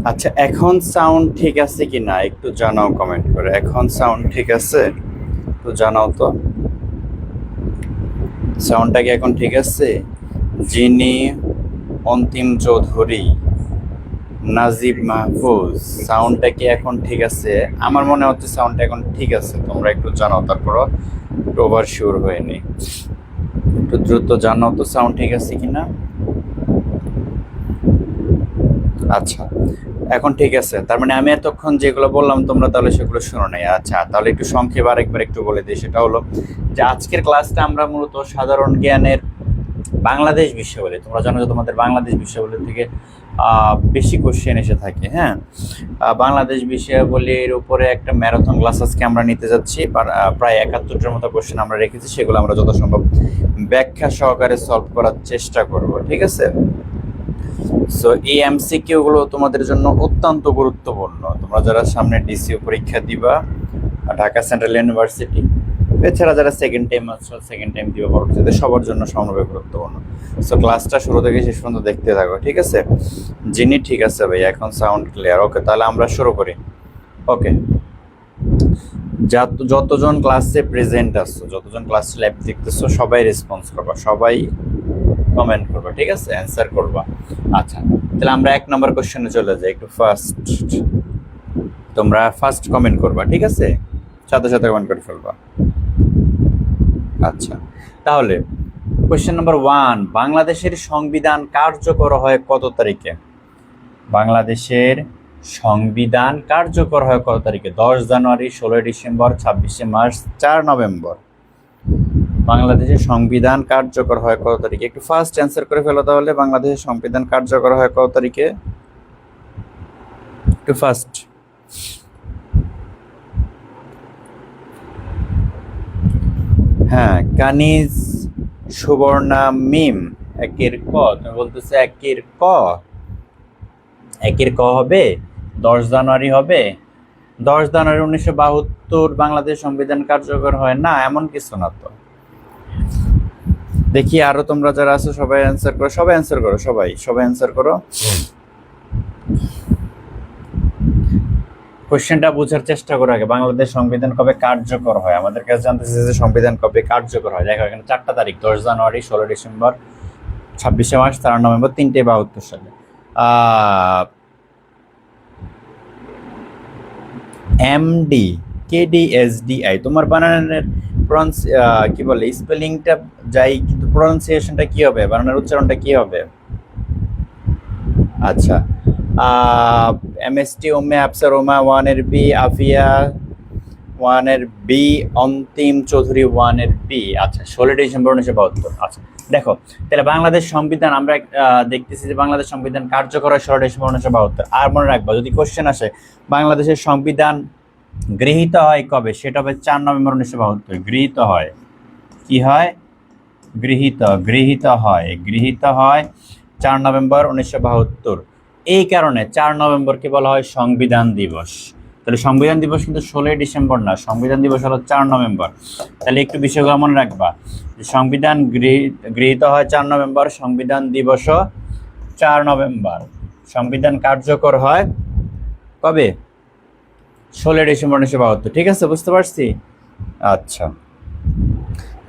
আচ্ছা, এখন সাউন্ড ঠিক আছে কি না একটু জানাও কমেন্ট করে। এখন সাউন্ড ঠিক আছে একটু জানাও তো, সাউন্ডটা কি এখন ঠিক আছে? যিনি, অন্তিম চৌধুরী, নাজিব মাহফুজ, সাউন্ডটা কি এখন ঠিক আছে? আমার মনে হচ্ছে সাউন্ডটা এখন ঠিক আছে, তোমরা একটু জানাও, তারপরও একটু ওভার শিওর হয়ে নি, একটু দ্রুত জানাও তো সাউন্ড ঠিক আছে কিনা। আচ্ছা, এখন ঠিক আছে, তার মানে আমি এতক্ষণ যেগুলো বললাম তোমরা তাহলে সেগুলো শোনো নাই। আচ্ছা, তাহলে একটু সংক্ষেপে আরেকবার একটু বলে দিই। সেটা হলো যে আজকের ক্লাসটা আমরা মূলত সাধারণ জ্ঞানের বাংলাদেশ বিষয়াবলী, তোমরা জানো যে তোমাদের বাংলাদেশ বিষয়াবলী থেকে বেশি কোশ্চেন এসে থাকে। হ্যাঁ, বাংলাদেশ বিষয়াবলীর উপরে একটা ম্যারাথন ক্লাস আজকে আমরা নিতে যাচ্ছি। প্রায় 71টার মতো কোশ্চেন আমরা রেখেছি, সেগুলো আমরা যথাসম্ভব ব্যাখ্যা সহকারে সলভ করার চেষ্টা করব, ঠিক আছে? সো এই এমসিকিউ গুলো তোমাদের জন্য অত্যন্ত গুরুত্বপূর্ণ। তোমরা যারা সামনে ডিসিও পরীক্ষা দিবা ঢাকা সেন্ট্রাল ইউনিভার্সিটি, এছাড়া যারা সেকেন্ড টাইম আছো, সেকেন্ড টাইম দিবা পরবর্তীতে, সবার জন্য সমানভাবে গুরুত্বপূর্ণ। সো ক্লাসটা শুরু থেকে শেষ পর্যন্ত দেখতে থাকো, ঠিক আছে? যিনি, ঠিক আছে ভাই, এখন সাউন্ড ক্লিয়ার। ওকে, তাহলে আমরা শুরু করি। ওকে, যতজন ক্লাসে প্রেজেন্ট আসছো, যতজন ক্লাস লাইভ দেখতেছো, সবাই রেসপন্স করবা, সবাই কমেন্ট করবা, ঠিক আছে? অ্যান্সার করবা। আচ্ছা, তাহলে আমরা 1 নম্বর কোশ্চেনে চলে যাই। একটু ফার্স্ট, তোমরা ফার্স্ট কমেন্ট করবা, ঠিক আছে? সাথে সাথে কমেন্ট করে ফেলবা। আচ্ছা, তাহলে কোশ্চেন নাম্বার 1, বাংলাদেশের সংবিধান কার্যকর হয় কত তারিখে? বাংলাদেশের সংবিধান কার্যকর হয় কত তারিখে? 10 জানুয়ারি, 16 ডিসেম্বর, 26 মার্চ, 4 নভেম্বর। বাংলাদেশের সংবিধান কার্যকর হয় কত তারিখে? একটু ফার্স্ট অ্যান্সার করে ফেলো তাহলে। বাংলাদেশের সংবিধান কার্যকর হয় কত তারিখে? একটু ফার্স্ট। হ্যাঁ, কানিজ, সুবর্ণা, মিম। একের ক, তুমি বলতেছে একের ক। একের ক হবে 10 জানুয়ারি হবে। 10 জানুয়ারি 1972 বাংলাদেশ সংবিধান কার্যকর হয় না, এমন কিছু না তো। দেখি আরো তোমরা যারা আছো সবাই অ্যান্সার করো, সবাই অ্যান্সার করো, সবাই অ্যান্সার করো। কোশ্চেনটা বোঝার চেষ্টা করো আগে। বাংলাদেশ সংবিধান কবে কার্যকর হয়? আমাদের কাছে জানতে চাইছে যে সংবিধান কবে কার্যকর হয়। দেখো এখানে 4টা তারিখ, 10 জানুয়ারি, 16 ডিসেম্বর, 26 মার্চ, 4 নভেম্বর, 372 সালে। এমডি, কেডিএসডিআই, তোমার বানানের কি বলে, স্পেলিংটা যাই, কিন্তু প্রনাউন্সিয়েশনটা কি হবে? বানানের উচ্চারণটা কি হবে? আচ্ছা, এমএসটি, ওমে, আফসার, ওমা, 1-এর বি, আফিয়া 1-এর বি, অন্তিম চৌধুরী 1-এর বি। আচ্ছা, 16 ডিসেম্বর 1972। আচ্ছা, দেখো তাহলে বাংলাদেশ সংবিধান আমরা দেখতেছি যে বাংলাদেশ সংবিধান কার্যকর হয় 16 ডিসেম্বর 1972। আর মনে রাখবা, যদি কোশ্চেন আসে বাংলাদেশের সংবিধান গৃহীত হয় কবে, সেটা হবে 4 নভেম্বর 1972। গৃহীত হয়, কি হয়? গৃহীত হয় 4 নভেম্বর 1972। এই কারণে 4 নভেম্বরকে বলা হয় সংবিধান দিবস। তাহলে সংবিধান দিবস কিন্তু 16 ডিসেম্বর না, সংবিধান দিবস হলো 4 নভেম্বর। তাহলে একটু বিষয়গুলো মনে রাখবা যে সংবিধান গৃহীত হয় 4 নভেম্বর, সংবিধান দিবসও 4 নভেম্বর, সংবিধান কার্যকর হয় কবে? 16 ডিসেম্বর 1972। ঠিক আছে, বুঝতে পারছি। আচ্ছা,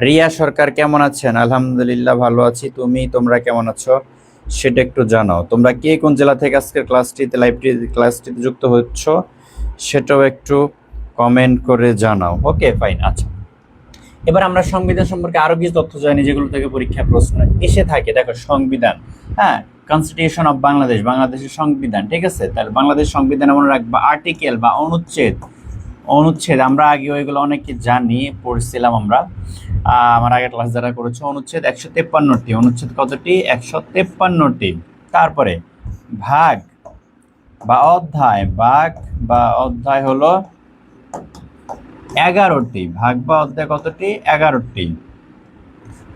রিয়া সরকার কেমন আছেন? আলহামদুলিল্লাহ ভালো আছি। তোমরা কেমন আছো সেটা একটু জানাও। তোমরা কে কোন জেলা থেকে আজকের ক্লাসটিতে যুক্ত হচ্ছ সেটাও একটু কমেন্ট করে জানাও। ওকে, ফাইন। আচ্ছা, এবার আমরা সংবিধান সম্পর্কে আরো কিছু তথ্য জানি যেগুলো থেকে পরীক্ষায় প্রশ্ন এসে থাকে। দেখো, সংবিধান, হ্যাঁ, কনস্টিটিউশন অফ বাংলাদেশ, বাংলাদেশের সংবিধান, ঠিক আছে? তাহলে বাংলাদেশ সংবিধানে মনে রাখবা আর্টিকেল বা অনুচ্ছেদ আমরা আগে ওইগুলো অনেকে জানি, পড়ছিলাম আমরা। আমার আগের ক্লাস যারা করেছে, অনুচ্ছেদ 153টি। অনুচ্ছেদ কতটি? 153টি। তারপরে ভাগ বা অধ্যায় হলো 11টি। ভাগ বা অধ্যায় কতটি? 11টি।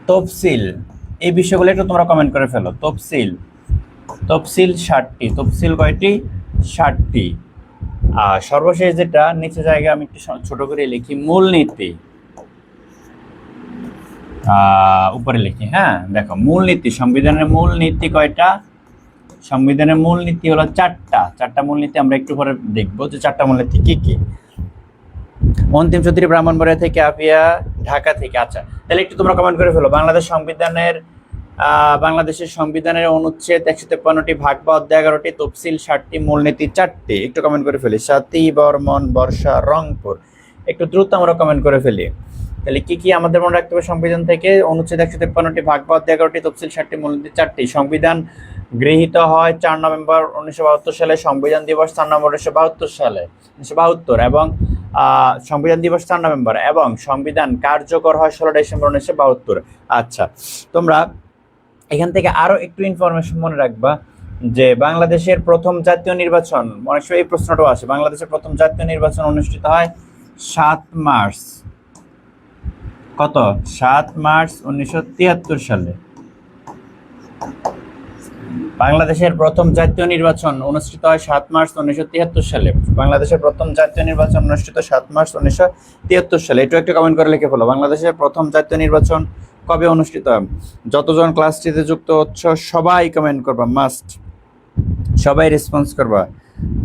তফসিল, এই বিষয়গুলো একটু তোমরা কমেন্ট করে ফেলো। তফসিল 60টি। তফসিল কয়টি? 60টি। আর সর্বশেষ যেটা নিচে জায়গা আমি একটু ছোট করে লিখি, মূলনীতি। উপরে লিখি। হ্যাঁ, দেখো মূলনীতি, সংবিধানের মূলনীতি কয়টা? সংবিধানের মূলনীতি হলো চারটা মূলনীতি। আমরা একটু পরে দেখবো যে চারটা মূলনীতি কি কি। অন্তিম চৌধুরী ব্রাহ্মণবাড়িয়া থেকে, আফিয়া ঢাকা থেকে। আচ্ছা, তাহলে একটু তোমরা কমেন্ট করে ফেলো। বাংলাদেশের সংবিধানের অনুচ্ছেদ 153টি, ভাগ বা অধ্যায় 11টি, তফসিল 60টি, মূলনীতি 4টি। একটু কমেন্ট করে ফেলি। সাথী, বর্মন, বর্ষা, রংপুর। একটু দ্রুত আমরা কমেন্ট করে ফেলি। তাহলে কি কি আমাদের মনে রাখতে হবে সংবিধান থেকে? অনুচ্ছেদ 153টি, ভাগ বা অধ্যায় 11টি, তফসিল 60টি, মূলনীতি 4টি। সংবিধান গৃহীত হয় 4 নভেম্বর 1972 সালে। সংবিধান দিবস 4 নভেম্বর 1972 সালে, 1972, এবং সংবিধান দিবস 4 নভেম্বর, এবং সংবিধান কার্যকর হয় 16 ডিসেম্বর 1972। আচ্ছা, তোমরা এখান থেকে আরো একটু ইনফরমেশন মনে রাখবা যে বাংলাদেশের প্রথম জাতীয় নির্বাচন, অনেক সময় এই প্রশ্নটাও আসে, বাংলাদেশের প্রথম জাতীয় নির্বাচন অনুষ্ঠিত হয় 7 মার্চ, কত? 7 মার্চ 1973 সালে। বাংলাদেশের প্রথম জাতীয় নির্বাচন অনুষ্ঠিত হয় 7 মার্চ 1973 সালে। বাংলাদেশের প্রথম জাতীয় নির্বাচন অনুষ্ঠিত 7 মার্চ 1973 সালে। একটু একটা কমেন্ট করে লিখে ফেলো, বাংলাদেশের প্রথম জাতীয় নির্বাচন কবে অনুষ্ঠিত হয়? যতজন ক্লাসটিতে যুক্ত হচ্ছ সবাই কমেন্ট করবা, মাস্ট সবাই রেসপন্স করবা।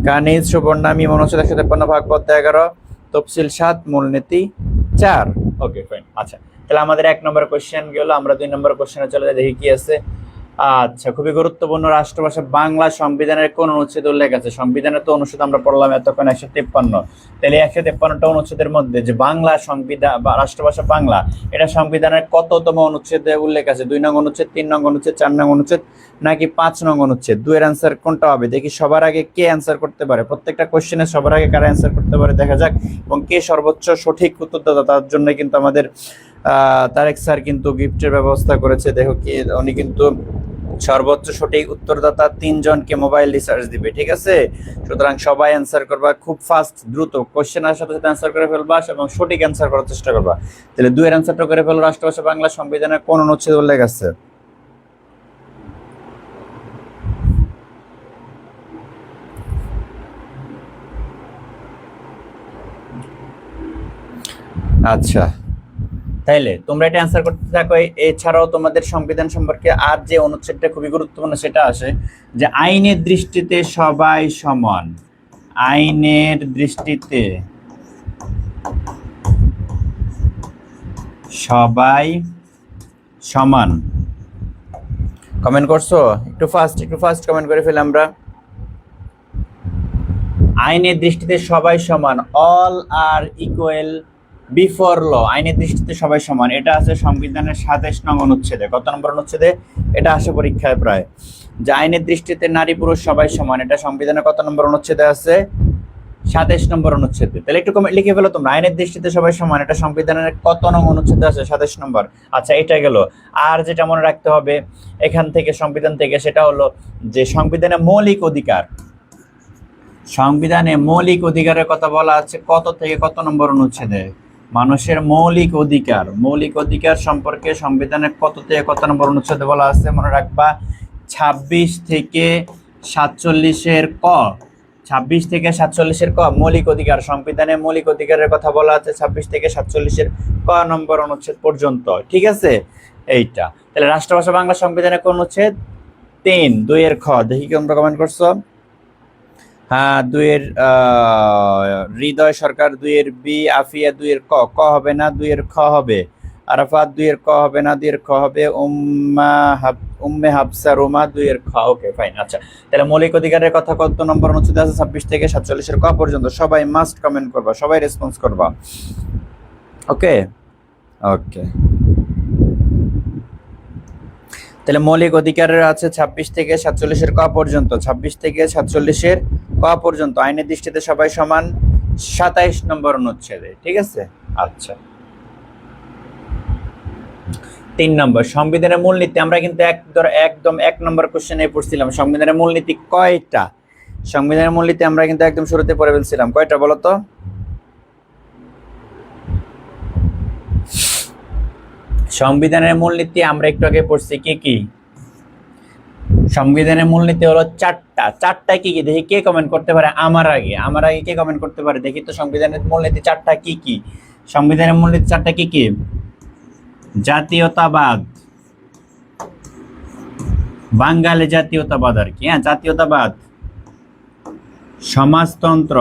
কানিজ, সুবর্ণামী, অনুচ্ছেদ 153, ভাগ বা অধ্যায় 11, তফসিল 7, মূলনীতি 4। ওকে, ফাইন। আচ্ছা, তাহলে আমাদের 1 নম্বর কোশ্চেন গেল। আমরা 2 নম্বর কোশ্চেনে চলে যাই, দেখি কি আছে। আচ্ছা, খুবই গুরুত্বপূর্ণ, রাষ্ট্রভাষা বাংলা সংবিধানের কোন অনুচ্ছেদ উল্লেখ আছে? সংবিধানের তো অনুচ্ছেদ আমরা পড়লাম এতক্ষণ 153। তাহলে 153টা অনুচ্ছেদের মধ্যে যে বাংলা সংবিধান বা রাষ্ট্রভাষা বাংলা, এটা সংবিধানের কততম অনুচ্ছেদে উল্লেখ আছে? 2 নং অনুচ্ছেদ, 3 নং অনুচ্ছেদ, 4 নং অনুচ্ছেদ, নাকি 5 নং অনুচ্ছেদ? 2 এর অ্যান্সার কোনটা হবে? দেখি সবার আগে কে অ্যান্সার করতে পারে। প্রত্যেকটা কোশ্চেনে সবার আগে কারা অ্যান্সার করতে পারে দেখা যাক, এবং কে সর্বোচ্চ সঠিক উত্তরদাতা তার জন্য কিন্তু আমাদের তারেক স্যার কিন্তু গিফটের ব্যবস্থা করেছে। দেখো কি, উনি কিন্তু সর্বোচ্চ সঠিক উত্তরদাতা 3 জনকে মোবাইল রিসার্চ দিবে, ঠিক আছে? সুতরাং সবাই অ্যান্সার করবা খুব ফাস্ট, দ্রুত কোশ্চেনের সাথে সাথে অ্যান্সার করে ফেলবা এবং সঠিক অ্যান্সার করার চেষ্টা করবা। তাহলে 2 এর অ্যান্সারটা করে ফেলো। রাষ্ট্রভাষা বাংলা সংবিধানের কোন অনুচ্ছেদ উল্লেখ আছে? আচ্ছা, তাইলে তোমরা এটা অ্যান্সার করতে থাকো। এছাড়াও তোমাদের সংবিধান সম্পর্কে আর যে অনুচ্ছেদটা খুবই গুরুত্বপূর্ণ সেটা আসে যে আইনের দৃষ্টিতে সবাই সমান। আইনের দৃষ্টিতে সবাই সমান। কমেন্ট করছো? একটু ফাস্ট কমেন্ট করে ফেলে আমরা। আইনের দৃষ্টিতে সবাই সমান, অল আর ইকুয়াল বিফোর ল। আইনের দৃষ্টিতে সবাই সমান, এটা আছে সংবিধানের 27 নং অনুচ্ছেদে। কত নম্বর অনুচ্ছেদে? এটা আসে পরীক্ষায় প্রায়। যে আইনের দৃষ্টিতে নারী পুরুষ সবাই সমান, এটা সংবিধানের কত নম্বর অনুচ্ছেদে আছে? 27 নম্বর অনুচ্ছেদে। তাহলে একটু কমেন্ট লিখে ফেলো তোমরা, আইনের দৃষ্টিতে সবাই সমান এটা সংবিধানের কত নং অনুচ্ছেদে আছে? 27 নম্বর। আচ্ছা, এটা গেল। আর যেটা মনে রাখতে হবে এখান থেকে, সংবিধান থেকে, সেটা হলো যে সংবিধানে মৌলিক অধিকার, সংবিধানে মৌলিক অধিকারের কথা বলা আছে কত থেকে কত নম্বর অনুচ্ছেদে? মানুষের মৌলিক অধিকার, মৌলিক অধিকার সম্পর্কে সংবিধানের কত থেকে কত নম্বর অনুচ্ছেদে বলা আছে? মনে রাখবা 26 থেকে 47-এর ক, 26 থেকে 47-এর ক, মৌলিক অধিকার। সংবিধানে মৌলিক অধিকারের কথা বলা আছে 26 থেকে 47-এর ক নম্বর অনুচ্ছেদ পর্যন্ত, ঠিক আছে? এইটা। তাহলে রাষ্ট্রভাষা বাংলা সংবিধানের কোন অনুচ্ছেদ? 3, 2 এর খ। দেখি কি তোমরা কমেন্ট করছো। হ্যাঁ, 2 এর হৃদয় সরকার, 2 এর বি, আফিয়া 2 এর ক। ক হবে না, 2 এর খ হবে। আরাফাত 2 এর ক হবে না, 2 এর খ হবে। উম্মে হাফসা রোমা 2 এর খ। ওকে, ফাইন। আচ্ছা, তাহলে মৌলিক অধিকারের কথা কত নম্বর অনুচ্ছেদে আছে? 26 থেকে 47-এর ক পর্যন্ত। সবাই মাস্ট কমেন্ট করবা, সবাই রেসপন্স করবা। ওকে ওকে, তাহলে মৌলিক অধিকারের আছে 26 থেকে 47-এর ক পর্যন্ত। 26 থেকে 47-এর ক পর্যন্ত। আইনের দৃষ্টিতে সবাই সমান 27 নম্বর অনুচ্ছেদে, ঠিক আছে? আচ্ছা, 3 নম্বর সংবিধানের মূলনীতি। আমরা কিন্তু একদম 1 নম্বর কোশ্চেনে পড়ছিলাম সংবিধানের মূলনীতি কয়টা। সংবিধানের মূলনীতি আমরা কিন্তু একদম শুরুতে পড়ে ফেলছিলাম। কয়টা বলো তো? সংবিধানের মূলনীতি আমরা একটু আগে পড়ছি কি কি? সংবিধানের মূলনীতি হলো 4টা। 4টা কি কি দেখি কে কমেন্ট করতে পারে আমার আগে কে কমেন্ট করতে পারে দেখি তো। সংবিধানের মূলনীতি 4টা কি কি? সংবিধানের মূলনীতি 4টা কি কি? জাতীয়তাবাদ, বাঙালি জাতীয়তাবাদ আর কি, হ্যাঁ জাতীয়তাবাদ, সমাজতন্ত্র,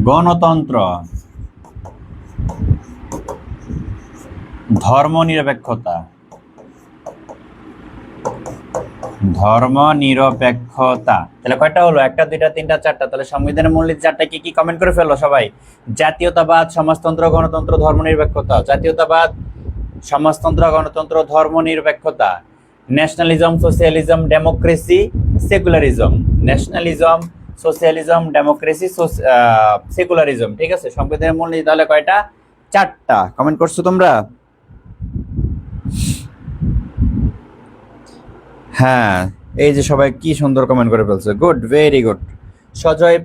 গণতন্ত্র, ধর্মনিরপেক্ষতা, ধর্মনিরপেক্ষতা। তাহলে কয়টা হলো? একটা, দুইটা, তিনটা, চারটা। তাহলে সংবিধানের মূলনীতি চারটা কি কি কমেন্ট করে ফেলো সবাই। জাতীয়তাবাদ, সমাজতন্ত্র, গণতন্ত্র, ধর্মনিরপেক্ষতা। জাতীয়তাবাদ, সমাজতন্ত্র, গণতন্ত্র, ধর্মনিরপেক্ষতা। Nationalism, socialism, democracy, secularism. Nationalism, socialism, democracy, secularism. ঠিক আছে, সংবিধানের মূলনীতি তাহলে কয়টা? চারটা। কমেন্ট করছো তোমরা? হ্যাঁ, এই যে সবাই কি সুন্দর কমেন্ট করে ফেলছে। Good, very good. Sajoy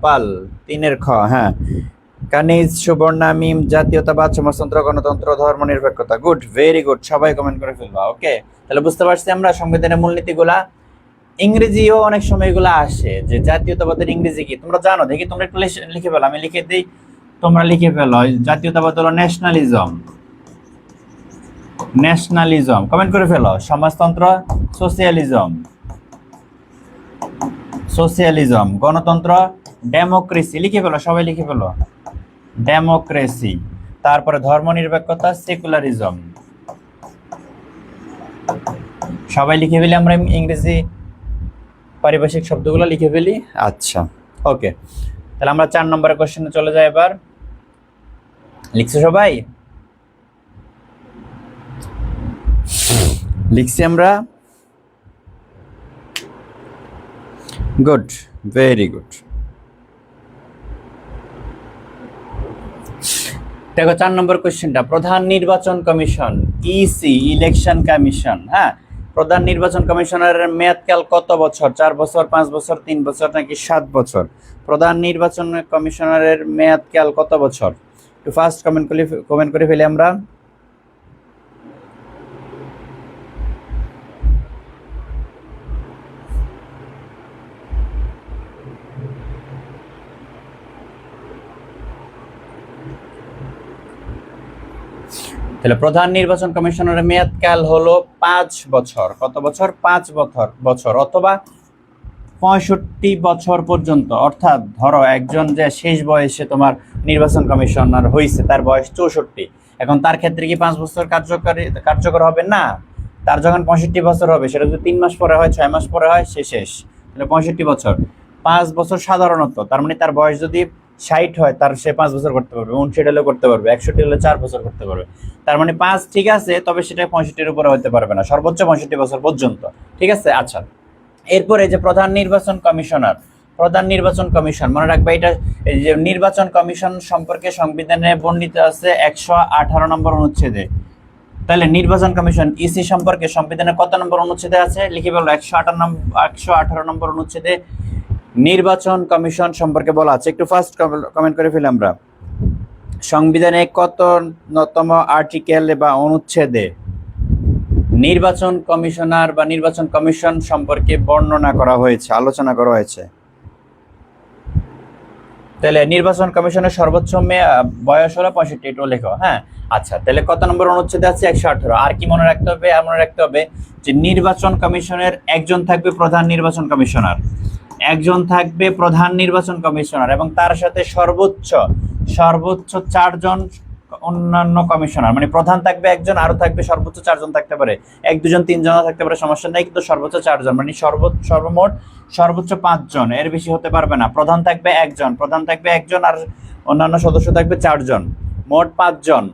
Pal, 3-এর খ। হ্যাঁ, কানিজ, সুবর্ণা, মিম, জাতীয়তাবাদ, সমাজতন্ত্র, গণতন্ত্র, ধর্মনিরপেক্ষতা। গুড, ভেরি গুড, সবাই কমেন্ট করে ফেলবা। ওকে, তাহলে বুঝতে পারছি আমরা সংবিধানের মূলনীতিগুলা। ইংরেজিও অনেক সময় এগুলো আসে, যে জাতীয়তাবাদের ইংরেজি কি তোমরা জানো? দেখি তোমরা একটু লিখে ফেলো, আমি লিখে দিই, তোমরা লিখে ফেলো। জাতীয়তাবাদ হলো ন্যাশনালিজম, ন্যাশনালিজম কমেন্ট করে ফেলো। সমাজতন্ত্র, সোশিয়ালিজম, সোশিয়ালিজম। গণতন্ত্র, ডেমোক্রেসি। লিখে ফেলো, সবাই লিখে ফেলো, ডেমোক্রেসি। তারপরে ধর্মনিরপেক্ষতা, সেকুলারিজম। সবাই লিখে ফেলি আমরা ইংরেজি পারিভাষিক শব্দগুলো লিখে ফেলি। আচ্ছা, ওকে, তাহলে আমরা 4 নম্বরের কোশ্চেনে চলে যাই এবার। লিখছো সবাই? লিখছি আমরা? Good, very good. দেখো 4 নম্বর কোশ্চেনটা, প্রধান নির্বাচন কমিশন, ইসি, ইলেকশন কমিশন। হ্যাঁ, প্রধান নির্বাচন কমিশনারের মেয়াদকাল কত বছর? 4 বছর, 5 বছর, 3 বছর নাকি 7 বছর? প্রধান নির্বাচন কমিশনারের মেয়াদকাল কত বছর? একটু ফার্স্ট কমেন্ট করে ফেলি আমরা। তাহলে প্রধান নির্বাচন কমিশনারের মেয়াদকাল হলো 5 বছর। কত বছর? 5 বছর অথবা 65 বছর পর্যন্ত। অর্থাৎ ধরো একজন যে শেষ বয়সে তোমার নির্বাচন কমিশনার হয়েছে, তার বয়স 64। এখন তার ক্ষেত্রে কি 5 বছর কার্যকর হবে না? তার যখন 65 বছর হবে, সেটা যদি 3 মাস পরে হয়, 6 মাস পরে হয়, সে শেষ। তাহলে 65 বছর, 5 বছর সাধারণত। তার মানে তার বয়স যদি 60 হয়, তার সে 5 বছর করতে পারবে, 59 হলে করতে পারবে, 61 হলে 4 বছর করতে পারবে। তার মানে 5 ঠিক আছে, তবে সেটা 65-এর উপরে হতে পারবে না, সর্বোচ্চ 65 বছর পর্যন্ত। ঠিক আছে, আচ্ছা। এরপরে যে প্রধান নির্বাচন কমিশনার, প্রধান নির্বাচন কমিশন, মনে রাখবে এটা, এই যে নির্বাচন কমিশন সম্পর্কে সংবিধানে বর্ণিত আছে 118 নম্বর অনুচ্ছেদে। তাহলে নির্বাচন কমিশন, ইসি সম্পর্কে সংবিধানে কত নম্বর অনুচ্ছেদে আছে? লিখে বলো, 118 নম্বর অনুচ্ছেদে নির্বাচন কমিশন সম্পর্কে বলা আছে। একটু ফার্স্ট কমেন্ট করে ফেলি আমরা। সংবিধানে কততম আর্টিকেল বা অনুচ্ছেদে নির্বাচন কমিশনার বা নির্বাচন কমিশন সম্পর্কে বর্ণনা করা হয়েছে, আলোচনা করা হয়েছে? তাহলে নির্বাচন কমিশনের সর্বোচ্চ বয়স হলো 65, এটাও লেখো। হ্যাঁ, আচ্ছা, তাহলে কত নম্বর অনুচ্ছেদে আছে? 118। আর কি মনে রাখতে হবে? মনে রাখতে হবে যে নির্বাচন কমিশনের একজন থাকবে প্রধান নির্বাচন কমিশনার, একজন থাকবে প্রধান নির্বাচন কমিশনার, এবং তার সাথে সর্বোচ্চ 4 জন অন্যান্য কমিশনার। মানে প্রধান থাকবে একজন, আরো থাকবে সর্বোচ্চ 4 জন থাকতে পারে, 1, 2 জন, 3 জন থাকতে পারে, সমস্যা নেই, কিন্তু সর্বোচ্চ 4 জন, মানে সর্বমোট সর্বোচ্চ 5 জন, এর বেশি হতে পারবে না। প্রধান থাকবে একজন, আর অন্যান্য সদস্য থাকবে 4 জন, মোট 5 জন।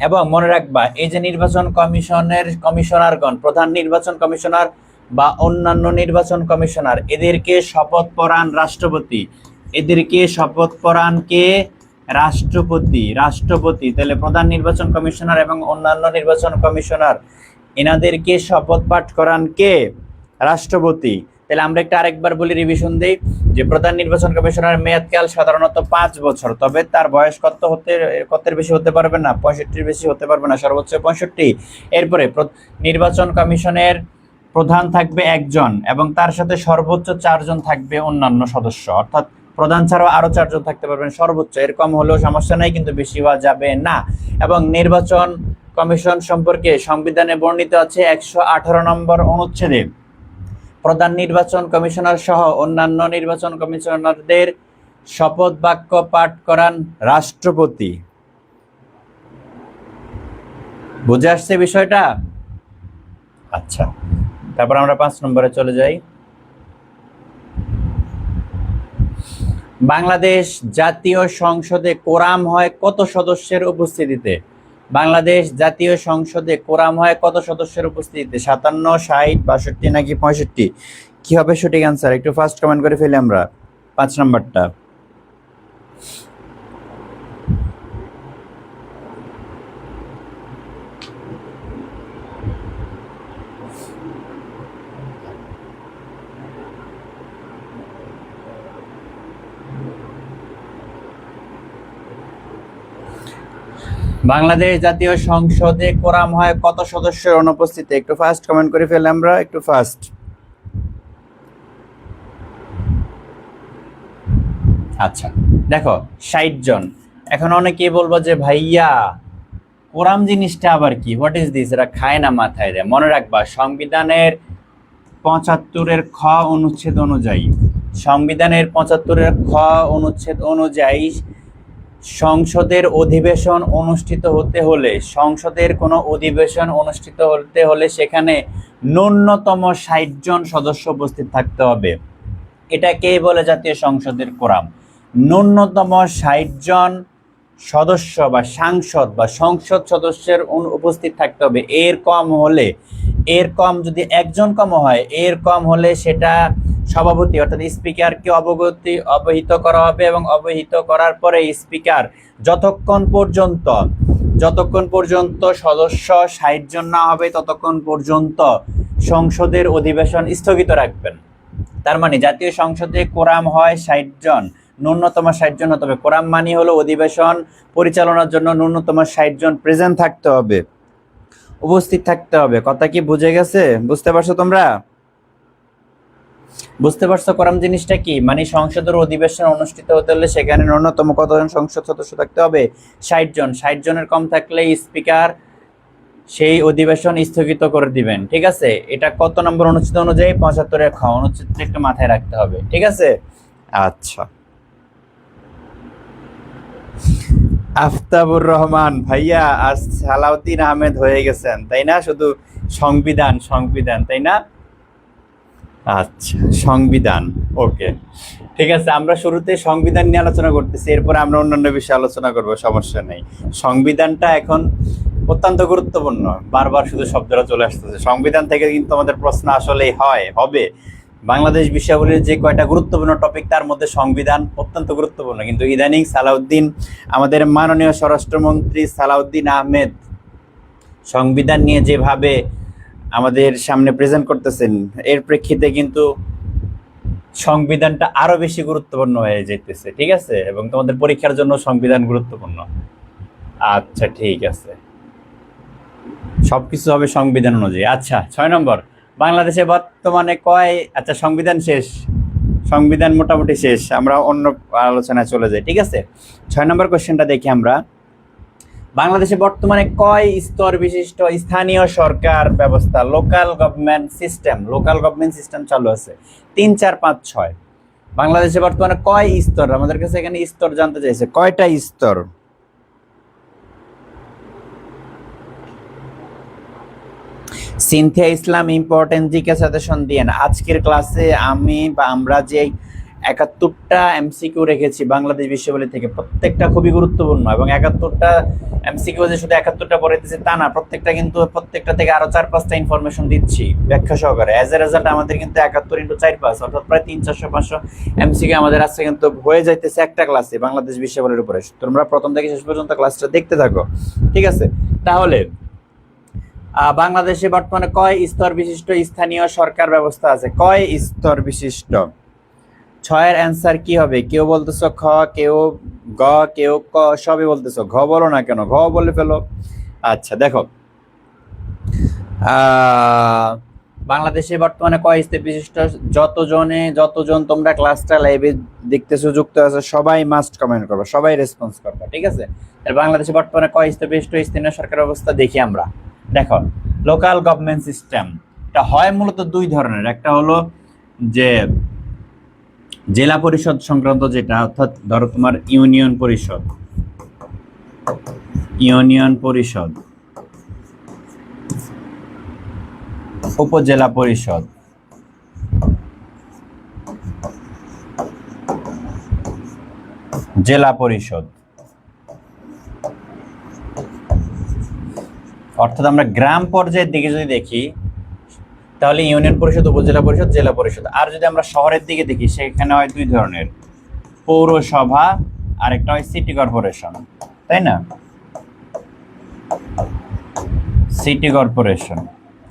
এবং মনে রাখবা, এই যে নির্বাচন কমিশনের কমিশনারগণ, প্রধান নির্বাচন কমিশনার বা অন্যান্য নির্বাচন কমিশনার, এদেরকে শপথ পড়ান রাষ্ট্রপতি। এদেরকে শপথ পড়ান কে? রাষ্ট্রপতি। তাহলে প্রধান নির্বাচন কমিশনার এবং অন্যান্য নির্বাচন কমিশনার, এনাদেরকে শপথ পাঠ করান কে? রাষ্ট্রপতি। তাহলে আমরা আরেকবার বলি, রিভিশন দেই, যে প্রধান নির্বাচন কমিশনার মেয়াদকাল সাধারণত 5 বছর, তবে তার বয়স কতের বেশি হতে পারবে না? 65-এর বেশি হতে পারবে না, সর্বোচ্চ 65। এরপরে নির্বাচন কমিশনের প্রধান থাকবে একজন, এবং তার সাথে সর্বোচ্চ 4 জন থাকবে অন্যান্য সদস্য। অর্থাৎ প্রধান ছাড়াও আরো 4 জন থাকতে পারবেন সর্বোচ্চ, এর কম হলেও সমস্যা নাই, কিন্তু বেশি হওয়া যাবে না। এবং নির্বাচন কমিশন সম্পর্কে সংবিধানে বর্ণিত আছে 118 নম্বর অনুচ্ছেদে প্রধান নির্বাচন কমিশনার সহ অন্যান্য নির্বাচন কমিশনারদের শপথ বাক্য পাঠ করান রাষ্ট্রপতি। বুঝে আসছে বিষয়টা? আচ্ছা, তারপর আমরা 5 নম্বরে চলে যাই। বাংলাদেশ জাতীয় সংসদে কোরাম হয় কত সদস্যের উপস্থিতিতে? বাংলাদেশ জাতীয় সংসদে কোরাম হয় কত সদস্যের উপস্থিতিতে? 57, 60, 62 নাকি 65? কি হবে সঠিক অ্যান্সার? একটু ফার্স্ট কমেন্ট করে ফেলি আমরা 5 নাম্বারটা। বাংলাদেশ জাতীয় সংসদে কোরাম হয় কত সদস্যের অনুপস্থিতিতে? একটু ফার্স্ট কমেন্ট করে ফেলি আমরা, একটু ফার্স্ট। আচ্ছা দেখো 60 জন। এখন অনেকেই বলবো যে ভাইয়া কোরাম জিনিসটা আবার কি, হোয়াট ইজ দিস, এটা খায় না মাথায় দেয়। মনে রাখবা সংবিধানের 75-এর খ অনুচ্ছেদ অনুযায়ী, সংবিধানের 75-এর খ অনুচ্ছেদ অনুযায়ী সংসদের অধিবেশন অনুষ্ঠিত হতে হলে, সংসদের কোনো অধিবেশন অনুষ্ঠিত হতে হলে সেখানে ন্যূনতম 60 জন সদস্য উপস্থিত থাকতে হবে। এটাকেই বলে জাতীয় সংসদের কোরাম। ন্যূনতম 60 জন সদস্য বা সাংসদ বা সংসদ সদস্যের উপস্থিত থাকতে হবে। এর কম হলে, এর কম যদি একজন কম হয়, এর কম হলে সেটা সভাপতি অর্থাৎ স্পিকারকে অবহিত করা হবে, এবং অবহিত করার পরে স্পিকার যতক্ষণ পর্যন্ত সদস্য 60 জন না হবে ততক্ষণ পর্যন্ত সংসদের অধিবেশন স্থগিত রাখবেন। তার মানে জাতীয় সংসদে কোরাম হয় 60 জন, ন্যূনতম 60 জন হতে হবে। কোরাম মানে হলো অধিবেশন পরিচালনার জন্য ন্যূনতম 60 জন প্রেজেন্ট থাকতে হবে, উপস্থিত থাকতে হবে। কথা কি বুঝে গেছে? বুঝতে পারছো তোমরা? বুঝতে পারছো কোরাম জিনিসটা কি? মানে সংসদের অধিবেশন অনুষ্ঠিত হতে হলে সেখানে ন্যূনতম কতজন সংসদ সদস্য থাকতে হবে? 60 জন। 60 জনের কম থাকলে স্পিকার সেই অধিবেশন স্থগিত করে দিবেন। ঠিক আছে? এটা কত নম্বর অনুচ্ছেদ অনুযায়ী? 75-এর খ অনুচ্ছেদটা একটু মাথায় রাখতে হবে। ঠিক আছে? আচ্ছা, আফতাবুর রহমান ভাইয়া আর সালাউদ্দিন আহমেদ হয়ে গেছেন তাই না? শুধু সংবিধান সংবিধান তাই না? আচ্ছা সংবিধান, ওকে ঠিক আছে। আমরা শুরুতে সংবিধান নিয়ে আলোচনা করতেছি, এরপরে আমরা অন্যান্য বিষয়ে আলোচনা করব, সমস্যা নেই। সংবিধানটা এখন অত্যন্ত গুরুত্বপূর্ণ, বারবার শুধু শব্দটা চলে আসতেছে। সংবিধান থেকে কিন্তু আমাদের প্রশ্ন আসলেই হবে। বাংলাদেশ বিষয়াবলীর যে কয়টা গুরুত্বপূর্ণ টপিক তার মধ্যে সংবিধান অত্যন্ত গুরুত্বপূর্ণ। কিন্তু ইদানিং সালাউদ্দিন, আমাদের মাননীয় স্বরাষ্ট্রমন্ত্রী সালাউদ্দিন আহমেদ সংবিধান নিয়ে যেভাবে আমাদের সামনে প্রেজেন্ট করতেছেন, এর প্রেক্ষিতে কিন্তু সংবিধানটা আরো বেশি গুরুত্বপূর্ণ হয়ে যেতেছে। ঠিক আছে? এবং তোমাদের পরীক্ষার জন্য সংবিধান গুরুত্বপূর্ণ। আচ্ছা ঠিক আছে, সবকিছু হবে সংবিধান অনুযায়ী। আচ্ছা 6 নম্বর, বাংলাদেশে বর্তমানে আচ্ছা সংবিধান শেষ, সংবিধান মোটামুটি শেষ, আমরা অন্য আলোচনায় চলে যাই। ঠিক আছে? 6 নম্বর কোশ্চেনটা দেখি আমরা। বাংলাদেশে বর্তমানে কয় স্তর বিশিষ্ট স্থানীয় সরকার ব্যবস্থা, লোকাল গভর্নমেন্ট সিস্টেম চালু আছে? 3, 4, 5, 6। বাংলাদেশে বর্তমানে কয় স্তর? আমাদের কাছে এখানে স্তর জানতে চাইছে, কয়টা স্তর? সিনথিয়া ইসলাম ইম্পর্টেন্ট জিকে সাজেশন দিয়ে না। আজকের ক্লাসে আমরা যে 71টা এমসিকিউ রেখেছি বাংলাদেশ বিশ্ববিদ্যালয় থেকে, প্রত্যেকটা খুবই গুরুত্বপূর্ণ। এবং 71টা এমসিকিউ যে শুধু 71টা পড়াইতেছি তা না, প্রত্যেকটা থেকে আরো 4-5টা ইনফরমেশন দিচ্ছি ব্যাখ্যা সহকারে। অ্যাজ এ রেজাল্ট আমাদের কিন্তু 71 × 4, 5 অর্থাৎ প্রায় 300-400 এমসিকিউ আমাদের আজকে কিন্তু হয়ে যাইতেছে একটা ক্লাসে বাংলাদেশ বিশ্ববিদ্যালয়ের উপরে। তোমরা প্রথম থেকে শেষ পর্যন্ত ক্লাসটা দেখতে থাকো। ঠিক আছে? তাহলে বাংলাদেশে বর্তমানে কয় স্তর বিশিষ্ট স্থানীয় সরকার ব্যবস্থা আছে? কয় স্তর বিশিষ্ট? 6-এর অ্যান্সার কি হবে? কেউ বলতেছো খ, কেউ গ, কেউ ক, সবই বলতেছো। ঘ বলো না কেন? ঘ বলে ফেলো। আচ্ছা দেখো, বাংলাদেশে বর্তমানে কয় স্তর বিশিষ্ট? যতজন তোমরা ক্লাসটা লাইভে দেখতেছো, যুক্ত আছো, সবাই মাস্ট কমেন্ট করবে, সবাই রেসপন্স করবে, ঠিক আছে? আর বাংলাদেশে বর্তমানে কয় স্তর বিশিষ্ট স্থানীয় সরকার ব্যবস্থা দেখি আমরা। দেখো, লোকাল গভর্নমেন্ট সিস্টেম এটা হয় মূলত দুই ধরনের। একটা হলো যে জেলা পরিষদ সংক্রান্ত যেটা, অর্থাৎ ধরো তোমার ইউনিয়ন পরিষদ, উপজেলা পরিষদ, জেলা পরিষদ। অর্থাৎ আমরা গ্রাম পর্যায়ের দিকে যদি দেখি তাহলে ইউনিয়ন পরিষদ, উপজেলা পরিষদ, জেলা পরিষদ। আর যদি আমরা শহরের দিকে দেখি সেখানে হয় দুই ধরনের, পৌরসভা আর একটা হয় সিটি কর্পোরেশন, তাই না? সিটি কর্পোরেশন,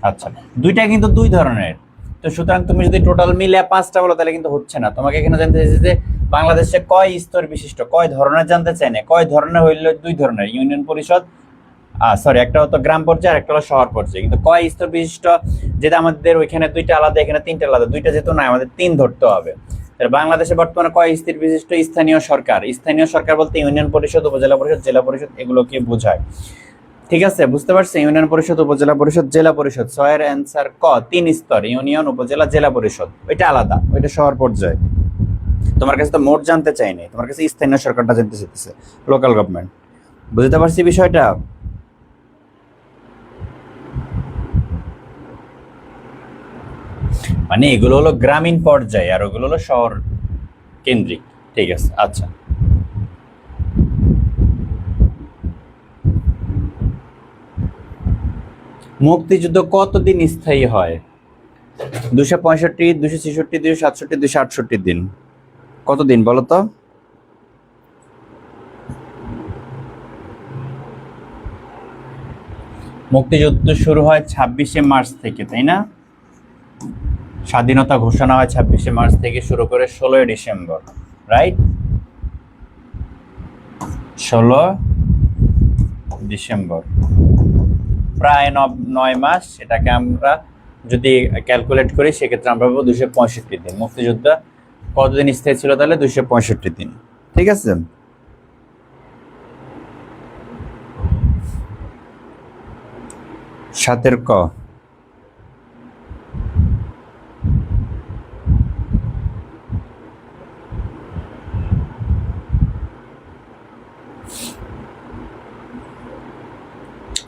আচ্ছা, দুইটা কিন্তু দুই ধরনের। তো সুতরাং তুমি যদি টোটাল মিলে পাঁচটা বলো তাহলে কিন্তু হচ্ছে না। তোমাকে এখানে জানতে চাইছে যে বাংলাদেশে কয় স্তর বিশিষ্ট, কয় ধরনের জানতে চাই না, কয় ধরনের হইলে দুই ধরনের, ইউনিয়ন পরিষদ, সরি, একটা হতো গ্রাম পর্যায়ে আর একটা হলো শহর পর্যায়ে। কিন্তু কয় স্তর বিশিষ্ট, যেটা আমাদের ওইখানে দুইটা আলাদা, এখানে তিনটা আলাদা, দুইটা যেহেতু না আমাদের তিন ধরতে হবে। বাংলাদেশে বর্তমানে কয় স্তর বিশিষ্ট স্থানীয় সরকার? স্থানীয় সরকার বলতে ইউনিয়ন পরিষদ, উপজেলা পরিষদ, জেলা পরিষদ, এগুলোকে বোঝায়, ঠিক আছে? বুঝতে পারছি? ইউনিয়ন পরিষদ, উপজেলা পরিষদ, জেলা পরিষদ। ছয়ের অ্যান্সার ক, তিন স্তর, ইউনিয়ন, উপজেলা, জেলা পরিষদ। ওইটা আলাদা, ওইটা শহর পর্যায়ে। তোমার কাছে তো মোট জানতে চাইনি, তোমার কাছে স্থানীয় সরকারটা জানতে চাইতেছে, লোকাল গভর্নমেন্ট। বুঝতে পারছি বিষয়টা? মানে এগুলো হলো গ্রামীণ পর্যায়ে আর ওগুলো হলো শহর কেন্দ্রিক, ঠিক আছে? আচ্ছা, মুক্তিযুদ্ধ কতদিন স্থায়ী হয়? 265, 266, 267, 268 দিন। কতদিন বলো তো? মুক্তিযুদ্ধ শুরু হয় 26শে মার্চ থেকে, তাই না? স্বাধীনতা ঘোষণা হয় 26শে মার্চ থেকে শুরু করে 16ই ডিসেম্বর, রাইট? 16 ডিসেম্বর, প্রায় 9 মাস। এটাকে আমরা যদি ক্যালকুলেট করি সেক্ষেত্রে আমরা পাবো 265 দিন। মুক্তিযুদ্ধ কতদিন স্থায়ী ছিল তাহলে? 265 দিন, ঠিক আছে? সাতের ক,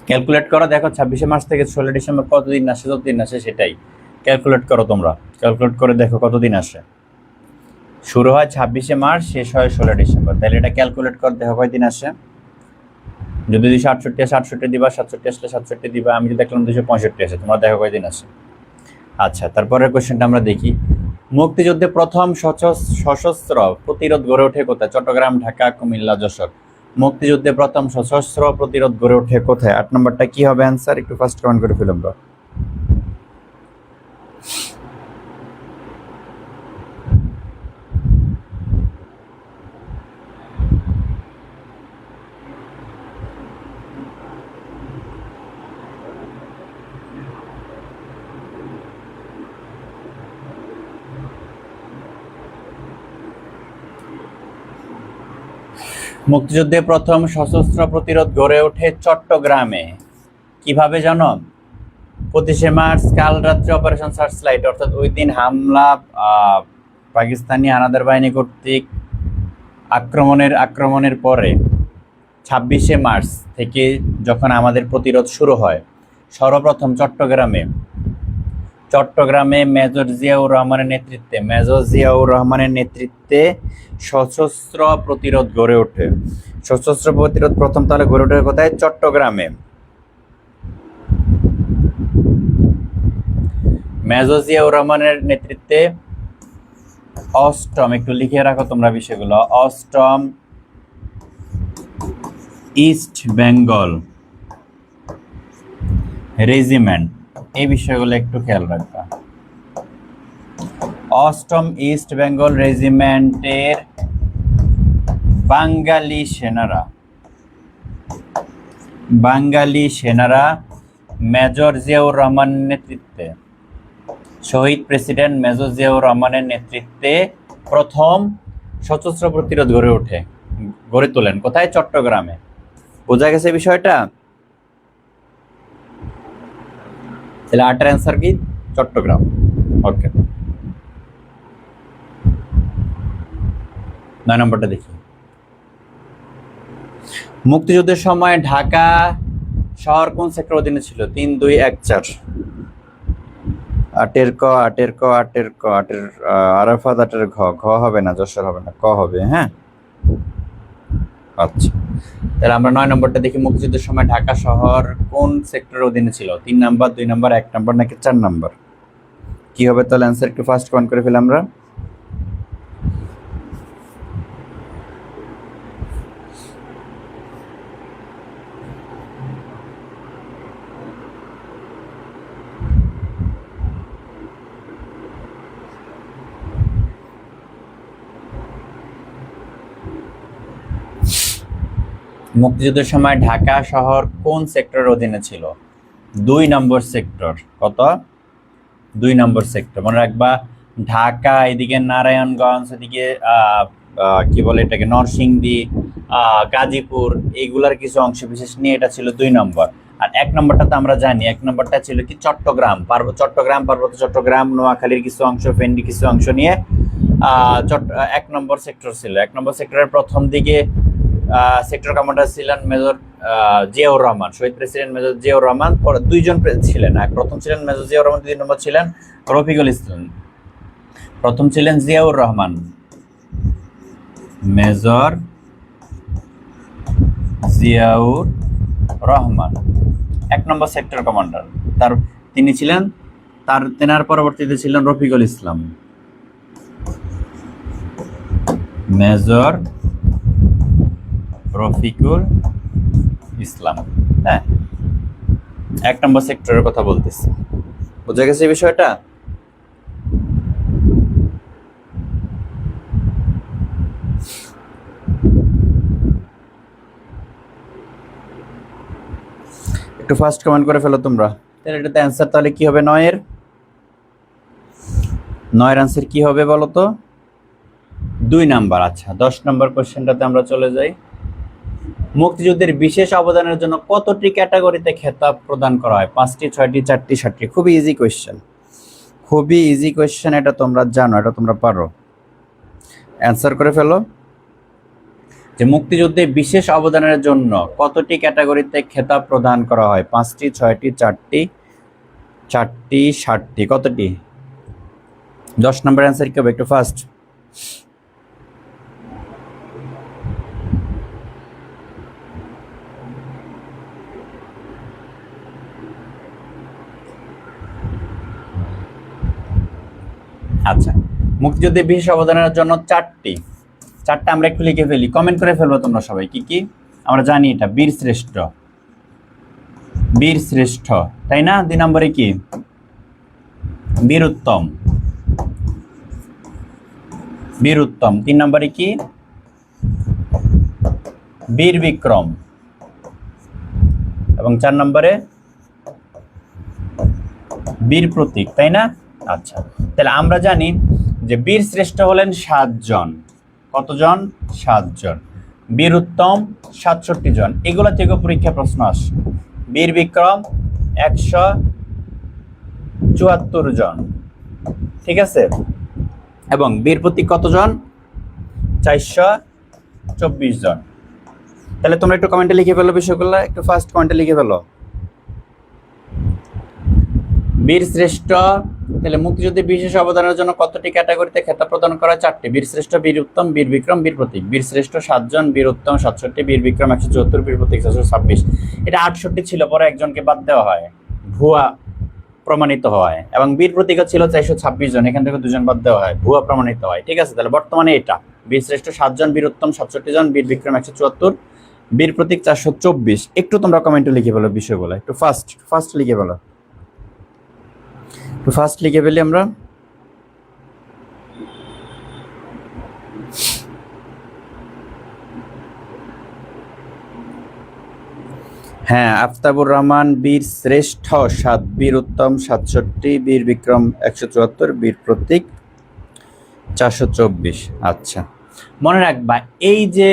ক্যালকুলেট করো, দেখো 26শে মার্চ থেকে 16 ডিসেম্বর কতদিন আসে, যতদিন আসে সেটাই ক্যালকুলেট করো তোমরা। ক্যালকুলেট করে দেখো কতদিন আসে। শুরু হয় 26শে মার্চ, শেষ হয় 16 ডিসেম্বর, তাহলে এটা ক্যালকুলেট করে দেখো কয়দিন আসে। যদি 268 আসে 68 দিবা, 67 আসলে 67 দিবা। আমি যদি দেখলাম 265 আসে, তোমরা দেখো কয়দিন আসে। আচ্ছা, তারপরের কোয়েশ্চেনটা আমরা দেখি। মুক্তিযুদ্ধে প্রথম সশস্ত্র প্রতিরোধ গড়ে ওঠে কোথায়? চট্টগ্রাম, ঢাকা, কুমিল্লা, যশোর। মুক্তিযুদ্ধে প্রথম সশস্ত্র প্রতিরোধ গড়ে ওঠে কোথায়? 8 নম্বরটা কি হবে অ্যান্সার? একটু ফার্স্ট কমেন্ট করে ফেলুন। মুক্তিযুদ্ধে প্রথম সশস্ত্র প্রতিরোধ গড়ে ওঠে চট্টগ্রামে। কিভাবে জানো? 25শে মার্চ কাল রাত্রে অপারেশন সার্চলাইট, অর্থাৎ ওই দিন হামলা পাকিস্তানি হানাদার বাহিনী কর্তৃক আক্রমণের পরে 26শে মার্চ থেকে যখন আমাদের প্রতিরোধ শুরু হয়, সর্বপ্রথম চট্টগ্রামে মেজর জিয়াউর রহমানের নেতৃত্বে সশস্ত্র প্রতিরোধ গড়ে ওঠে। সশস্ত্র প্রতিরোধ প্রথম তাহলে গড়ে ওঠে কোথায়? চট্টগ্রামে। মেজর জিয়াউর রহমানের নেতৃত্বে অষ্টম, একটু লিখে রাখো তোমরা বিষয়গুলো, অষ্টম ইস্ট বেঙ্গল রেজিমেন্ট, এই বিষয়গুলো একটু খেয়াল রাখবা। অষ্টম ইস্ট বেঙ্গল রেজিমেন্টের বাঙালি সেনারা মেজর জিয়াউর রহমানের নেতৃত্বে শহীদ প্রেসিডেন্ট মেজর জিয়াউর রহমানের নেতৃত্বে প্রথম সশস্ত্র প্রতিরোধ গড়ে তোলেন কোথায়? চট্টগ্রামে। বোঝা গেছে বিষয়টা? তাহলে 8 এর অ্যান্সার কি? চট্টগ্রাম। ওকে, 9 নম্বরটা দেখি। মুক্তিযুদ্ধের সময় ঢাকা শহর কোন সেক্টর অধীনে ছিল? 3, 2, 1, 4। 8 এর ক, 8 এর ক, 8 এর ক, 8 এর আরাফাত, 8 এর ঘ। ঘ হবে না, যশোর হবে না, ক হবে। হ্যাঁ, আচ্ছা। তাহলে আমরা 9 নম্বরটা দেখি। মুক্তিযুদ্ধের সময় ঢাকা শহর কোন সেক্টরের অধীনে ছিল? 3 নাম্বার, 2 নাম্বার, 1 নাম্বার নাকি 4 নাম্বার? কি হবে তাহলে অ্যান্সার? একটু ফার্স্ট কমেন্ট করে ফেলি আমরা। মুক্তিযুদ্ধের সময় ঢাকা শহর কোন সেক্টরের অধীনে ছিল? 2 নম্বর সেক্টর। কত? 2 নম্বর সেক্টর। মনে রাখবা, ঢাকা, এদিকে নারায়ণগঞ্জ, এদিকে কি বলে এটাকে, নরসিংদী, গাজীপুর, এইগুলার কিছু অংশ বিশেষ নিয়ে এটা ছিল 2 নম্বর। আর 1 নম্বরটা তো আমরা জানি, 1 নম্বরটা ছিল কি? চট্টগ্রাম, পার্বত্য চট্টগ্রাম, নোয়াখালীর কিছু অংশ, ফেনী কিছু অংশ নিয়ে 1 নম্বর সেক্টর ছিল। 1 নম্বর সেক্টরের প্রথম দিকে সেক্টর কমান্ডার ছিলেন মেজর জিয়াউর রহমান, শহীদ প্রেসিডেন্ট মেজর জিয়াউর রহমান। পরে 2 জন ছিলেন, প্রথম ছিলেন মেজর জিয়াউর রহমান, 2 নম্বর ছিলেন রফিকুল ইসলাম। প্রথম ছিলেন জিয়াউর রহমান, মেজর জিয়াউর রহমান, 1 নম্বর সেক্টর কমান্ডার। তিনি ছিলেন, তেনার পরবর্তীতে ছিলেন রফিকুল ইসলাম, মেজর রফিকুল ইসলাম। হ্যাঁ, 1 নম্বর সেক্টরের কথা বলতেছি। বোঝা গেছে বিষয়টা? একটু ফার্স্ট কমেন্ট করে ফেলো তোমরা। তাহলে এটাতে অ্যান্সার তাহলে কি হবে? 9 এর অ্যান্সার কি হবে বলো তো? 2 নাম্বার। আচ্ছা, 10 নম্বর কোশ্চেনটাতে আমরা চলে যাই। মুক্তিযুদ্ধের বিশেষ অবদানের জন্য কতটি ক্যাটাগরিতে খেতাব প্রদান করা হয়? 5টি, 6টি, 4টি, 7টি? খুবই ইজি কোয়েশ্চেন, খুবই ইজি কোয়েশ্চেন। এটা তোমরা জানো, এটা তোমরা পারো। অ্যান্সার করে ফেলো যে মুক্তিযুদ্ধে বিশেষ অবদানের জন্য কতটি ক্যাটাগরিতে খেতাব প্রদান করা হয়? 5টি, 6টি, 4টি, 7টি? কতটি? 10 নম্বর অ্যান্সার কি হবে? একটু ফার্স্ট। আচ্ছা, মুক্তিযুদ্ধে বিশেষ অবদানের জন্য 4টা আমরা একটু লিখে ফেলি, কমেন্ট করে ফেলবো তোমরা সবাই। কি কি আমরা জানি? এটা বীর শ্রেষ্ঠ, তাই না? 2 নম্বরে কি? বীর উত্তম। 3 নম্বরে কি? বীর বিক্রম। এবং 4 নম্বরে বীর প্রতীক, তাই না? আচ্ছা, তাহলে আমরা জানি যে বীর শ্রেষ্ঠ হলেন 7 জন। কতজন? 7 জন। বীর উত্তম 67 জন। এগুলো থেকে পরীক্ষা প্রশ্ন আসে। বীর বিক্রম 174 জন, ঠিক আছে। এবং বীর প্রতীক কতজন? 424 জন। তাহলে তোমরা একটু কমেন্টে লিখে ফেলো বিষয়গুলো, একটু ফার্স্ট কমেন্টে লিখে ফেলো। বীর শ্রেষ্ঠ, তাহলে মুক্তিযুদ্ধে বিশেষ অবদানের জন্য কতটি ক্যাটাগরিতে খেতাব প্রদান করা? 4টি। বীর শ্রেষ্ঠ, বীর উত্তম, বীর বিক্রম, বীর প্রতীক। বীর শ্রেষ্ঠ 7 জন, বীর উত্তম 67, বীর বিক্রম 174, বীর প্রতীক 426। এটা 68 ছিল, পরে একজনকে বাদ দেওয়া হয়, ভুয়া প্রমাণিত হয়। এবং বীর প্রতীক ছিল 426 জন, এখান থেকে 2 জন বাদ দেওয়া হয়, ভুয়া প্রমাণিত হয়, ঠিক আছে। তাহলে বর্তমানে এটা বীর শ্রেষ্ঠ 7 জন, বীর উত্তম 67 জন, বীর বিক্রম 174, বীর প্রতীক 424। একটু তোমরা কমেন্টে লিখে ফেলো বিষয়গুলো, একটু ফার্স্ট লিখে ফেলো, একটু ফার্স্ট লিখে ফেলি আমরা। হ্যাঁ, আফতাবুর রহমান বীর শ্রেষ্ঠ 7, বীর উত্তম 67, বীর বিক্রম 174, বীর প্রতীক 424। আচ্ছা, মনে রাখবা এই যে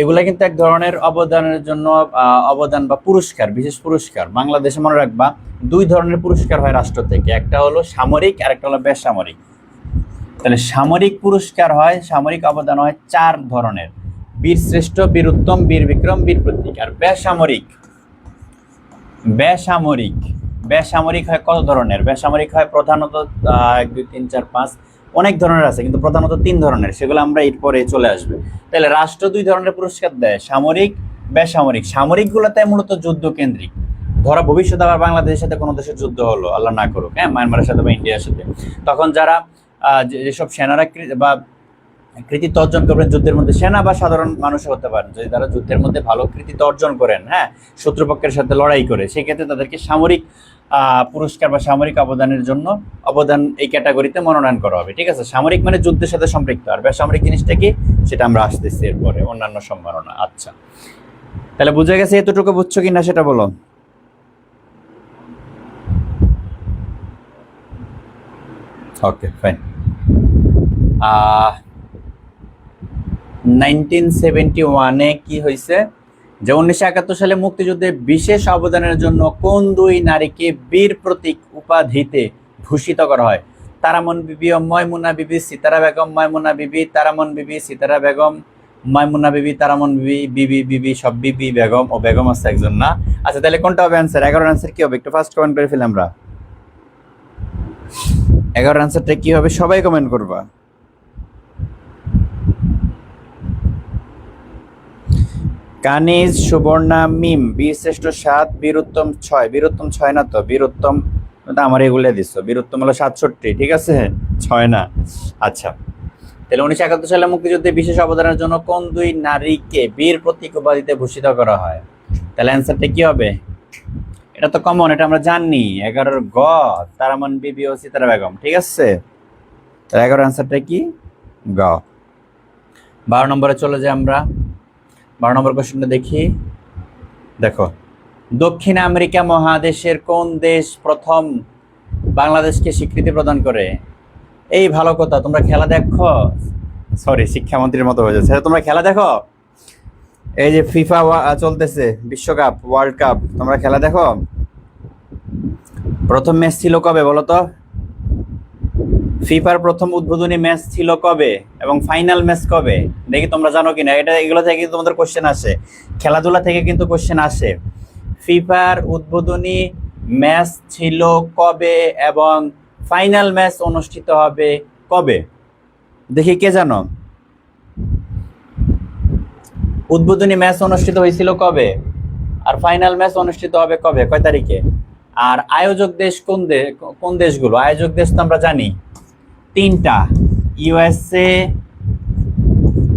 এগুলা কিন্তু এক ধরনের অবদানের জন্য অবদান বা পুরস্কার, বিশেষ পুরস্কার। বাংলাদেশে মনে রাখবা 2 ধরনের পুরস্কার হয় রাষ্ট্র থেকে, একটা হলো সামরিক আর একটা হলো বেসামরিক। তাহলে সামরিক পুরস্কার হয়, সামরিক অবদান হয় 4 ধরনের: বীর শ্রেষ্ঠ, বীর উত্তম, বীর বিক্রম, বীর প্রতীক। আর বেসামরিক বেসামরিক বেসামরিক হয় কত ধরনের? বেসামরিক হয় প্রধানত 1 2 3 4 5 অনেক ধরনের আছে, কিন্তু প্রধানত 3 ধরনের, সেগুলো আমরা এরপরে চলে আসবে। তাহলে রাষ্ট্র 2 ধরনের পুরস্কার দেয়, সামরিক, বেসামরিক। সামরিক গুলোতে মূলত যুদ্ধ কেন্দ্রিক। ধরো ভবিষ্যতে আবার বাংলাদেশের সাথে কোনো দেশের যুদ্ধ হলো, আল্লাহ না করুক, হ্যাঁ, মায়ানমারের সাথে বা ইন্ডিয়ার সাথে, তখন যারা যেসব সেনারা বা কৃতিত্ব অর্জন করবেন যুদ্ধের মধ্যে, সেনা বা সাধারণ মানুষ হতে পারেন, যদি তারা যুদ্ধের মধ্যে ভালো কৃতিত্ব অর্জন করেন, হ্যাঁ, শত্রুপক্ষের সাথে লড়াই করে, সেক্ষেত্রে তাদেরকে সামরিক পুরস্কার বা সামরিক অবদানের জন্য অবদান এই ক্যাটাগরিতে মনোনয়ন করা হবে। ঠিক আছে, সামরিক মানে যুদ্ধের সাথে সম্পৃক্ত, আর বেসামরিক জিনিসটা কি সেটা আমরা আসতেছি এরপরে, অন্যান্য সম্মাননা। আচ্ছা, তাহলে বুঝে গেছে? এতটুকু বুঝছো কিনা সেটা বলো। ওকে, ফাইন। 1971-এ কি হয়েছে? যে 1971 সালে মুক্তিযুদ্ধে বিশেষ অবদানের জন্য কোন 2 নারীকে বীর প্রতীক উপাধিতে ভূষিত করা হয়? তারামন বিবি ও ময়মুনা বিবি, সিতারা বেগম, ময়মুনা বিবি, তারামন বিবি, সিতারা বেগম, ময়মুনা বিবি, তারামন বিবি, বিবি বিবি, সব বিবি, বেগম ও বেগম আছে একজন না। আচ্ছা, তাহলে কোনটা হবে অ্যান্সার? 11 অ্যান্সার কি হবে? একটু ফার্স্ট কমেন্ট করে ফেলি আমরা। 11 অ্যান্সারটা কি হবে? সবাই কমেন্ট করবা। কানিজ, সুবর্ণা, মিম, বীর শ্রেষ্ঠ 7, বীর উত্তম 6, বীর উত্তম 6 না তো, বীর উত্তম আমার এগুলো দিচ্ছ, বীর উত্তম হলো 67, ঠিক আছে, 6 না। আচ্ছা, তাহলে 1971 সালে মুক্তিযুদ্ধে বিশেষ অবদানের জন্য কোন 2 নারীকে বীর প্রতীক উপাধিতে ভূষিত করা হয়? তাহলে অ্যান্সারটা কি হবে? এটা তো কমন, এটা আমরা জানি, 11 গ, তারামন বিবি ও সিতারা বেগম, ঠিক আছে। তাহলে 11 অ্যান্সারটা কি? গ। 12 নম্বরে চলে যাই আমরা। 12 নম্বর কোশ্চেনটা দেখি। দেখো, দক্ষিণ আমেরিকা মহাদেশের কোন দেশ প্রথম বাংলাদেশকে স্বীকৃতি প্রদান করে? এই ভালো কথা, তোমরা খেলা দেখো? সরি, শিক্ষামন্ত্রীর মতো হয়ে যাচ্ছে। তোমরা খেলা দেখো? এই যে ফিফা চলতেছে, বিশ্বকাপ, ওয়ার্ল্ড কাপ, তোমরা খেলা দেখো? প্রথম ম্যাচ ছিল কবে বলো তো? ফিফার প্রথম উদ্বোধনী ম্যাচ ছিল কবে এবং ফাইনাল ম্যাচ কবে? দেখি তোমরা জানো কিনা। এগুলো থেকে কিন্তু তোমাদের কোশ্চেন আসে, খেলাধুলা থেকে কিন্তু কোশ্চেন আসে। ফিফার উদ্বোধনী ম্যাচ ছিল কবে এবং ফাইনাল ম্যাচ অনুষ্ঠিত হবে কবে? দেখি কে জানো? উদ্বোধনী ম্যাচ অনুষ্ঠিত হয়েছিল কবে আর ফাইনাল ম্যাচ অনুষ্ঠিত হবে কবে, কয় তারিখে? আর আয়োজক দেশ কোন দেশগুলো? আয়োজক দেশ তো আমরা জানি 3টা: ইউএসএ,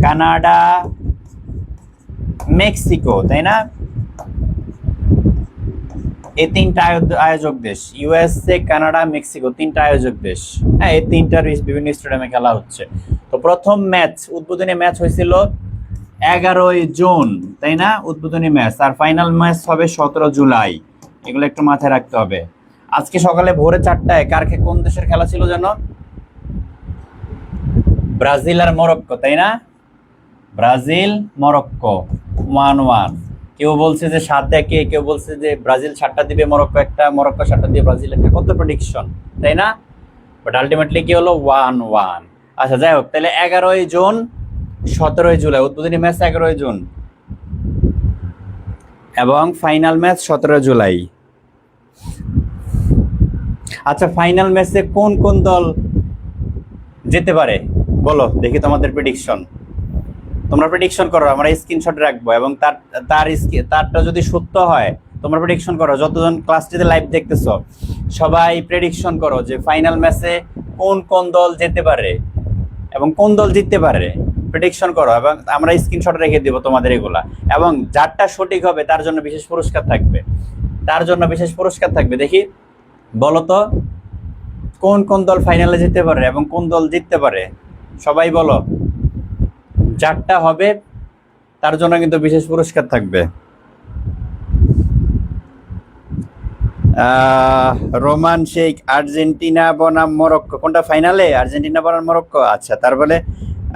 কানাডা, মেক্সিকো, তাই না? এই 3টা আয়োজক দেশ, ইউএসএ, কানাডা, মেক্সিকো, 3টা আয়োজক দেশ। হ্যাঁ, এই 3টার বিভিন্ন স্টেডিয়ামে খেলা হচ্ছে। তো প্রথম ম্যাচ, উদ্বোধনী ম্যাচ হয়েছিল 11 জুন, তাই না, উদ্বোধনী ম্যাচ। আর ফাইনাল ম্যাচ হবে 17 জুলাই। এগুলো একটু মাথায় রাখতে হবে। আজকে সকালে ভোরে 4টায় কোন দেশের খেলা ছিল যেন? ব্রাজিল আর মরক্কো, তাই না? Brazil Morocco 1-1। কেউ বলছে যে 7 দেখে, কেউ বলছে যে ব্রাজিল 7টা দিবে, মরক্কো 1টা, মরক্কো 7টা দিয়ে ব্রাজিল 1টা। কত প্রেডিকশন, তাই না? বাট আলটিমেটলি কি হলো? 1-1। আচ্ছা, যাই হোক, তাহলে 11 জুন 17 জুলাই উদ্বোধনী ম্যাচ, 11 জুন, এবং ফাইনাল ম্যাচ 17 জুলাই। আচ্ছা, ফাইনাল ম্যাচে কোন কোন দল যেতে পারে বলো দেখি, তোমাদের প্রেডিকশন। তোমরা প্রেডিকশন করো, আমরা স্ক্রিনশট রাখবো, এবং তারটা যদি সত্য হয় তোমরা প্রেডিকশন করো। যতজন ক্লাসটিতে লাইভ দেখতেছো সবাই প্রেডিকশন করো যে ফাইনাল ম্যাচে কোন কোন দল যেতে পারে এবং কোন দল জিততে পারে। প্রেডিকশন করো এবং আমরা স্ক্রিনশট রেখে দিব তোমাদের এগুলা। এবং যারটা সঠিক হবে তার জন্য বিশেষ পুরস্কার থাকবে, দেখি বলো তো কোন কোন দল ফাইনালে যেতে পারে এবং কোন দল জিততে পারে? সবাই বলো। যারটা হবে তার জন্য কিন্তু বিশেষ পুরস্কার থাকবে। আহ, রোমান শেখ আর্জেন্টিনা বনাম মরক্কো, কোনটা ফাইনালে? আর্জেন্টিনা বনাম মরক্কো। আচ্ছা, তারপরে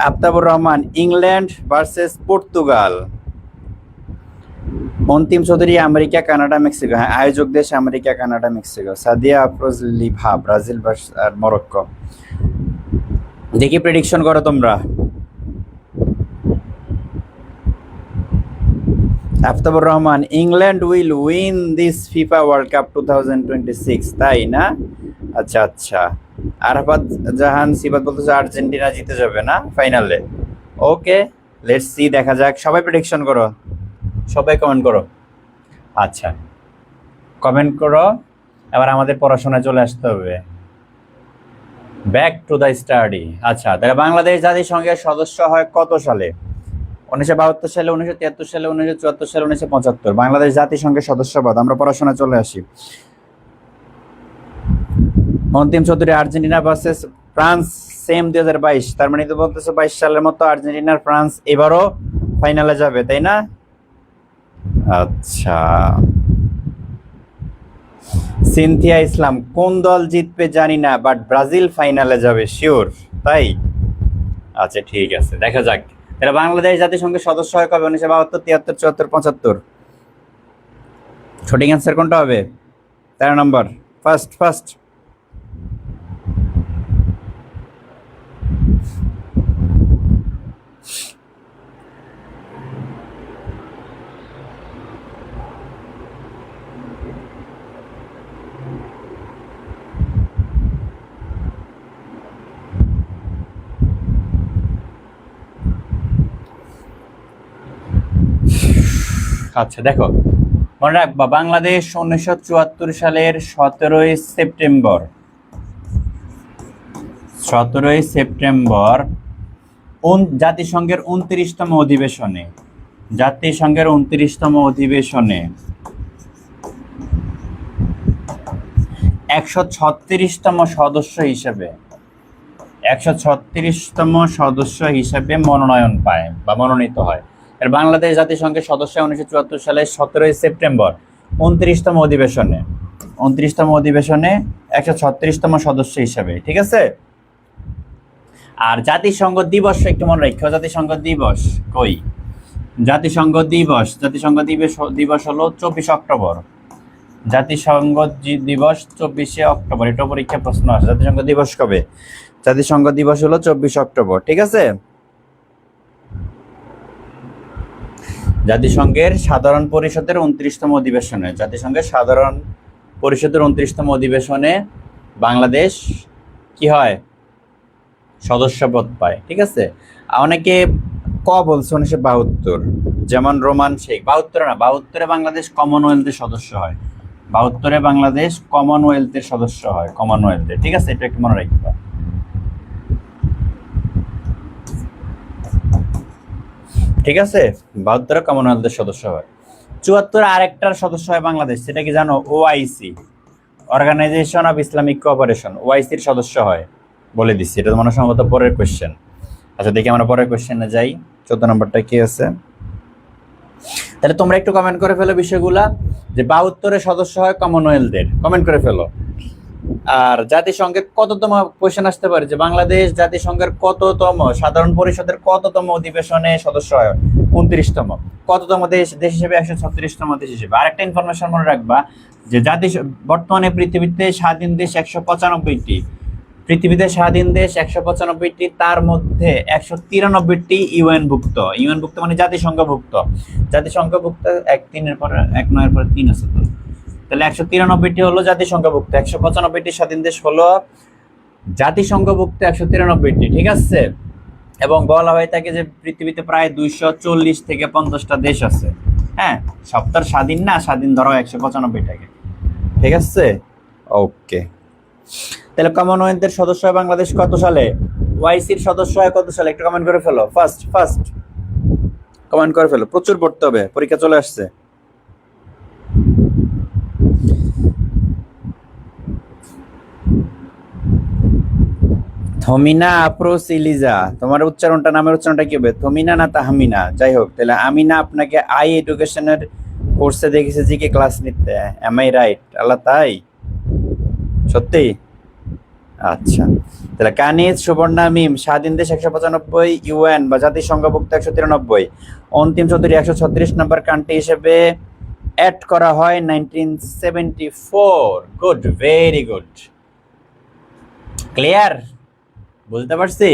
Aftabur Rahman England versus Portugal. Antim Chowdhury America Canada Mexico. হ্যাঁ, আয়োজক দেশ America Canada Mexico. Sadia Afroz Liva Brazil versus আর মরক্কো। দেখি প্রেডিকশন করো তোমরা। Aftabur Rahman England will win this FIFA world cup 2026, তাই না? আচ্ছা আচ্ছা। আরাফাত জাহান সিবাত বলতেছে আর্জেন্টিনা জিতে যাবে না ফাইনালে। ওকে, লেটস সি, দেখা যাক। সবাই প্রেডিকশন করো, সবাই কমেন্ট করো। আচ্ছা, কমেন্ট করো। এবার আমাদের পড়াশোনায় চলে আসতে হবে। Back to the study. আচ্ছা, তাহলে বাংলাদেশ জাতিসংঘের সদস্য হয় কত সালে? 1972 সালে, 1973 সালে, 1974 সালে, 1975। বাংলাদেশ জাতিসংঘের সদস্যপদ। আমরা পড়াশোনায় চলে আসি। অন্তিম Chowdhury Argentina versus France same 2022। তার মানে তো বলতেছে 22 সালের মতো আর্জেন্টিনার ফ্রান্স এবারও ফাইনালে যাবে, তাই না? আচ্ছা। সিনথিয়া ইসলাম কোন দল জিতবে জানি না, বাট ব্রাজিল ফাইনালে যাবে শিওর, তাই? আচ্ছা, ঠিক আছে, দেখা যাক। তাহলে বাংলাদেশ জাতিসংঘের সদস্য হয় কবে? 1972, 73, 74, 75। সঠিক অ্যান্সার কোনটা হবে? 13 নম্বর। First first. আচ্ছা, দেখো, মনে রাখবা বাংলাদেশ 1974 সালের 17ই সেপ্টেম্বর জাতিসংঘের 29তম অধিবেশনে 136তম সদস্য হিসেবে 136তম সদস্য হিসেবে মনোনয়ন পায় বা মনোনীত হয়। এর বাংলাদেশ জাতিসংঘের সদস্য 1974 সালের 17ই সেপ্টেম্বর 29তম অধিবেশনে 136তম সদস্য হিসেবে, ঠিক আছে? আর জাতিসংঘ দিবস একটু মনে রাখো। জাতিসংঘ দিবস কই? জাতিসংঘ দিবস হলো 24 অক্টোবর। জাতিসংঘ দিবস 24শে অক্টোবর। এটা পরীক্ষা প্রশ্ন আসে। জাতিসংঘ দিবস কবে? জাতিসংঘ দিবস হলো 24 অক্টোবর, ঠিক আছে? জাতিসংঘের সাধারণ পরিষদের 29তম অধিবেশনে বাংলাদেশ কি হয়? সদস্যপদ পায়, ঠিক আছে? অনেকে বলছে 1972, যেমন রোমান শেখ। 72 বাংলাদেশ কমনওয়েলথের সদস্য হয়। 72 বাংলাদেশ কমনওয়েলথের সদস্য হয়, কমনওয়েলথের, ঠিক আছে? এটা একটু মনে রাখবা। ঠিক আছে, 72 কমনওয়েলথের সদস্য হয়। 74 আরেকটার সদস্য হয় বাংলাদেশ, সেটা কি জানো? OIC, organisation of Islamic cooperation, ওআইসির সদস্য হয়। বলে দিচ্ছি, এটা মনে সম্ভবত পরের কোয়েশ্চেন। আচ্ছা, দেখি আমরা পরের কোয়েশ্চেনে যাই। 14 নম্বরটা কি আছে? তাহলে তোমরা একটু কমেন্ট করে ফেলো বিষয়গুলা, যে 72 সদস্য হয় কমনওয়েলথের। কমেন্ট করে ফেলো। আর জাতিসংঘের কততম কোয়েশ্চেন আসতে পারে, যে বাংলাদেশ জাতিসংঘের কততম সাধারণ পরিষদের কততম অধিবেশনে সদস্য হয়? 29তম। কততম দেশ হিসেবে? 136তম দেশ হিসেবে। আরেকটা ইনফরমেশন মনে রাখবা, যে বর্তমানে পৃথিবীতে স্বাধীন দেশ 195টি। পৃথিবীতে স্বাধীন দেশ 195টি, তার মধ্যে 193টি ইউএনভুক্ত। ইউএনভুক্ত মানে জাতিসংঘভুক্ত। জাতিসংঘভুক্ত 1-3 পরে 1-9 পরে 3 আছে তো। তাহলে 193টি হলো জাতিসংঘভুক্ত, 195টি স্বাধীন দেশ হলো জাতিসংঘভুক্ত 193টি, ঠিক আছে? এবং বলা হয়ে থাকে যে পৃথিবীতে প্রায় 240 থেকে 50টা দেশ আছে। হ্যাঁ, সবটার স্বাধীন না, স্বাধীন ধরো 195টাকে, ঠিক আছে? ওকে, তাহলে কমনওয়েলথের সদস্য হয় বাংলাদেশ কত সালে? ওআইসির সদস্য হয় কত সালে? একটু কমেন্ট করে ফেলো। ফার্স্ট কমেন্ট করে ফেলো, প্রচুর পড়তে হবে, পরীক্ষা চলে আসছে। থমিনা আফরোজ ইলিজা, তোমার নামের উচ্চারণটা কি হবে? থমিনা না তাহমিনা? যাই হোক, তাহলে আমিনা আপনাকে আই এডুকেশনের কোর্সে দেখেছি জি কে ক্লাস নিতে, এম আই রাইট? আল্লাহ তাই? সত্যি? আচ্ছা, তাহলে কানিজ, সুবর্ণা, মিম, স্বাধীন দেশ 195, ইউএন বা জাতিসংঘভুক্ত 193, অন্তিম চৌধুরী 136 নম্বর কান্ট্রি হিসেবে অ্যাড করা হয় 1974। Good, very good, clear? বুঝতে পারছি?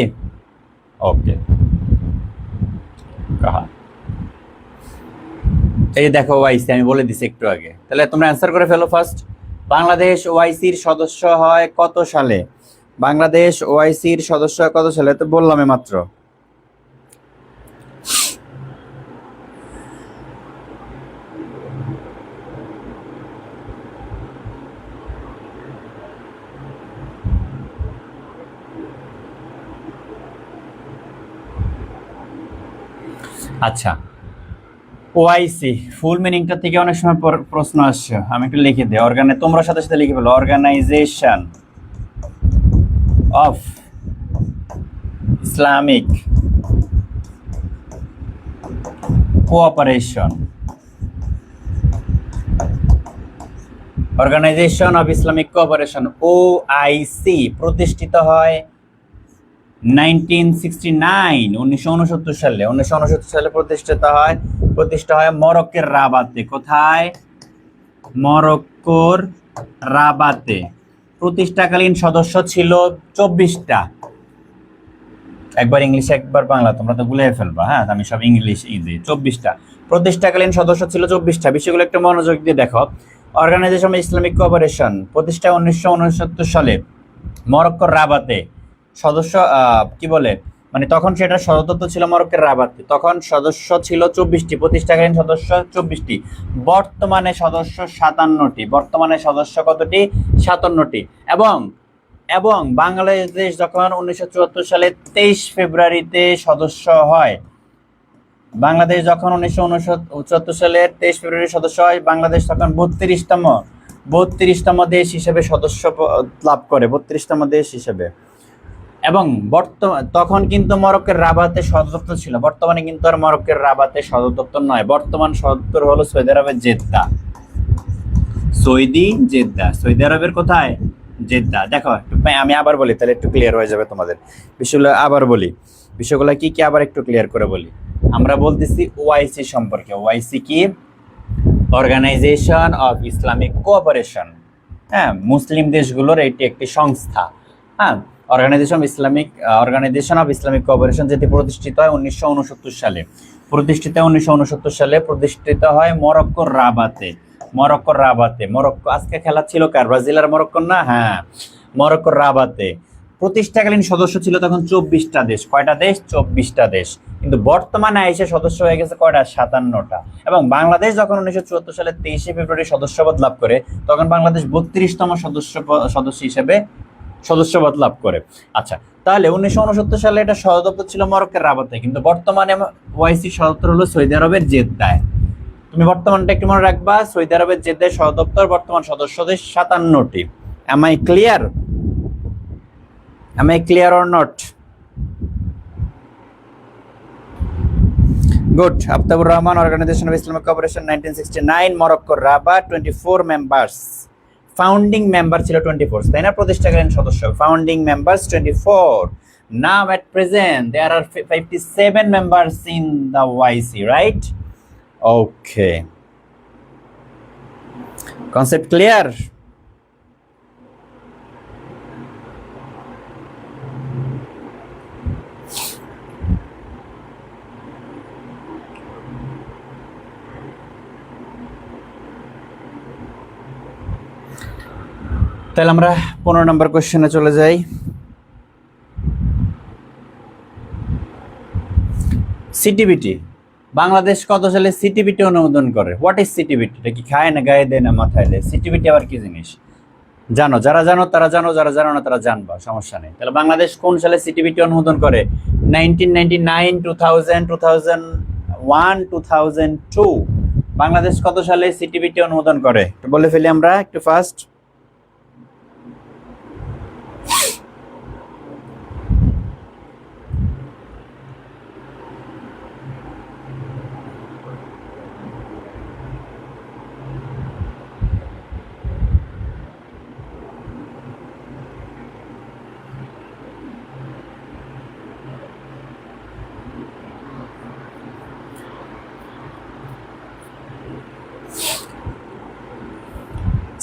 ওকে। এই দেখো ওআইসি, আমি বলে দিছি একটু আগে, তাহলে তোমরা অ্যান্সার করে ফেলো ফার্স্ট। বাংলাদেশ ওআইসির সদস্য হয় কত সালে? বাংলাদেশ ওআইসির সদস্য হয় কত সালে? তো বললাম মাত্র। আচ্ছা, ওআইসি ফুল মিনিংটা থেকে অনেক সময় প্রশ্ন আসছে, আমি একটু লিখে দিই। তোমরা সাথে সাথে লিখে ফেলো, organisation of Islamic cooperation. Organisation of Islamic cooperation, OIC, প্রতিষ্ঠিত হয় 1969 সালে। 1969 সালে প্রতিষ্ঠা হয় মরক্কোর রাবাতে। কোথায়? মরক্কোর রাবাতে। প্রতিষ্ঠাকালীন সদস্য ছিল 24টা। একবার ইংলিশ একবার বাংলা, তোমরা তো ভুলে ফেলবা। হ্যাঁ, আমি সব ইংলিশ ইজি। 24টা প্রতিষ্ঠাকালীন সদস্য ছিল, 24টা। বিষয়গুলো একটু মনোযোগ দিয়ে দেখো। অর্গানাইজেশন অফ ইসলামিক কোঅপারেশন প্রতিষ্ঠা 1969 সালে মরক্কোর রাবাতে। সদস্য কি বলে, মানে তখন সেটা সদর দপ্তর ছিল মরক্কোর রাবাতে। তখন সদস্য ছিল 24টি, প্রতিষ্ঠাকালীন সদস্য 24টি। বর্তমানে সদস্য 57টি। বর্তমানে সদস্য কতটি? 57টি। এবং বাংলাদেশ যখন 1974 সালে 23 ফেব্রুয়ারিতে সদস্য হয়, বাংলাদেশ যখন 1974 সালের 23 ফেব্রুয়ারি সদস্য হয়, বাংলাদেশ তখন 32তম দেশ হিসেবে সদস্য লাভ করে, 32তম দেশ হিসেবে। এবং তখন কিন্তু মরক্কোর রাবাতে সদর দপ্তর ছিল। বর্তমানে কিন্তু আর মরক্কোর রাবাতে সদর দপ্তর নয়, বর্তমান সদর দপ্তর হলো সৌদি আরবের জেদ্দা। সৌদি আরবের কোথায়? জেদ্দা। দেখো আমি আবার বলি, তাহলে একটু ক্লিয়ার হয়ে যাবে তোমাদের বিষয়গুলো। আবার বলি বিষয়গুলো কি কি, আবার একটু ক্লিয়ার করে বলি। আমরা বলতেছি ওআইসি সম্পর্কে। ওআইসি কি? Organisation of Islamic cooperation. হ্যাঁ, মুসলিম দেশগুলোর এটি একটি সংস্থা। হ্যাঁ, অর্গানাইজেশন অফ ইসলামিক কোঅপারেশন, যেটি প্রতিষ্ঠিত হয় 1969 সালে। প্রতিষ্ঠিত হয় মরক্কোর রাবাতে। মরক্কো আজকে খেলা ছিল কার? ব্রাজিল আর মরক্কো না? হ্যাঁ, মরক্কোর রাবাতে। প্রতিষ্ঠাকালীন সদস্য ছিল তখন 24টা দেশ। কয়টা দেশ? 24টা দেশ। কিন্তু বর্তমানে এসে সদস্য হয়ে গেছে কয়টা? 57টা। এবং বাংলাদেশ যখন 1974 সালে 23 ফেব্রুয়ারি সদস্যপদ লাভ করে, তখন বাংলাদেশ 32তম সদস্য হিসেবে সদস্যপদ লাভ করে। আচ্ছা, তাহলে 1969 সালে এটা সদর দপ্তর ছিল মরক্কোর রাবাতে, কিন্তু বর্তমানে ওআইসি সদর দপ্তর হলো সৌদি আরবের জেদ্দায়। তুমি বর্তমানটা একটু মনে রাখবা, সৌদি আরবের জেদ্দায় সদর দপ্তর, বর্তমান সদস্য দেশ 57টি। Am I clear? Am I clear or not? Good. Abtabur Rahman, Organization of Islamic Cooperation, 1969, Morocco, Rabat, 24 members. Founding member ছিল 24, তাই না? প্রতিষ্ঠাকালীন সদস্য, founding members 24. Now at present there are 57 members in the OIC, right? Okay. Concept clear? তাহলে আমরা 15 নম্বর কোশ্চেনে চলে যাই। CTBT, Bangladesh কত সালে সিটিবিটি অনুমোদন করে? What is CTBT? এটা কি খায় না গায়ে দেয় না মাথায় দেয়? সিটিবিটি আবার কি জিনিস? জানো, যারা জানো তারা জানো, যারা জানো না তারা জানবা, সমস্যা নেই। তাহলে বাংলাদেশ কোন সালে সিটিবিটি অনুমোদন করে? 1999, 2000, 2001, 2002। বাংলাদেশ কত সালে সিটিবিটি অনুমোদন করে? একটু বলে ফেলি আমরা একটু ফার্স্ট।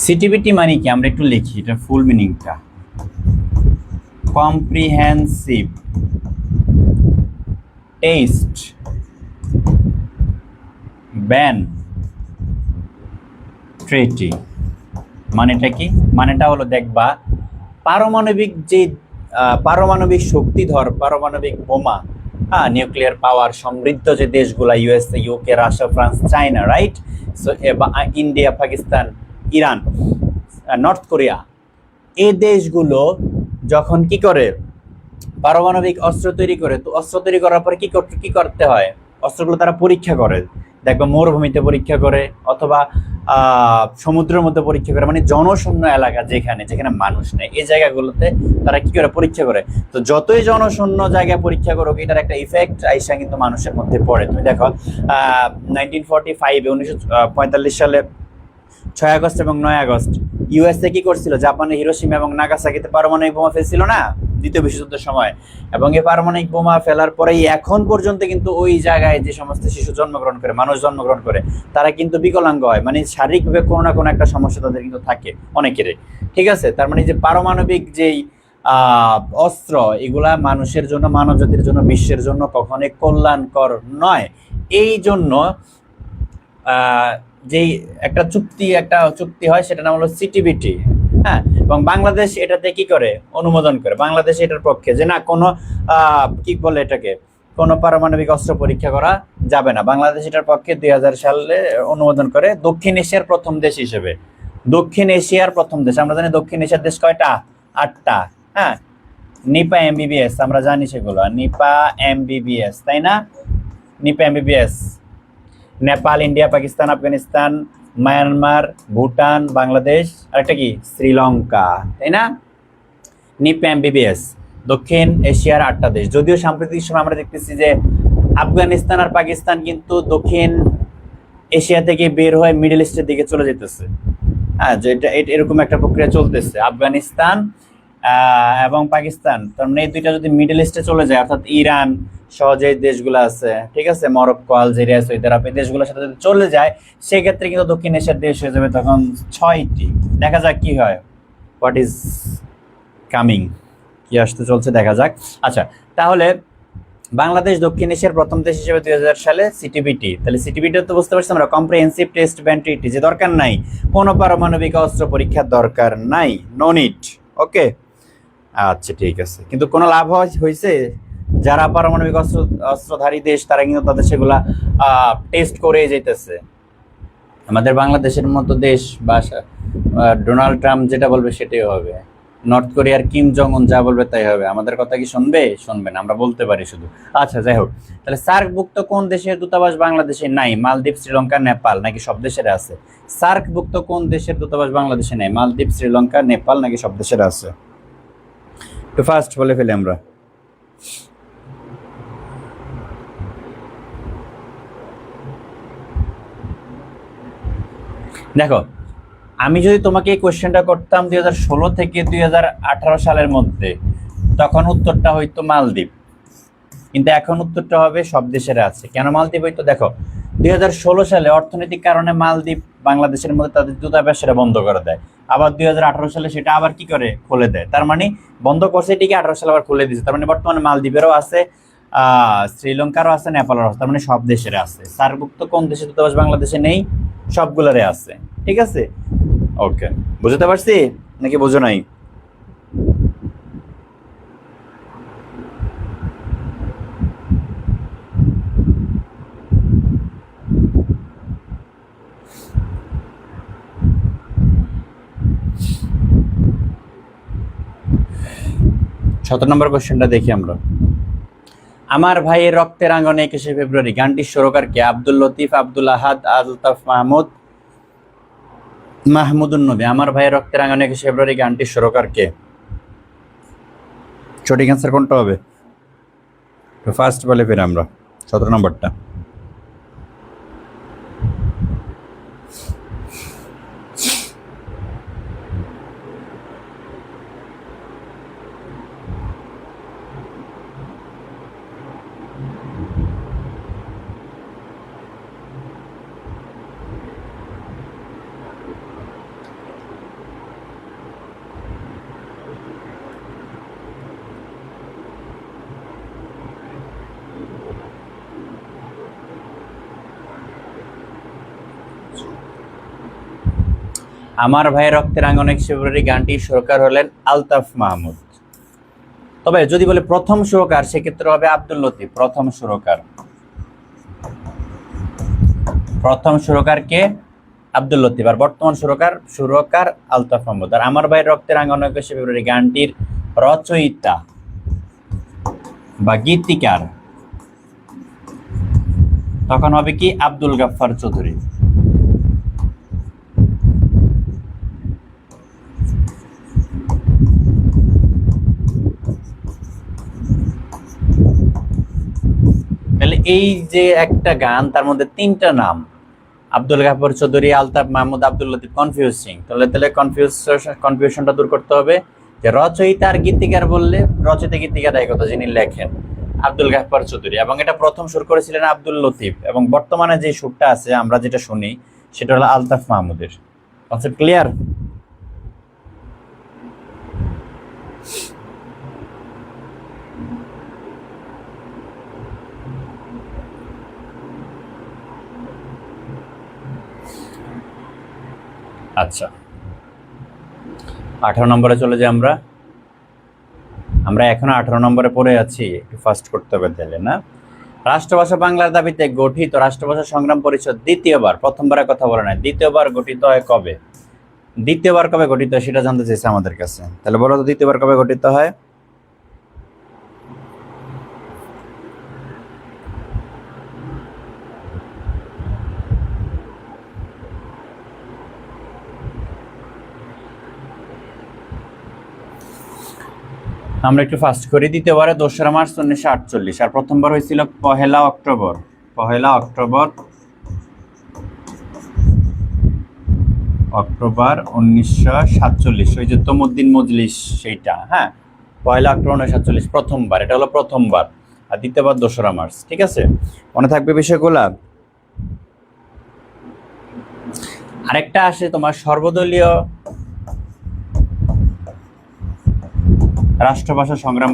সিটিবিটি মানে কি, আমরা একটু লিখি এটা ফুল মিনিংটা। Comprehensive test ban treaty. মানেটা কি? মানেটা হলো দেখবা পারমাণবিক যে পারমাণবিক শক্তিধর পারমাণবিক বোমা, হ্যাঁ, নিউক্লিয়ার পাওয়ার সমৃদ্ধ যে দেশগুলা USA, UK, Russia, France, China, right? So India, Pakistan, Iran, north Korea, এই দেশগুলো যখন কি করে পারমাণবিক অস্ত্র তৈরি করে, তো অস্ত্র তৈরি করার পরে কি করতে হয়? অস্ত্রগুলো তারা পরীক্ষা করে। দেখবে মরুভূমিতে পরীক্ষা করে, অথবা সমুদ্রের মধ্যে পরীক্ষা করে, মানে জনশূন্য এলাকা যেখানে যেখানে মানুষ নেই, এই জায়গাগুলোতে তারা কি করে পরীক্ষা করে। তো যতই জনশূন্য জায়গায় পরীক্ষা করুক, এটার একটা ইফেক্ট আইসা কিন্তু মানুষের মধ্যে পড়ে। তুমি দেখো 1945 1945 সালে 6 আগস্ট এবং 9 আগস্ট ইউএসএ কি করছিল? জাপানের হিরোশিমা এবং নাগাসাকিতে পারমাণবিক বোমা ফেলছিল না, দ্বিতীয় বিশ্বযুদ্ধের সময়। এবং এই পারমাণবিক বোমা ফেলার পরেই এখন পর্যন্ত কিন্তু ওই জায়গায় যে সমস্ত শিশু জন্মগ্রহণ করে, মানুষ জন্মগ্রহণ করে, তারা কিন্তু বিকলাঙ্গ হয়, মানে শারীরিকভাবে কোনো না কোনো একটা সমস্যা তাদের কিন্তু থাকে অনেকেরই। ঠিক আছে, তার মানে যে পারমাণবিক যেই অস্ত্র, এগুলা মানুষের জন্য, মানব জাতির জন্য, বিশ্বের জন্য কখনোই কল্যাণকর নয়। এই জন্য যেই একটা চুক্তি হয়, সেটা নাম হলো সিটিবিটি। হ্যাঁ, এবং বাংলাদেশ এটাতে কি করে? অনুমোদন করে। বাংলাদেশ এটার পক্ষে যে না, কোনো কি বলে এটাকে, কোনো পারমাণবিক অস্ত্র পরীক্ষা করা যাবে না। বাংলাদেশ এটার পক্ষে 2000 সালে অনুমোদন করে, দক্ষিণ এশিয়ার প্রথম দেশ হিসেবে। দক্ষিণ এশিয়ার প্রথম দেশ। আমরা জানি দক্ষিণ এশিয়ার দেশ কয়টা? 8টা। হ্যাঁ, নিপা এমবিবিএস আমরা জানি, সেগুলো নিপা এমবিবিএস, তাই না? Nipa MBBS Nepal, India, Pakistan, Afghanistan, Myanmar, Bhutan, Bangladesh, আর একটা কি শ্রীলঙ্কা, তাই না? নিপা এমবিবিএস দক্ষিণ এশিয়ার 8টা দেশ। যদিও সাম্প্রতিক সময় আমরা দেখতেছি যে আফগানিস্তান আর পাকিস্তান কিন্তু দক্ষিণ এশিয়া থেকে বের হয়ে মিডল ইস্টের দিকে চলে যেতেছে। হ্যাঁ, যে এরকম একটা প্রক্রিয়া চলতেছে। আফগানিস্তান এবং পাকিস্তান, তার মানে এই দুইটা যদি মিডল ইস্টে চলে যায়, অর্থাৎ ইরান সহ যে দেশগুলো আছে, ঠিক আছে, মরক্কো, আলজেরিয়া, সৌদি আরব, এই দেশগুলোর সাথে যদি চলে যায়, সেক্ষেত্রে কিন্তু দক্ষিণ এশিয়ার দেশ হয়ে যাবে তখন 6টি। দেখা যাক কি হয়, হোয়াট ইজ কামিং, কি আসতে চলছে দেখা যাক। আচ্ছা, তাহলে বাংলাদেশ দক্ষিণ এশিয়ার প্রথম দেশ হিসেবে 2000 সালে সিটিবিটি। তাহলে সিটিবিটি তো বুঝতে পারছি আমরা, কম্প্রিহেন্সিভ টেস্ট ব্যান ট্রিটি, যে দরকার নাই কোনো পারমাণবিক অস্ত্র পরীক্ষার দরকার নাই, নো নিড। ওকে, আচ্ছা ঠিক আছে। কিন্তু কোনো লাভ হয়েছে? যারা পারমাণবিক অস্ত্রধারী দেশ, তারা কিন্তু তাদের সেগুলা টেস্ট করে যেতেছে। আমাদের বাংলাদেশের মতো দেশ বা ডোনাল্ড ট্রাম্প যেটা বলবে সেটাই হবে, নর্থ কোরিয়ার কিম জং উন যা বলবে তাই হবে। আমাদের কথা কি শুনবে? শুনবে না, আমরা বলতে পারি শুধু। আচ্ছা, যাই হোক, তাহলে সার্কভুক্ত কোন দেশের দূতাবাস বাংলাদেশে নাই? মালদ্বীপ, শ্রীলঙ্কা, নেপাল, নাকি সব দেশের আছে? সার্কভুক্ত কোন দেশের দূতাবাস বাংলাদেশে নাই? মালদ্বীপ, শ্রীলঙ্কা, নেপাল, নাকি সব দেশের আছে? একটু ফাস্ট বলে ফেলি আমরা। দেখো, আমি যদি তোমাকে এই কোয়েশ্চেনটা করতাম 2016 থেকে 2018 সালের মধ্যে, তখন উত্তরটা হইতো মালদ্বীপ। কিন্তু এখন উত্তরটা হবে সব দেশের আছে। কেন মালদ্বীপ হইতো? দেখো, 2016 সালে অর্থনৈতিক কারণে মালদ্বীপ বাংলাদেশের মধ্যে তাদের দূতাবাস সেটা বন্ধ করে দেয়। আবার 2018 সালে সেটা আবার কি করে খুলে দেয়। তার মানে বন্ধ করছে ঠিকই, 18 সালে আবার খুলে দিয়েছে। তার মানে বর্তমানে মালদ্বীপেরও আছে, শ্রীলঙ্কারও আছে, নেপালেরও আছে, তার মানে সব দেশের আছে। সার্কভুক্ত কোন দেশের দূতাবাস বাংলাদেশে নেই? সবগুলোরে আছে। ঠিক আছে, ওকে, বুঝতে পারছি নাকি বুঝো নাই? সতেরো নম্বর কোশ্চেনটা দেখি আমরা। আমার ভাইয়ের রক্তের আঙ্গনে 21শে ফেব্রুয়ারি গানটির সুরকার কে? আব্দুল লতিফ, আব্দুল আহাদ, আলতাফ মাহমুদ, মাহমুদুন নবী। আমার ভাইয়ের রক্তের আঙ্গনে 21শে ফেব্রুয়ারি গানটির সুরকার কে? সঠিক অ্যান্সার কোনটা হবে? ফার্স্ট বলে ফিরে আমরা 17 নম্বরটা। আমার ভাই রক্তের আঙ্গন 21 ফেব্রুয়ারি গানটির সুরকার হলেন আলতাফ মাহমুদ। তবে যদি বলে প্রথম সুরকার সেক্ষেত্রে হবে আব্দুল লতিফ। প্রথম সুরকার কে? আব্দুল লতিফ। আর বর্তমান সুরকার আলতাফ মাহমুদ। আর আমার ভাই রক্তের আঙ্গন 21 ফেব্রুয়ারি গানটির রচয়িতা বা গীতিকার তখন হবে কি? আব্দুল গাফফার চৌধুরী। তাহলে এই যে একটা গান, তার মধ্যে তিনটা নাম, আব্দুল গাফফার চৌধুরী, আলতাফ মাহমুদ, আব্দুল লতিফ, কনফিউজিং। তাহলে কনফিউশনটা দূর করতে হবে যে রচয়িতা আর গীতিকার বললে রচয়িতা গীতিকার এক কথা, যিনি লেখেন আব্দুল গাফফার চৌধুরী, এবং এটা প্রথম সুর করেছিলেন আব্দুল লতিফ, এবং বর্তমানে যে সুরটা আছে আমরা যেটা শুনি সেটা হলো আলতাফ মাহমুদের। Concept clear? আচ্ছা, 18 নম্বরে চলে যাই আমরা এখনো 18 নম্বরে পড়ে আছি, একটু ফাস্ট করতে হবে তাহলে না। রাষ্ট্রভাষা বাংলার দাবিতে গঠিত রাষ্ট্রভাষা সংগ্রাম পরিষদ দ্বিতীয়বার, প্রথমবারের কথা বলে নাই, দ্বিতীয়বার গঠিত হয় কবে? দ্বিতীয়বার কবে গঠিত হয় সেটা জানতে চাইছে আমাদের কাছে। তাহলে বলো তো দ্বিতীয়বার কবে গঠিত হয়? আমরা একটু ফাস্ট করি। দ্বিতীয়বারে 2রা মার্চ 1948, আর প্রথমবার হয়েছিল 1লা অক্টোবর 1947। ওই যে তমুদ্দিন মজলিস, সেইটা। হ্যাঁ, 1লা অক্টোবর 1947 প্রথমবার, এটা হলো প্রথমবার। আর দ্বিতীয়বার 2রা মার্চ। ঠিক আছে, মনে থাকবে বিষয়গুলা। আরেকটা আসে তোমার সর্বদলীয় রাষ্ট্রভাষা সংগ্রাম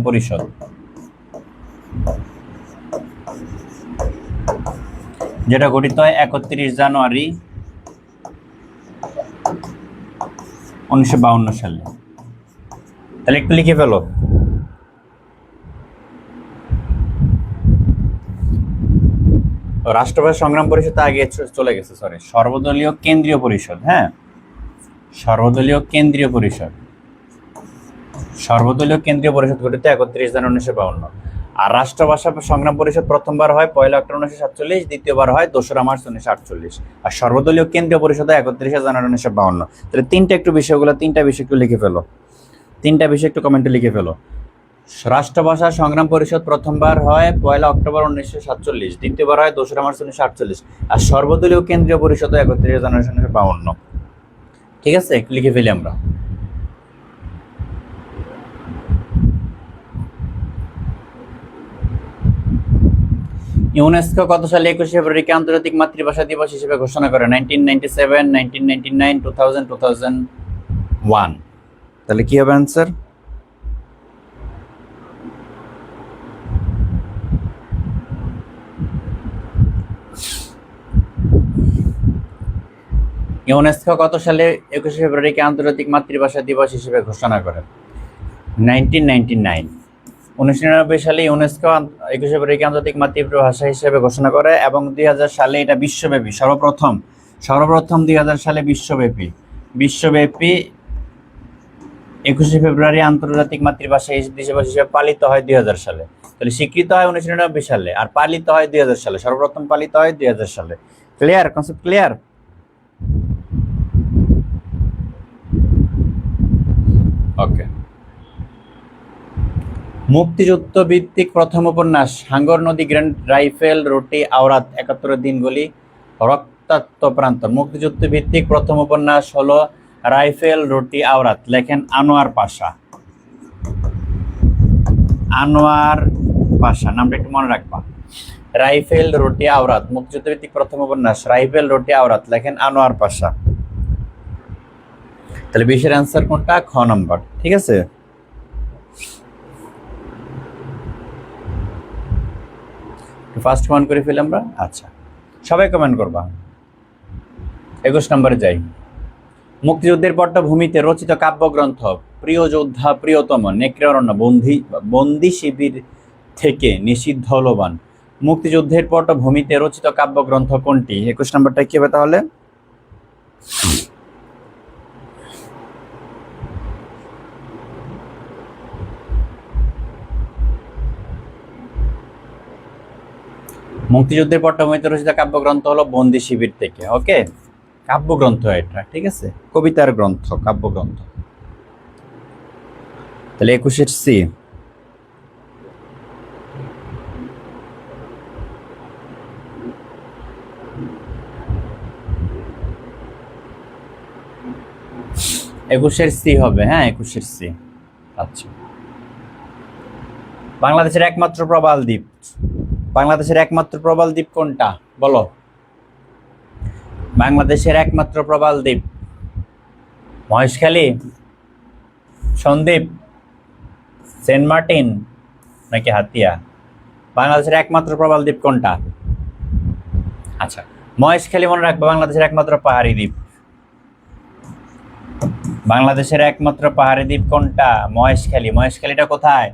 পরিষদ, যেটা গঠিত হয় 31 জানুয়ারি 1952 সালে। তাহলে একটু লিখে ফেলো। রাষ্ট্রভাষা সংগ্রাম পরিষদ আগে চলে গেছে, সরি, সর্বদলীয় কেন্দ্রীয় পরিষদ। হ্যাঁ, সর্বদলীয় কেন্দ্রীয় পরিষদ গঠিত 31 জানুয়ারি 1952। আর রাষ্ট্রভাষা সংগ্রাম পরিষদ প্রথমবার হয় 1লা অক্টোবর 1947, দ্বিতীয়বার হয় 2রা মার্চ 1948, আর সর্বদলীয় কেন্দ্রীয় পরিষদ হয় 31 জানুয়ারি 1952। তাহলে তিনটা বিষয় একটু লিখে ফেলো, তিনটা বিষয় একটু কমেন্টে লিখে ফেলো। রাষ্ট্রভাষা সংগ্রাম পরিষদ প্রথমবার হয় 1লা অক্টোবর 1947, দ্বিতীয়বার হয় 2রা মার্চ 1948, আর সর্বদলীয় কেন্দ্রীয় পরিষদ 31 জানুয়ারি 1952। ঠিক আছে, লিখে ফেলি আমরা। ইউনেস্কো কত সালে 21 ফেব্রুয়ারিকে আন্তর্জাতিক মাতৃভাষা দিবস হিসেবে ঘোষণা করে? 1997, 1999, 2000, 2001। তাহলে কি হবে অ্যান্সার? ইউনেস্কো কত সালে 21 ফেব্রুয়ারিকে আন্তর্জাতিক মাতৃভাষা দিবস হিসেবে ঘোষণা করে? 1999। 1999 সালে ইউনেস্কো 21 ফেব্রুয়ারিকে আন্তর্জাতিক মাতৃভাষা হিসেবে ঘোষণা করে, এবং 2000 সালে এটা বিশ্বব্যাপী সর্বপ্রথম 2000 সালে বিশ্বব্যাপী 21 ফেব্রুয়ারি আন্তর্জাতিক মাতৃভাষা দিবস হিসেবে পালিত হয় 2000 সালে। তাহলে স্বীকৃত হয় 1999 সালে, আর পালিত হয় 2000 সালে, সর্বপ্রথম পালিত হয় 2000 সালে। ক্লিয়ার? Concept clear? ওকে। মুক্তিযুদ্ধ ভিত্তিক প্রথম উপন্যাস হাঙ্গর নদী, গ্র্যান্ড রাইফেল, রুটি, আওরাত, 71 দিনগুলি, রক্তাক্ত প্রান্তর। মুক্তিযুদ্ধ ভিত্তিক প্রথম উপন্যাস হলো রাইফেল, রুটি, আওরাত, লেখেন আনোয়ার পাশা। নামটা একটু মনে রাখবা। রাইফেল, রুটি, আওরাত, মুক্তিযুদ্ধ ভিত্তিক প্রথম উপন্যাস রাইফেল, রুটি, আওরাত, লেখেন আনোয়ার পাশা। তাহলে 20-এর অ্যান্সার কোনটা? খ নম্বর। ঠিক আছে, ফার্স্ট কমেন্ট করে ফেলি আমরা। আচ্ছা, সবাই কমেন্ট করবা। 21 নম্বরে যাই। মুক্তিযুদ্ধের পটভূমিতে রচিত কাব্যগ্রন্থ প্রিয় যোদ্ধা প্রিয়তম, নেকড়ে অরণ্য, বন্দি শিবির থেকে নিষিদ্ধ লবান। মুক্তিযুদ্ধের পটভূমিতে রচিত কাব্যগ্রন্থ কোনটি? 21 নম্বরটা কি হবে তাহলে? মুক্তিযুদ্ধের পটভূমিতে রচিত কাব্যগ্রন্থ হলো বন্দি শিবির থেকে। ওকে, কাব্যগ্রন্থ এটা, ঠিক আছে, কবিতার গ্রন্থ, কাব্যগ্রন্থ। তাহলে 21-এর সি। একুশের সি হবে, হ্যাঁ 21-এর সি। আচ্ছা, বাংলাদেশের একমাত্র প্রবাল দ্বীপ, বাংলাদেশের একমাত্র প্রবাল দ্বীপ কোনটা বলো? বাংলাদেশের একমাত্র প্রবাল দ্বীপ মহেশখালী, সন্দ্বীপ, সেন্ট মার্টিন নাকি হাতিয়া? বাংলাদেশের একমাত্র প্রবাল দ্বীপ কোনটা? আচ্ছা, মহেশখালী মনে রাখবো বাংলাদেশের একমাত্র পাহাড়ি দ্বীপ। বাংলাদেশের একমাত্র পাহাড়ি দ্বীপ কোনটা? মহেশখালী। মহেশখালীটা কোথায়?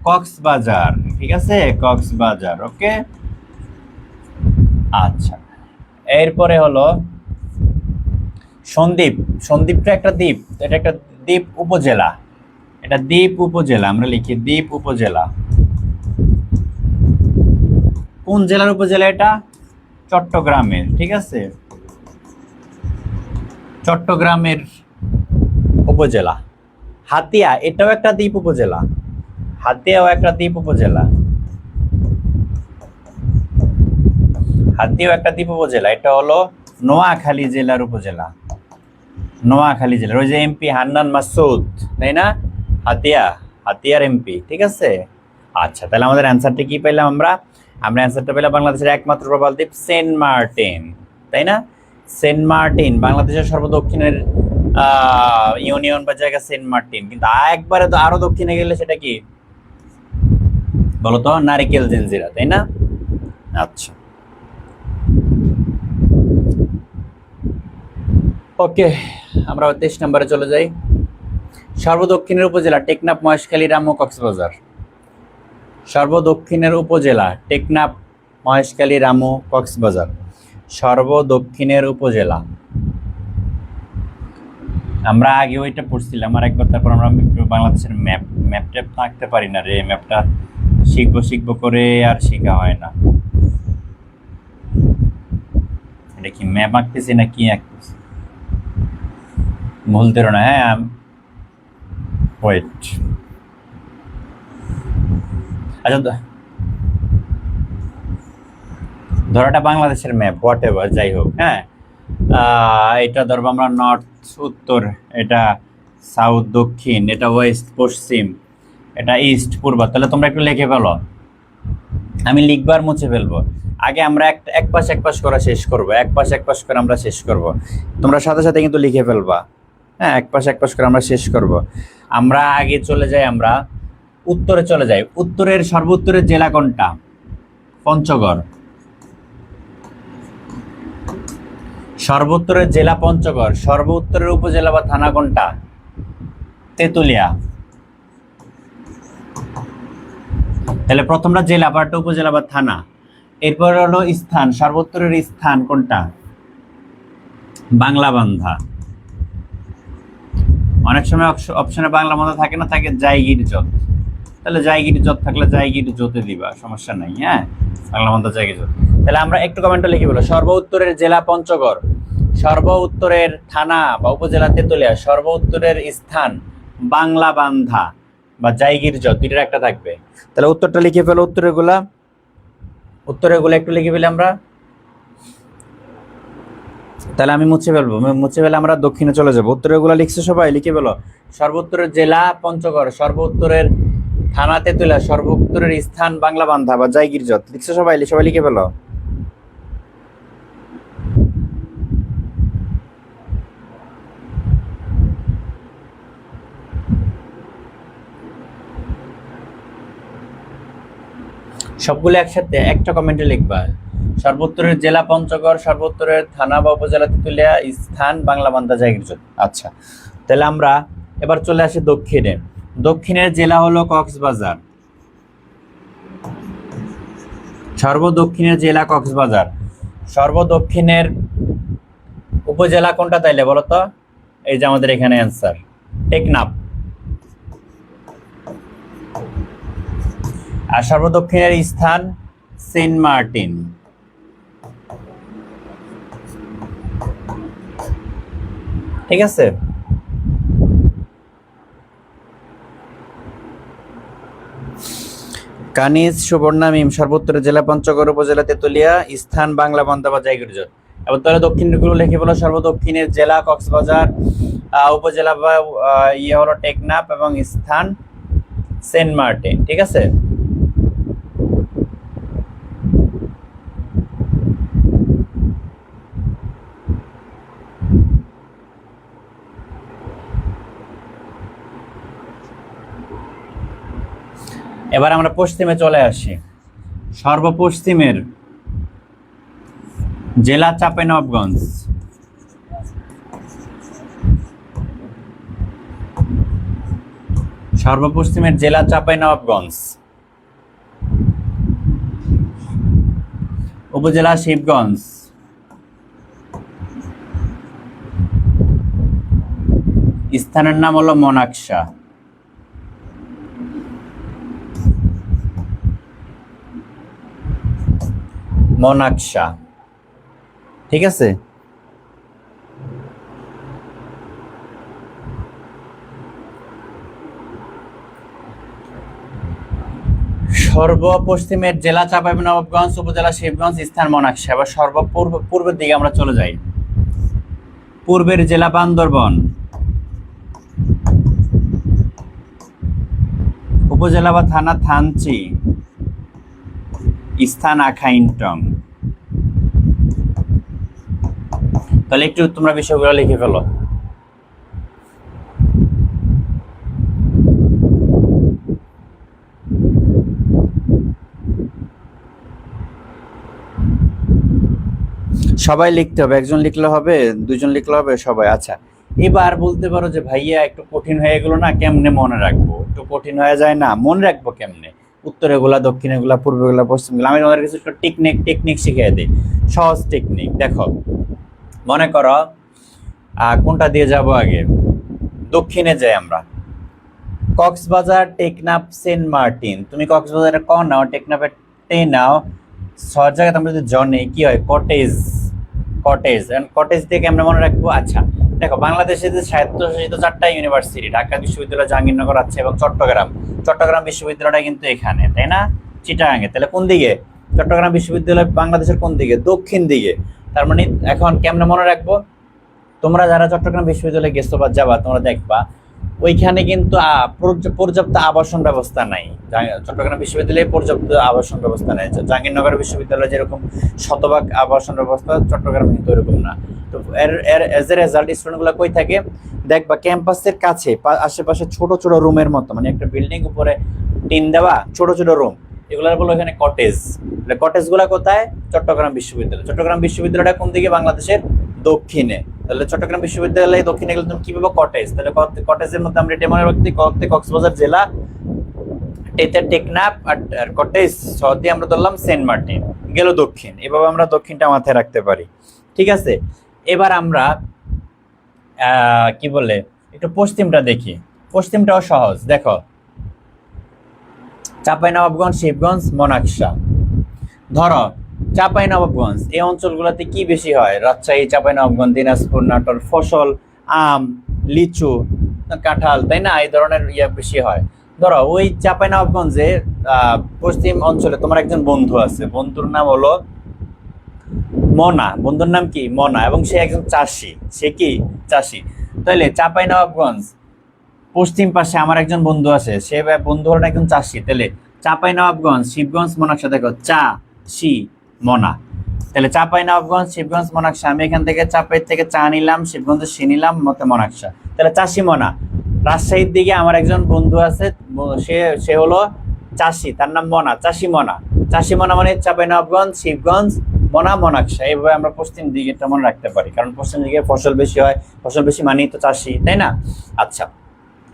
কক্সবাজার, ঠিক আছে, কক্সবাজার। ওকে, আচ্ছা, এরপরে হলো সন্দ্বীপ। সন্দ্বীপটা একটা দ্বীপ, এটা একটা দ্বীপ উপজেলা, এটা দ্বীপ উপজেলা, আমরা লিখি দ্বীপ উপজেলা। কোন জেলার উপজেলা এটা? চট্টগ্রামের, ঠিক আছে, চট্টগ্রামের উপজেলা। হাতিয়া এটাও একটা দ্বীপ উপজেলা, হাতিয়াও একটা দ্বীপ উপজেলা, হাতিয়াও একটা দ্বীপ উপজেলা। এটা হলো নোয়াখালী জেলার উপজেলা, নোয়াখালী জেলার। ওই যে এমপি হান্নান মাসুদ, তাই না? হাতিয়া, হাতিয়ার এমপি, ঠিক আছে। আচ্ছা, তাহলে আমাদের অ্যান্সারটা কি পেলাম আমরা? আমরা অ্যান্সারটা পেলাম বাংলাদেশের একমাত্র প্রবাল দ্বীপ সেন্ট মার্টিন, তাই না? সেন্ট মার্টিন বাংলাদেশের সর্বদক্ষিণের ইউনিয়ন বা জায়গা সেন্ট মার্টিন। কিন্তু একবারে তো আরো দক্ষিণে গেলে সেটা কি বলতো? নারিকেল জেলজিরা, তাই না? আচ্ছা, ওকে, আমরা 23 নম্বরে চলে যাই। সর্বদক্ষিণের উপজেলা টেকনাফ, মহেশখালী, রামু, কক্সবাজার। সর্বদক্ষিণের উপজেলা টেকনাফ, মহেশখালী, রামু, কক্সবাজার। সর্বদক্ষিণের উপজেলা, আমরা আগে ওইটা পড়ছিলাম আর একবার, তারপর আমরা বাংলাদেশের ম্যাপ ট্যাপ আঁকতে পারি না রে, ম্যাপটা শিখবো শিখবো করে আর শেখা হয় না। এটা কি ম্যাপ আঁকতেছি না কি আঁকতেছি ভুলতে না, হ্যাঁ ওয়েট। আচ্ছা, ধরাটা বাংলাদেশের ম্যাপ, হোয়াট এভার, যাই হোক, হ্যাঁ। এটা ধরবো আমরা নর্থ উত্তর, এটা সাউথ দক্ষিণ, এটা ওয়েস্ট পশ্চিম, এটা ইস্ট পূর্ব। তাহলে তোমরা একটু লিখে ফেলো, আমি লিখবার মুছে ফেলবো। আগে আমরা এক পাশ করা শেষ করব, এক পাশ করে আমরা শেষ করব। তোমরা সাথে সাথে কিন্তু লিখে ফেলবা, হ্যাঁ, এক পাশ করে আমরা শেষ করব। আমরা আগে চলে যাই, আমরা উত্তরে চলে যাই। উত্তরের সর্বোত্তরের জেলা কোনটা? পঞ্চগড়। সর্বোত্তরের জেলা পঞ্চগড়। সর্ব উত্তরের উপজেলা বা থানা কোনটা? তেতুলিয়া। তাহলে প্রথমটা জেলা, পার্টটা উপজেলা বা থানা। এরপর হলো স্থান, সর্বোত্তরের স্থান কোনটা? বাংলাবান্ধা। অনেক সময় অপশনে বাংলাবান্ধা থাকে না, থাকে জায়গির জোত। তাহলে জায়গির জোত থাকলে জায়গির জোতে দিবা, সমস্যা নাই, হ্যাঁ, বাংলাবান্ধা জায়গির জোত। তাহলে আমরা একটু কমেন্টে লিখে বলো, সর্ব উত্তরের জেলা পঞ্চগড়, সর্ব উত্তরের থানা বা উপজেলা তেতুলিয়া, সর্ব উত্তরের স্থান বাংলাবান্ধা বা জায়গির জোত, দুইটার একটা থাকবে। তাহলে উত্তরটা লিখে ফেলো, উত্তরেগুলো একটু লিখে ফেলে আমরা। তাহলে আমি মুছে ফেলবো, মুছে ফেলে আমরা দক্ষিণে চলে যাবো। উত্তরেগুলো লিখছে সবাই, লিখে ফেলো। সর্বোত্তরের জেলা পঞ্চগড়, সর্বোত্তরের থানা তেতুলিয়া, সর্বোত্তরের স্থান বাংলাবান্ধা বা জায়গির জোত। লিখছে সবাই, সবাই লিখে ফেলো। সবগুলো একসাথে একটা কমেন্টে লিখবা। সর্বোত্তরের জেলা পঞ্চগড়, সর্বোত্তরের থানা বা উপজেলা তেঁতুলিয়া, স্থান বাংলা বান্দা জায়গার জন্য। আচ্ছা, তাহলে আমরা এবার চলে আসি দক্ষিণে। দক্ষিণের জেলা হলো কক্সবাজার। সর্বদক্ষিণের জেলা কক্সবাজার। সর্বদক্ষিণের উপজেলা কোনটা তাইলে বলো তো? এই যে আমাদের এখানে অ্যান্সার, টেকনাফ। আর সর্বদক্ষিণের স্থান সেন্ট মার্টিন। ঠিক আছে, কানিজ, সুবর্ণা, মিম। সর্বোত্তরের জেলা পঞ্চগড়, উপজেলা তেঁতুলিয়া, স্থান বাংলা বান্দা বা জায়গার জন্য। এবার তাহলে দক্ষিণগুলো লিখে বলো। সর্বদক্ষিণের জেলা কক্সবাজার, উপজেলা বা ইয়ে হলো টেকনাফ, এবং স্থান সেন্ট মার্টিন। ঠিক আছে, এবার আমরা পশ্চিমে চলে আসি। সর্বপশ্চিমের জেলা চাঁপাইনবাবগঞ্জ। সর্বপশ্চিমের জেলা চাঁপাইনবাবগঞ্জ। উপজেলা শিবগঞ্জ। স্থানের নাম হলো মনাকশা। মনাকশা। ঠিক আছে, সর্বপশ্চিমের জেলা চাঁপাইনবাবগঞ্জ, উপজেলা শিবগঞ্জ, স্থান মনাকশা। এবার পূর্বের দিকে আমরা চলে যাই। পূর্বের জেলা বান্দরবন, উপজেলা বা থানা থানচি, স্থান আখাইনটং। তাহলে একটু তোমরা বিষয়গুলো লিখে ফেলো। সবাই লিখতে হবে, একজন লিখলে হবে, দুজন লিখলে হবে, সবাই। আচ্ছা, এবার বলতে পারো যে ভাইয়া একটু কঠিন হয়ে গেলো না, কেমনে মনে রাখবো? একটু কঠিন হয়ে যায় না, মনে রাখবো কেমনে? উত্তরে গুলা, দক্ষিণে গুলা, পূর্বে গুলা, পশ্চিম গুলা। আমি তোমাদের কিছু একটা টেকনিক শিখিয়ে দিই, সহজ টেকনিক। দেখো, মনে করো কোনটা দিয়ে যাব আগে? দক্ষিণে যাই আমরা। কক্সবাজার, টেকনাফ, সেন্ট মার্টিন। তুমি কক্সবাজারের ক নাও, টেকনাফের টে নাও, সব জায়গায় আমরা যদি জনে কি হয়? কটেজ। কটেজ থেকে আমরা মনে রাখবো। আচ্ছা, দেখো, বাংলাদেশে যে স্বায়ত্তশাসিত 4টা ইউনিভার্সিটি, ঢাকা বিশ্ববিদ্যালয়, জাহাঙ্গীরনগর আছে, এবং চট্টগ্রাম বিশ্ববিদ্যালয়টা কিন্তু এখানে, তাই না? চিটাগাঙে। তাহলে কোন দিকে? চট্টগ্রাম বিশ্ববিদ্যালয় বাংলাদেশের কোন দিকে? দক্ষিণ দিকে। তার মানে এখন কেমনে মনে রাখবো? তোমরা যারা চট্টগ্রাম বিশ্ববিদ্যালয়ে গেছো বা যাবা, তোমরা দেখবা ওইখানে কিন্তু পর্যাপ্ত আবাসন ব্যবস্থা নাই। চট্টগ্রাম বিশ্ববিদ্যালয়ে পর্যাপ্ত আবাসন ব্যবস্থা নেই। জাহাঙ্গীরনগর বিশ্ববিদ্যালয়ে যেরকম শতভাগ আবাসন ব্যবস্থা, চট্টগ্রামে কিন্তু এরকম না। তো এর এজ এ রেজাল্ট স্টুডেন্টগুলো কই থাকে? দেখবা ক্যাম্পাসের কাছে আশেপাশে ছোট ছোট রুমের মতো, মানে একটা বিল্ডিং উপরে টিন দেওয়া ছোট ছোট রুম, এগুলো বলো এখানে কটেজ। কটেজ গুলা কোথায়? চট্টগ্রাম বিশ্ববিদ্যালয়। চট্টগ্রাম বিশ্ববিদ্যালয়টা কোন দিকে? বাংলাদেশের দক্ষিণে। তাহলে চট্টগ্রাম বিশ্ববিদ্যালয়ে দক্ষিণে গেলে তুমি কি পাবো? কটেজ। তাহলে কটেজের মধ্যে আমরা এটা মনে রাখতে, কক্সবাজার জেলা, টেতে টেকনাফ, আর কটেজ সহজে আমরা ধরলাম সেন্ট মার্টিন, গেল দক্ষিণ। এভাবে আমরা দক্ষিণটা মাথায় রাখতে পারি। ঠিক আছে, এবার আমরা কি বলে একটু পশ্চিমটা দেখি। পশ্চিমটাও সহজ। দেখো, চাঁপাইনবাবগঞ্জ, শিবগঞ্জ, মনাকশা। ধরো চাঁপাইনবাবগঞ্জ, এই অঞ্চলগুলোতে কি বেশি হয়? রাজশাহী, চাঁপাইনবাবগঞ্জ, দিনাজপুর, নাটোর। ফসল আম, লিচু, কাঁঠাল, তাই না? এই ধরনের বেশি হয়। ধরো ওই চাঁপাইনবাবগঞ্জে পশ্চিম অঞ্চলে তোমার একজন বন্ধু আছে, বন্ধুর নাম হলো মনা। বন্ধুর নাম কি? মনা, এবং সে একজন চাষি। সে কি? চাষি। তাহলে চাঁপাইনবাবগঞ্জ পশ্চিম পাশে আমার একজন বন্ধু আছে, সে বন্ধু হলো একজন চাষি। তাহলে চাঁপাইনবাবগঞ্জ, শিবগঞ্জ, মনাকশা। দেখো, চা, শি, মনা। তাহলে চাঁপাইনবাবগঞ্জ, শিবগঞ্জ, মনাকশা। আমি এখান থেকে চাঁপাই থেকে চা নিলাম, শিবগঞ্জে শি নিলাম, মতে মনাকশা। তাহলে চাষি মনা। রাজশাহীর দিকে আমার একজন বন্ধু আছে, সে হলো চাষি, তার নাম মনা, চাষি মনা। চাষি মনা মানে চাঁপাইনবাবগঞ্জ, শিবগঞ্জ, মনা, মনাকশা, এইভাবে আমরা পশ্চিম দিকেটা মনে রাখতে পারি, কারণ পশ্চিম দিকে ফসল বেশি হয়, ফসল বেশি মানেই তো চাষি, তাই না? আচ্ছা,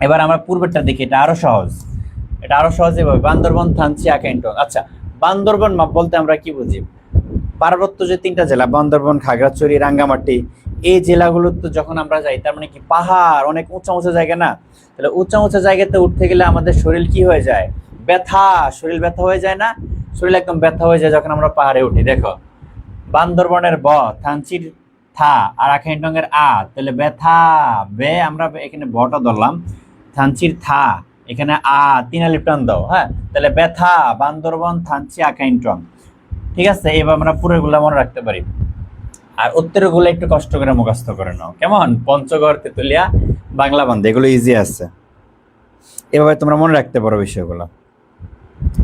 এবার আমরা পূর্বেরটা দেখি, এটা আরো সহজ, এটা আরো সহজ এভাবে, বান্দরবন, থানচি, আকাইন্টন। আচ্ছা, বান্দরবন মাপ বলতে আমরা কি বুঝি? পার্বত্য যে 3টা জেলা, বান্দরবন, খাগড়াছড়ি, রাঙ্গামাটি, এই জেলাগুলো তো যখন আমরা যাই, তার মানে কি পাহাড়, অনেক উঁচা উঁচা জায়গা না? তাহলে উঁচা উঁচা জায়গাতে উঠতে গেলে আমাদের শরীর কি হয়ে যায়? ব্যথা, শরীর ব্যথা হয়ে যায় না? শরীর একদম ব্যথা হয়ে যায় যখন আমরা পাহাড়ে উঠি। দেখো, বান্দরবনের ব, থানচির থা, আর আখাইটং-এর আ, তাহলে ব্যথা, বে, আমরা এখানে বটা ধরলাম, থানচির থা, এখানে আ, 3 আলিফ টান দাও, হ্যাঁ, তাহলে ব্যথা, বান্দরবন, থানচি, আখাইটং। ঠিক আছে, এবার আমরা পুরোগুলা মনে রাখতে পারি, আর উত্তরগুলো একটু কষ্ট করে মুখস্থ করে নাও, কেমন? পঞ্চগড়, তেতুলিয়া, বাংলা বান্ধ, এগুলো ইজি আছে, এভাবে তোমরা মনে রাখতে পারো বিষয়গুলো।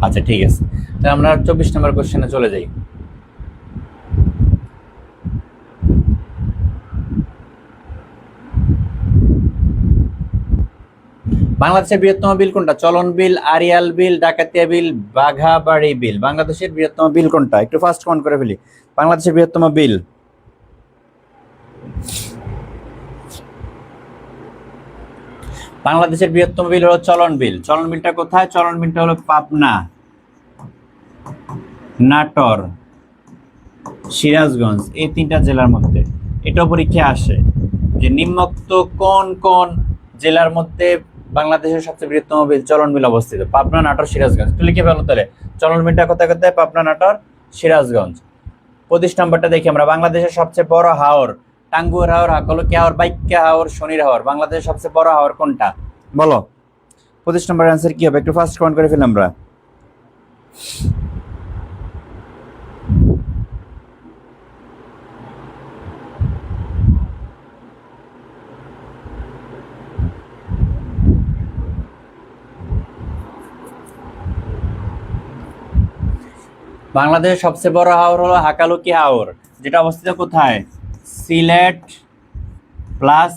আচ্ছা, ঠিক আছে, তাহলে আমরা 24 নম্বর কোশ্চেনে চলে যাই। বাংলাদেশের বৃহত্তম বিল কোনটা? চলন বিল, আরিয়াল বিল, ডাকাতিয়া বিল, বাঘাবাড়ি বিল। বাংলাদেশের বৃহত্তম বিল কোনটা? একটু ফাস্ট কমেন্ট করে ফেলি। বাংলাদেশের বৃহত্তম বিল, বাংলাদেশের বৃহত্তম বিল হলো চলন বিল। চলন বিলটা কোথায়? চলন বিলটা হলো পাবনা, নাটোর, সিরাজগঞ্জ, এই 3টা জেলার মধ্যে। এটা পরীক্ষায় আসে যে নিম্নোক্ত কোন কোন জেলার মধ্যে বাংলাদেশের সবচেয়ে বৃহত্তম বিল, চলন বিল অবস্থিত? পাবনা, নাটোর, সিরাজগঞ্জ। একটু লিখে ফেলো তাহলে, চলন বিলটা কোথায় কোথায়? পাবনা, নাটোর, সিরাজগঞ্জ। 25 নম্বরটা দেখি আমরা, বাংলাদেশের সবচেয়ে বড় হাওর, টাঙ্গুয়ার হাওর, হাকলকি হাওর, বাইক্কা হাওর, শনির হাওর। বাংলাদেশের সবচেয়ে বড় হাওর কোনটা? বলো। 25 নম্বর অ্যান্সার কি হবে? একটু ফার্স্ট কমেন্ট করে ফেলি আমরা। বাংলাদেশের সবচেয়ে বড় হাওর হলো হাকালুকি হাওর, যেটা অবস্থিত কোথায়? সিলেট প্লাস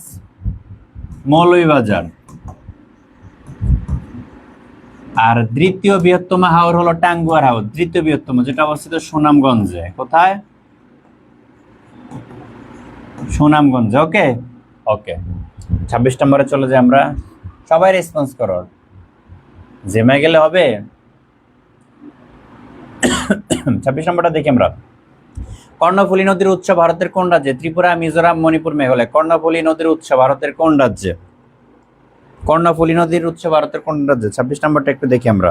মৌলভীবাজার। আর দ্বিতীয় বৃহত্তম হাওর হলো টাঙ্গুয়ার হাওর, তৃতীয় বৃহত্তম, যেটা অবস্থিত সুনামগঞ্জে। কোথায়? সুনামগঞ্জে। ওকে ওকে, 26 নম্বরে চলে যাই আমরা। সবাই রেসপন্স করো, জেমে গেলে হবে। 26 নম্বরটা দেখি আমরা, কর্ণফুলী নদীর উৎস ভারতের কোন রাজ্যে? ত্রিপুরা, মিজোরাম, মণিপুর, মেঘালয়। কর্ণফুলী নদীর উৎস ভারতের কোন রাজ্যে? কর্ণফুলী নদীর উৎস ভারতের কোন রাজ্যে? 26 নম্বরটা একটু দেখি আমরা।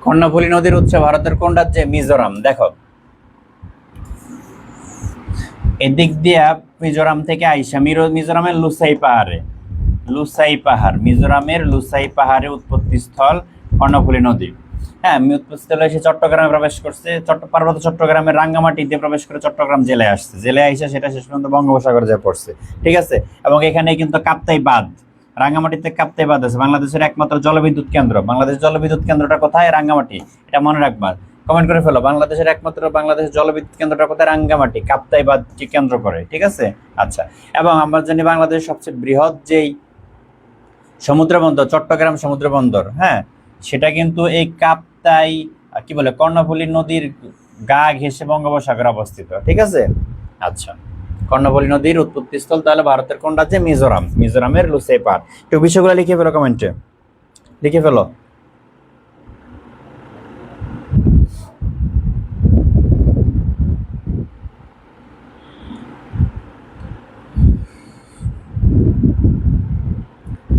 কর্ণফুলী নদীর উৎস ভারতের কোন রাজ্যে? মিজোরাম। দেখো, এদিক দিয়া মিজোরাম থেকে আইসা মিজোরামের লুসাই পাহাড়ে, লুসাই পাহাড়, মিজোরামের লুসাই পাহাড়ে উৎপত্তি স্থল কর্ণফুলী নদী। হ্যাঁ, উৎপত্তি স্থল এসে চট্টগ্রামে প্রবেশ করছে, পার্বত্য চট্টগ্রামের রাঙ্গামাটিতে প্রবেশ করে চট্টগ্রাম জেলায় আসছে, জেলায় আইসা সেটা শেষ পর্যন্ত বঙ্গোপসাগরে যা পড়ছে। ঠিক আছে, এবং এখানে কিন্তু কাপ্তাই বাঁধ, রাঙ্গামাটিতে কাপ্তাই বাঁধ আছে, বাংলাদেশের একমাত্র জলবিদ্যুৎ কেন্দ্র। বাংলাদেশ জলবিদ্যুৎ কেন্দ্রটা কোথায়? রাঙ্গামাটি। এটা মনে রাখবা, কমেন্ট করে ফেলো। বাংলাদেশের একমাত্র বাংলাদেশের জলবিদ্যুৎ কেন্দ্রটা কোথায়? রাঙ্গামাটি, কাপ্তাই বাঁধকে কেন্দ্র করে। ঠিক আছে, আচ্ছা। এবং আমরা জানি বাংলাদেশের সবচেয়ে বৃহৎ যেই সমুদ্র বন্দর, চট্টগ্রাম সমুদ্র বন্দর, হ্যাঁ, সেটা কিন্তু এই কাপ্তাই কি বলে কর্ণফুলী নদীর গা ঘেঁষে বঙ্গোপসাগরে অবস্থিত। ঠিক আছে, আচ্ছা। কর্ণফুলী নদীর উৎপত্তি স্থল তাহলে ভারতের কোন রাজ্যে? মিজোরাম, মিজোরামের লুসাই পাহাড়। একটু বিষয়গুলো লিখে ফেলো, কমেন্টে লিখে ফেলো।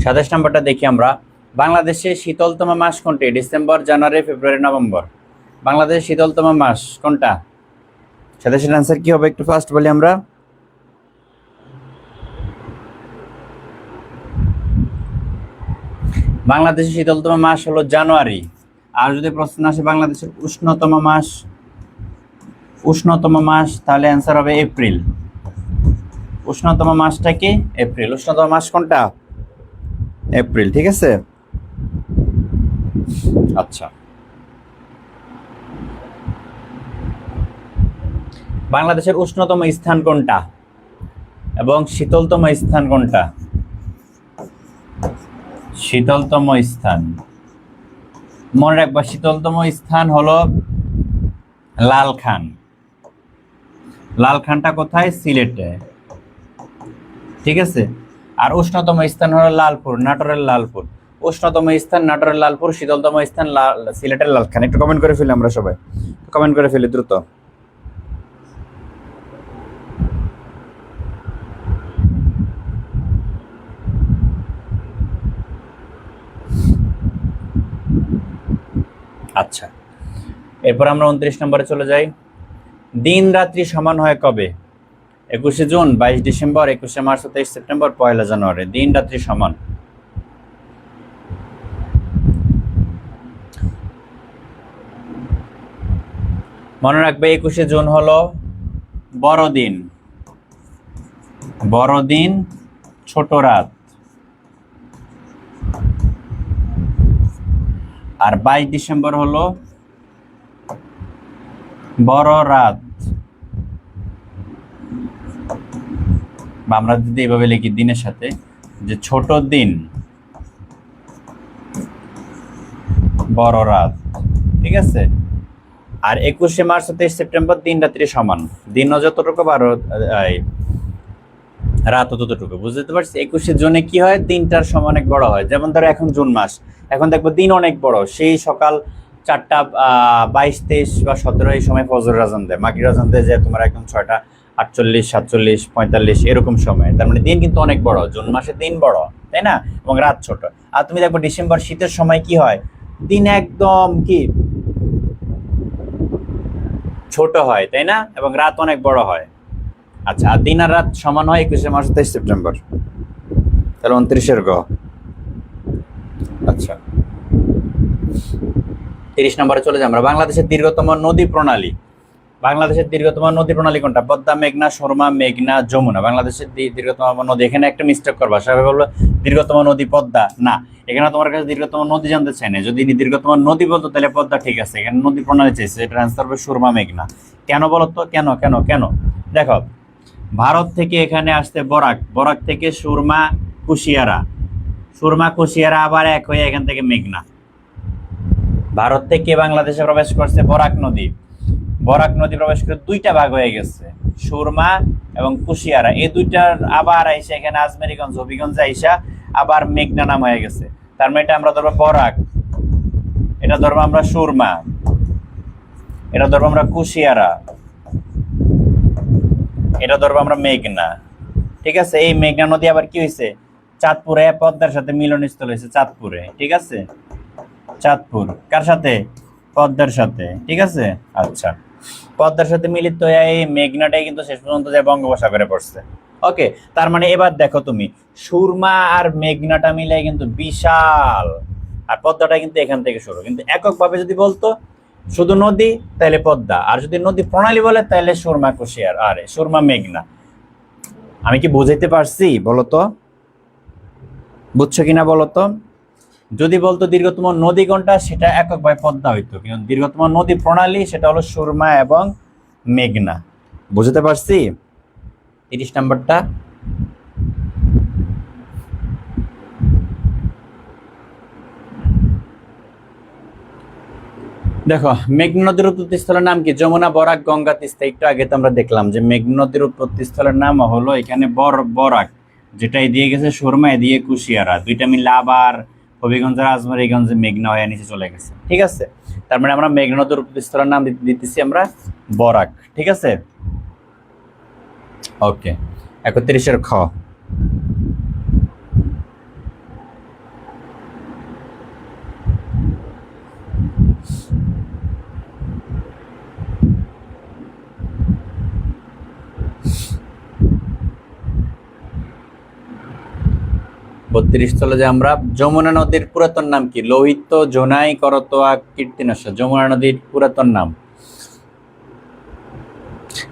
সাতাশ নম্বরটা দেখি আমরা, বাংলাদেশের শীতলতম মাস কোনটি? ডিসেম্বর, জানুয়ারি, ফেব্রুয়ারি, নভেম্বর। বাংলাদেশের শীতলতম মাস কোনটা? সাতাশের আনসার কি হবে? একটু ফার্স্ট বলি আমরা। বাংলাদেশের শীতলতম মাস হলো জানুয়ারি। আর যদি প্রশ্ন আসে বাংলাদেশের উষ্ণতম মাস, উষ্ণতম মাস, তাহলে অ্যান্সার হবে এপ্রিল। উষ্ণতম মাসটা কি? এপ্রিল। উষ্ণতম মাস কোনটা? এপ্রিল, ঠিক আছে। আচ্ছা, বাংলাদেশের উষ্ণতম স্থান কোনটা এবং শীতলতম স্থান কোনটা? শীতলতম স্থান মনে রাখবা, শীতলতম স্থান হলো লালখান। লালখানটা কোথায়? সিলেটে, ঠিক আছে। আর উষ্ণতম স্থান হলো লালপুর, নাটোরের লালপুর। উষ্ণতম স্থান নাটোরের লালপুর, শীতলতম স্থান সিলেটের লালখান। একটু কমেন্ট করে ফেলি, আমরা সবাই কমেন্ট করে ফেলি দ্রুত। আচ্ছা, এরপর আমরা 29 নম্বরে চলে যাই। দিন রাত্রি সমান হয় কবে? 21শে জুন, 22 ডিসেম্বর, 21শে মার্চ, 23 সেপ্টেম্বর, 1 জানুয়ারি। দিন রাত্রি সমান। মনে রাখবে 21শে জুন হলো বড়দিন, বড়দিন ছোট রাত। আর 22 ডিসেম্বর হলো বড় রাত। বা আমরা যদি এইভাবে লিখি দিনের সাথে, যে ছোট দিন বড় রাত, ঠিক আছে। আর 21শে মার্চ, 23 সেপ্টেম্বর দিন রাত্রি সমান। দিনও যতটুকু রাত ততটুকু, বুঝতে পারছি। 21শে জুনে কি হয়? দিনটার সময় অনেক বড় হয়। যেমন ধরো এখন জুন মাস, এখন দেখবো দিন অনেক বড়। সেই সকাল 4টা 22, 23 বা 17 এই সময় ফজর আজান দেয়, মাগরিব আজান দেয়, যে তোমার একদম 6টা 48, 47, 45 এরকম সময়। তার মানে দিন কিন্তু অনেক বড়। জুন মাসে দিন বড়, তাই না? এবং রাত ছোট। আর তুমি দেখবো ডিসেম্বর শীতের সময় কি হয়? দিন একদম কি ছোট হয়, তাই না? এবং রাত অনেক বড় হয়। আচ্ছা, আর দিন আর রাত সমান হয় 21শে মার্চ, 23 সেপ্টেম্বর। তাহলে 29-এর গ। আচ্ছা, 30 নম্বরে চলে যাই আমরা। বাংলাদেশের দীর্ঘতম নদী প্রণালী। বাংলাদেশের দীর্ঘতম নদী প্রণালী কোনটা? পদ্মা, মেঘনা, সুরমা, মেঘনা, যমুনা। বাংলাদেশের দীর্ঘতম নদী, এখানে একটা মিস্টেক করবা। সবাই বললো দীর্ঘতম নদী পদ্মা, না। এখানে তোমার কাছে দীর্ঘতম নদী জানতে চাই না। যদি দীর্ঘতম নদী বলতো তাহলে পদ্মা, ঠিক আছে। এখানে নদী প্রণালী চাইছে, এটা আনসার হবে সুরমা, মেঘনা। কেন বলো তো? কেন কেন কেন? দেখো, ভারত থেকে এখানে আসতে বরাক, বরাক থেকে সুরমা, কুশিয়ারা, সুরমা, কুশিয়ারা আবার এক হয়ে এখান থেকে মেঘনা। ভারত থেকে বাংলাদেশে প্রবেশ করছে বরাক নদী, বরাক নদী প্রবেশ করে দুইটা ভাগ হয়ে গেছে, সুরমা এবং কুশিয়ারা। এই দুইটার আবার আইসা এখানে আজমেরিগঞ্জ, হবিগঞ্জ আইসা আবার মেঘনা নাম হয়ে গেছে। তার মানে এটা আমরা ধরবো বরাক, এটা ধরবো আমরা সুরমা, এটা ধরবো আমরা কুশিয়ারা, এটা ধরবো আমরা মেঘনা, ঠিক আছে। এই মেঘনা নদী আবার কি হয়েছে? চাঁদপুরে পদ্মার সাথে মিলনস্থল হয়েছে, চাঁদপুরে, ঠিক আছে। চাঁদপুর কার সাথে? পদ্মার সাথে, ঠিক আছে। আচ্ছা, পদ্মার সাথে মিলিত হয়ে এই মেঘনাটাই কিন্তু শেষ পর্যন্ত যে বঙ্গোপসাগরে পড়ছে। ওকে, তার মানে এবার দেখো তুমি, সুরমা আর মেঘনাটা মিলে কিন্তু বিশাল, আর পদ্মাটা কিন্তু এখান থেকে শুরু। কিন্তু এককভাবে যদি বলতো শুধু নদী, তাহলে পদ্মা। আর যদি নদী প্রণালী বলে তাহলে সুরমা, কুশিয়ার, আরে সুরমা, মেঘনা। আমি কি বুঝাইতে পারছি বলো তো? বুঝছো কিনা বলো তো? যদি বলতো দীর্ঘতম নদী কোনটা, সেটা এককভাবে পদ্মা হইতো। কিন্তু দীর্ঘতম নদী প্রণালী সেটা হলো সুরমা এবং মেঘনা। বুঝতে পারছি? 30 নম্বরটা। দেখো, মেঘনা নদীর উৎপত্তি স্থলের নাম কি? যমুনা, বরাক, গঙ্গা, তিস্তা। একটু আগে তো আমরা দেখলাম যে মেঘনা নদীর উৎপত্তি স্থলের নাম হলো এখানে বরাক, যেটা দিয়ে গেছে সুরমা, দিয়ে কুশিয়ারা, দুইটা মিলে আবার হবিগঞ্জ আর আজমেরীগঞ্জে মেঘনা হয়ে নিচে চলে গেছে, ঠিক আছে। তার মানে আমরা মেঘনা নদীর উৎপত্তি স্থলের নাম দিতেছি আমরা বরাক, ঠিক আছে। ওকে, 31-এর খ। 32 চলে যে আমরা। যমুনা নদীর পুরাতন নাম কি? লোহিত, জোনাই, করতোয়া, কীর্তিনাশা। যমুনা নদীর পুরাতন নাম।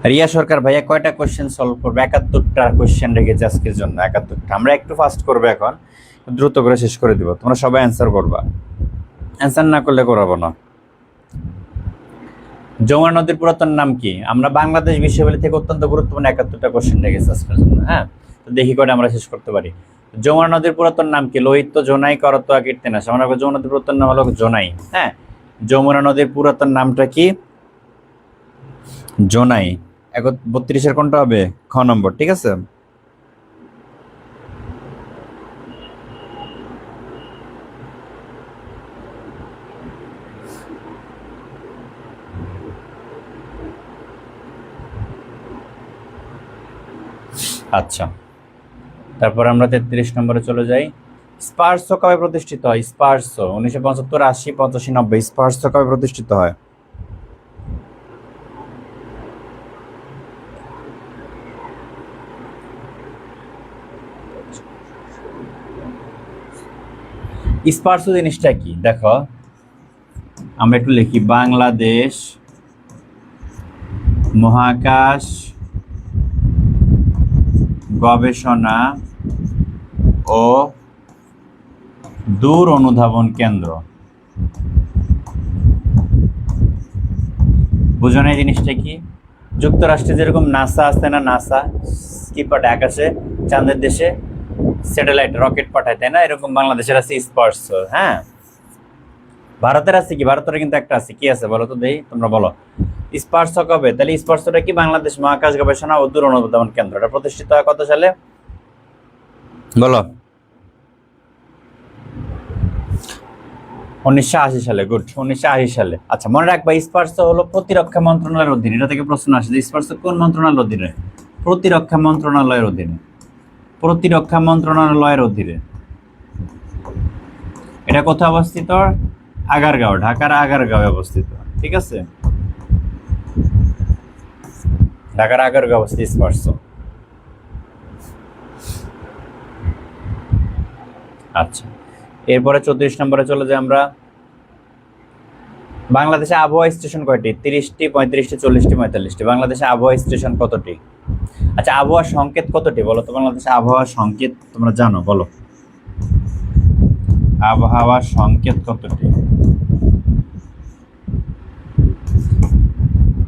রিয়া সরকার ভাইয়া কয়টা কোশ্চেন সলভ করবে? 71টা কোশ্চেন রেখেছে আজকের জন্য, 71টা। আমরা একটু ফাস্ট করবো এখন, দ্রুত করে শেষ করে দিব, তোমরা সবাই অ্যান্সার করবা, অ্যান্সার না করলে করাবো না। যমুনা নদীর পুরাতন নাম কি? আমরা বাংলাদেশ বিশ্ববিদ্যালয় থেকে অত্যন্ত গুরুত্বপূর্ণ 71টা কোশ্চেন রেখেছি আজকের জন্য। হ্যাঁ, তো দেখি করে আমরা শেষ করতে পারি। যমুনা নদীর পুরাতন নাম কি? লোহিত, জোনাই, করতোয়া, কীর্তিনাশ। আমরা যমুনা নদীর পুরাতন নাম হলো জোনাই। হ্যাঁ, যমুনা নদীর পুরাতন নামটা কি? জোনাই। 32-এর কোনটা হবে? খ নম্বর, ঠিক আছে। আচ্ছা, তারপর আমরা 33 নম্বরে চলে যাই। স্পার্সো কবে প্রতিষ্ঠিত হয়? স্পার্সো 1975, 80, 85, 90। স্পার্সো কবে প্রতিষ্ঠিত হয়? স্পার্সো জিনিসটা কি দেখো, আমরা একটু লিখি, বাংলাদেশ মহাকাশ গবেষণা ও দূর অনুধাবন কেন্দ্র। বুঝো না এই জিনিসটা কি? যুক্তরাষ্ট্রে যেরকম নাসা আছে না, নাসা কি পাঠায় আকাশে চাঁদের দেশে স্যাটেলাইট রকেট পাঠায়, তাই না? এরকম বাংলাদেশের আছে স্পার্সো। হ্যাঁ, ভারতের আছে কি? ভারতের কিন্তু একটা আছে, কি আছে বলো তো দেই, তোমরা বলো। স্পার্সো কবে? তাহলে স্পার্সোটা কি? বাংলাদেশ মহাকাশ গবেষণা ও দূর অনুধাবন কেন্দ্র। এটা প্রতিষ্ঠিত হয় কত সালে বলো? 1980 সালে। গুড, 1980 সালে। আচ্ছা, মনে রাখবা স্পার্সো হলো প্রতিরক্ষা মন্ত্রণালয়ের অধীনে। এটা থেকে প্রশ্ন আসে যে স্পার্সো কোন মন্ত্রণালয়ের অধীনে? প্রতিরক্ষা মন্ত্রণালয়ের অধীনে। প্রতিরক্ষা মন্ত্রণালয়ের অধীনে। এটা কোথায় অবস্থিত? আগারগাঁও, ঢাকার আগারগাঁও অবস্থিত, ঠিক আছে। ঢাকার আগারগাঁও অবস্থিত স্পার্সো। আচ্ছা, এরপরে 34 নম্বরে চলে যাই আমরা। বাংলাদেশে আবহাওয়া স্টেশন কয়টি? 30টি, 35টি, 40টি, 45টি। বাংলাদেশে আবহাওয়া স্টেশন কতটি? আচ্ছা, আবহাওয়া সংকেত কতটি বলো তো? বাংলাদেশে আবহাওয়া সংকেত তোমরা জানো, বলো। আবহাওয়া সংকেত কতটি?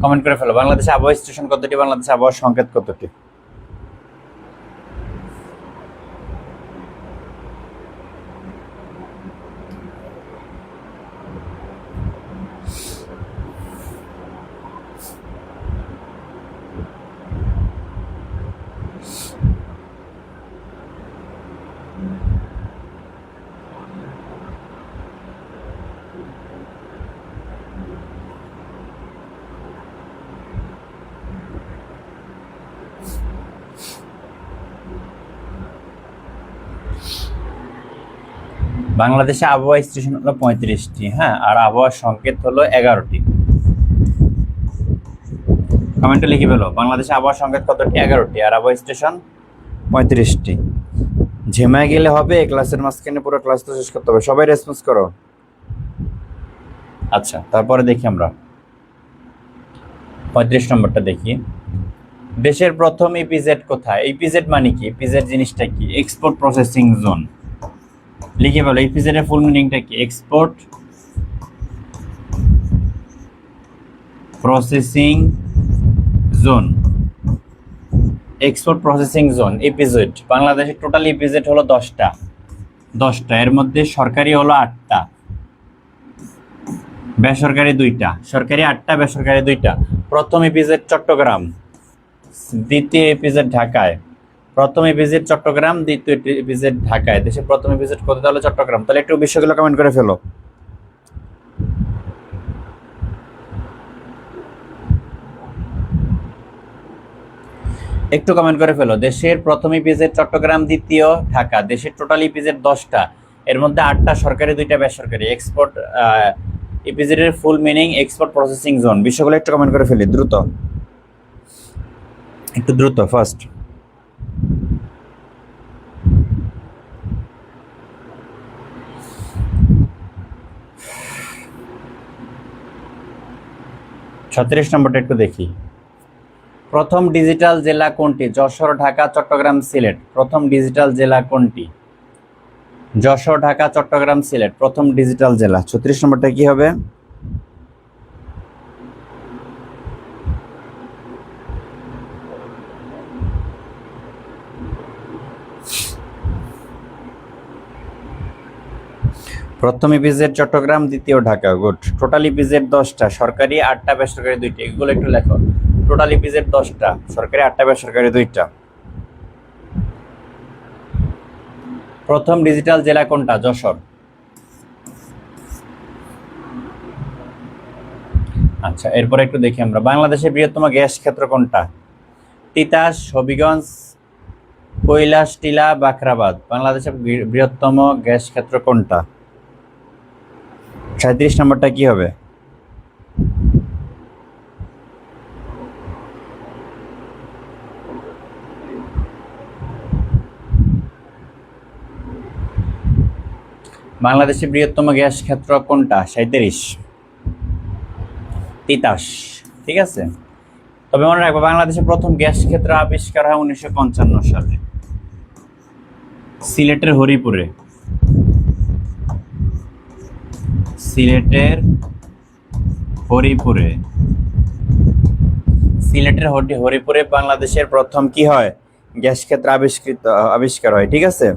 কমেন্ট করে ফেলো। বাংলাদেশে আবহাওয়া স্টেশন কতটি? বাংলাদেশে আবহাওয়া সংকেত কতটি? বাংলাদেশে আবহাওয়া স্টেশন হলো 35টি। হ্যাঁ, আর আবহাওয়া সংকেত হলো 11টি। কমেন্টে লিখে ফেলো, বাংলাদেশে আবহাওয়া সংকেত কতটি? 11টি। আর আবহাওয়া স্টেশন 35টি। ঝেমায় গেলে হবে? ক্লাসের মাঝখানে পুরো ক্লাস তো শেষ করতে হবে। সবাই রেসপন্স করো। আচ্ছা, তারপরে দেখি আমরা 35 নম্বরটা দেখি। দেশের প্রথম ইপিজেড কোথায়? ইপিজেড মানে কি? ইপিজেড জিনিসটা কি? Export processing zone. লিখে বলো, ইপিজেড এর ফুল মিনিংটা কি? Export processing zone. Export processing zone EPZ. বাংলাদেশের টোটাল ইপিজেড হলো 10টা। এর মধ্যে সরকারি হলো 8টা, বেসরকারি 2টা। সরকারি 8টা, বেসরকারি 2টা। প্রথম ইপিজেড চট্টগ্রাম, দ্বিতীয় ইপিজেড ঢাকায়। প্রথম ইপিজেড চট্টগ্রাম, দ্বিতীয় ইপিজেড ঢাকায়। দেশের প্রথম ইপিজেড কোথায়? তাহলে চট্টগ্রাম। তাহলে একটু বিষয়গুলো কমেন্ট করে ফেলো। একটু কমেন্ট করে ফেলো। দেশের প্রথম ইপিজেড চট্টগ্রাম, দ্বিতীয় ঢাকা। দেশের টোটাল ইপিজেড 10টা, এর মধ্যে 8টা সরকারি, 2টা বেসরকারি। এক্সপোর্ট ইপিজেড এর full meaning export processing zone. বিষয়গুলো একটু কমেন্ট করে ফেলি, দ্রুত, একটু দ্রুত, ফার্স্ট। ছত্রিশ নম্বরটা একটু দেখি। প্রথম ডিজিটাল জেলা কোনটি? যশোর, ঢাকা, চট্টগ্রাম, সিলেট। প্রথম ডিজিটাল জেলা কোনটি? যশোর, ঢাকা, চট্টগ্রাম, সিলেট। প্রথম ডিজিটাল জেলা 36 নম্বরটা কি হবে? প্রথম ইপিজেড চট্টগ্রাম, দ্বিতীয় ঢাকা। গুড। টোটাল ইপিজেড 10টা, সরকারি 8টা, বেসরকারি 2টা। এগুলো একটু লেখো। টোটাল ইপিজেড 10টা, সরকারি 8টা, বেসরকারি 2টা। প্রথম ডিজিটাল জেলা কোনটা? যশোর। আচ্ছা, এরপরে একটু দেখি আমরা, বাংলাদেশের বৃহত্তম গ্যাস ক্ষেত্র কোনটা? তিতাস, হবিগঞ্জ, কৈলাস, টিলা, বাখরাবাদ। বাংলাদেশের বৃহত্তম গ্যাস ক্ষেত্র কোনটা? 37 নম্বরটা কি হবে? বাংলাদেশের বৃহত্তম গ্যাস ক্ষেত্র কোনটা? 37। তিতাস। ঠিক আছে। তবে মনে রাখবো, বাংলাদেশের প্রথম গ্যাস ক্ষেত্র আবিষ্কার হয় 1955 সালে সিলেটের হরিপুরে। সিলেটের হরিপুরে। সিলেটের হরিপুরে বাংলাদেশের প্রথম কি হয়? গ্যাস ক্ষেত্র আবিষ্কার হয়। ঠিক আছে।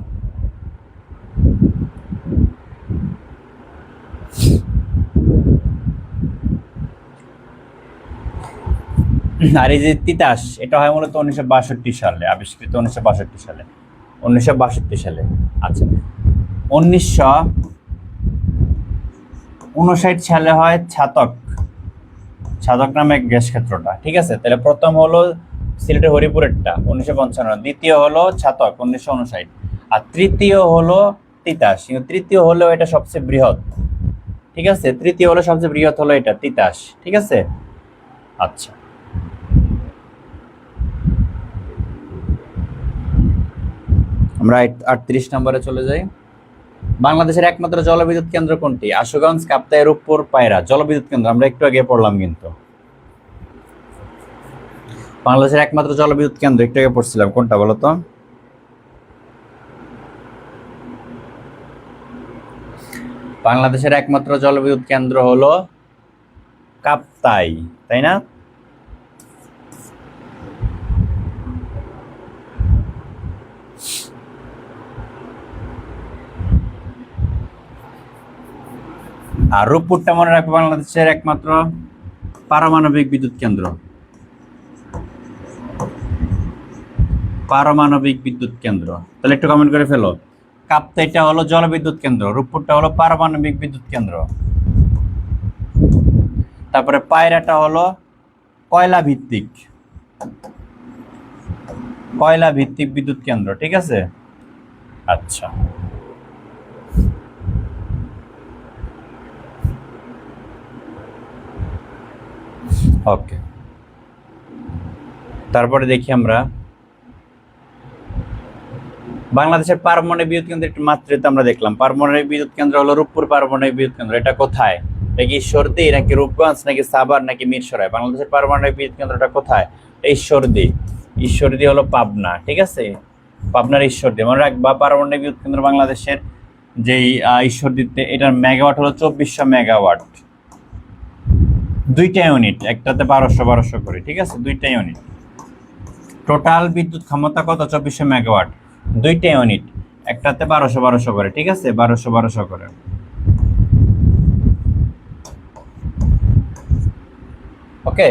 আর এই যে তিতাস, এটা হয় মূলত 1962 সালে আবিষ্কৃত। 1962 সালে। 1962 সালে। আচ্ছা, 1959 সালে হয় ছাতক। ছাতক নামে গ্যাস ক্ষেত্রটা। ঠিক আছে। তাহলে প্রথম হলো সিলেটের হরিপুরেরটা 1955, দ্বিতীয় হলো ছাতক 1959, আর তৃতীয় হলো তিতাস। কিন্তু তৃতীয় হলো এটা সবচেয়ে বৃহৎ। ঠিক আছে। তৃতীয় হলো সবচেয়ে বৃহৎ হলো এটা তিতাস। ঠিক আছে। আচ্ছা, আমরা 38 নম্বরে চলে যাই। বাংলাদেশের একমাত্র জলবিদ্যুৎ কেন্দ্র কোনটি? আশুগঞ্জ, কাপ্তাই, রূপপুর, পায়রা। জলবিদ্যুৎ কেন্দ্র আমরা একটু আগে পড়লাম কিন্তু। বাংলাদেশের একমাত্র জলবিদ্যুৎ কেন্দ্র একটু আগে পড়ছিলাম, কোনটা বলো তো? বাংলাদেশের একমাত্র জলবিদ্যুৎ কেন্দ্র হলো কাপ্তাই, তাই না? আর রূপপুরটা মনে রাখবো বাংলাদেশের একমাত্র পারমাণবিক বিদ্যুৎ কেন্দ্র। পারমাণবিক বিদ্যুৎ কেন্দ্র। তাহলে একটু কমেন্ট করে ফেলো। কাপ্তাইটা হলো জলবিদ্যুৎ কেন্দ্র, রূপপুরটা হলো পারমাণবিক বিদ্যুৎ কেন্দ্র। তারপরে পায়রাটা হলো কয়লা ভিত্তিক, কয়লা ভিত্তিক বিদ্যুৎ কেন্দ্র। ঠিক আছে। আচ্ছা, ওকে। তারপরে দেখি আমরা বাংলাদেশের পারমাণবিক বিদ্যুৎ কেন্দ্র একটু মাত্রাতে আমরা দেখলাম। পারমাণবিক বিদ্যুৎ কেন্দ্র হলো রূপপুর পারমাণবিক বিদ্যুৎ কেন্দ্র। এটা কোথায়? এটা কি ঈশ্বরদী নাকি রূপগঞ্জ নাকি সাভার নাকি মিরসরাই? বাংলাদেশের পারমাণবিক বিদ্যুৎ কেন্দ্রটা কোথায়? ঈশ্বরদী। ঈশ্বরদী হলো পাবনা। ঠিক আছে। পাবনার ঈশ্বরদী মনে রাখবা। পারমাণবিক বিদ্যুৎ কেন্দ্র বাংলাদেশের যেই ঈশ্বরদীতে, এটার মেগাওয়াট হলো 2400 মেগাওয়াট। 2টা ইউনিট, একটাতে 1200 করে। ঠিক আছে। 2টা ইউনিট। টোটাল বিদ্যুৎ ক্ষমতা কত? 2400 মেগাওয়াট। 2টা ইউনিট, একটাতে 1200 করে। ঠিক আছে। 1200 করে। ওকে।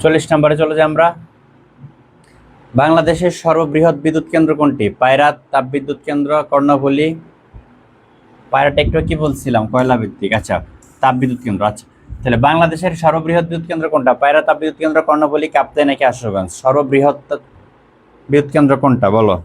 চল্লিশ নম্বরে চলে যাই আমরা। বাংলাদেশের সর্ববৃহৎ বিদ্যুৎ কেন্দ্র কোনটি? পায়রা তাপবিদ্যুৎ কেন্দ্র, কর্ণফুলী। পায়রাটা একটু কি বলছিলাম? কয়লা ভিত্তিক। আচ্ছা, তাপবিদ্যুৎ কেন্দ্র। আচ্ছা, তাহলে বাংলাদেশের সর্ববৃহৎ বিদ্যুৎ কেন্দ্র কোনটা? পায়রা তাপবিদ্যুৎ কেন্দ্র, কর্ণফুলী, কাপ্তাই নাকি আশুগঞ্জ? সর্ববৃহৎ বিদ্যুৎ কেন্দ্র কোনটা বলো?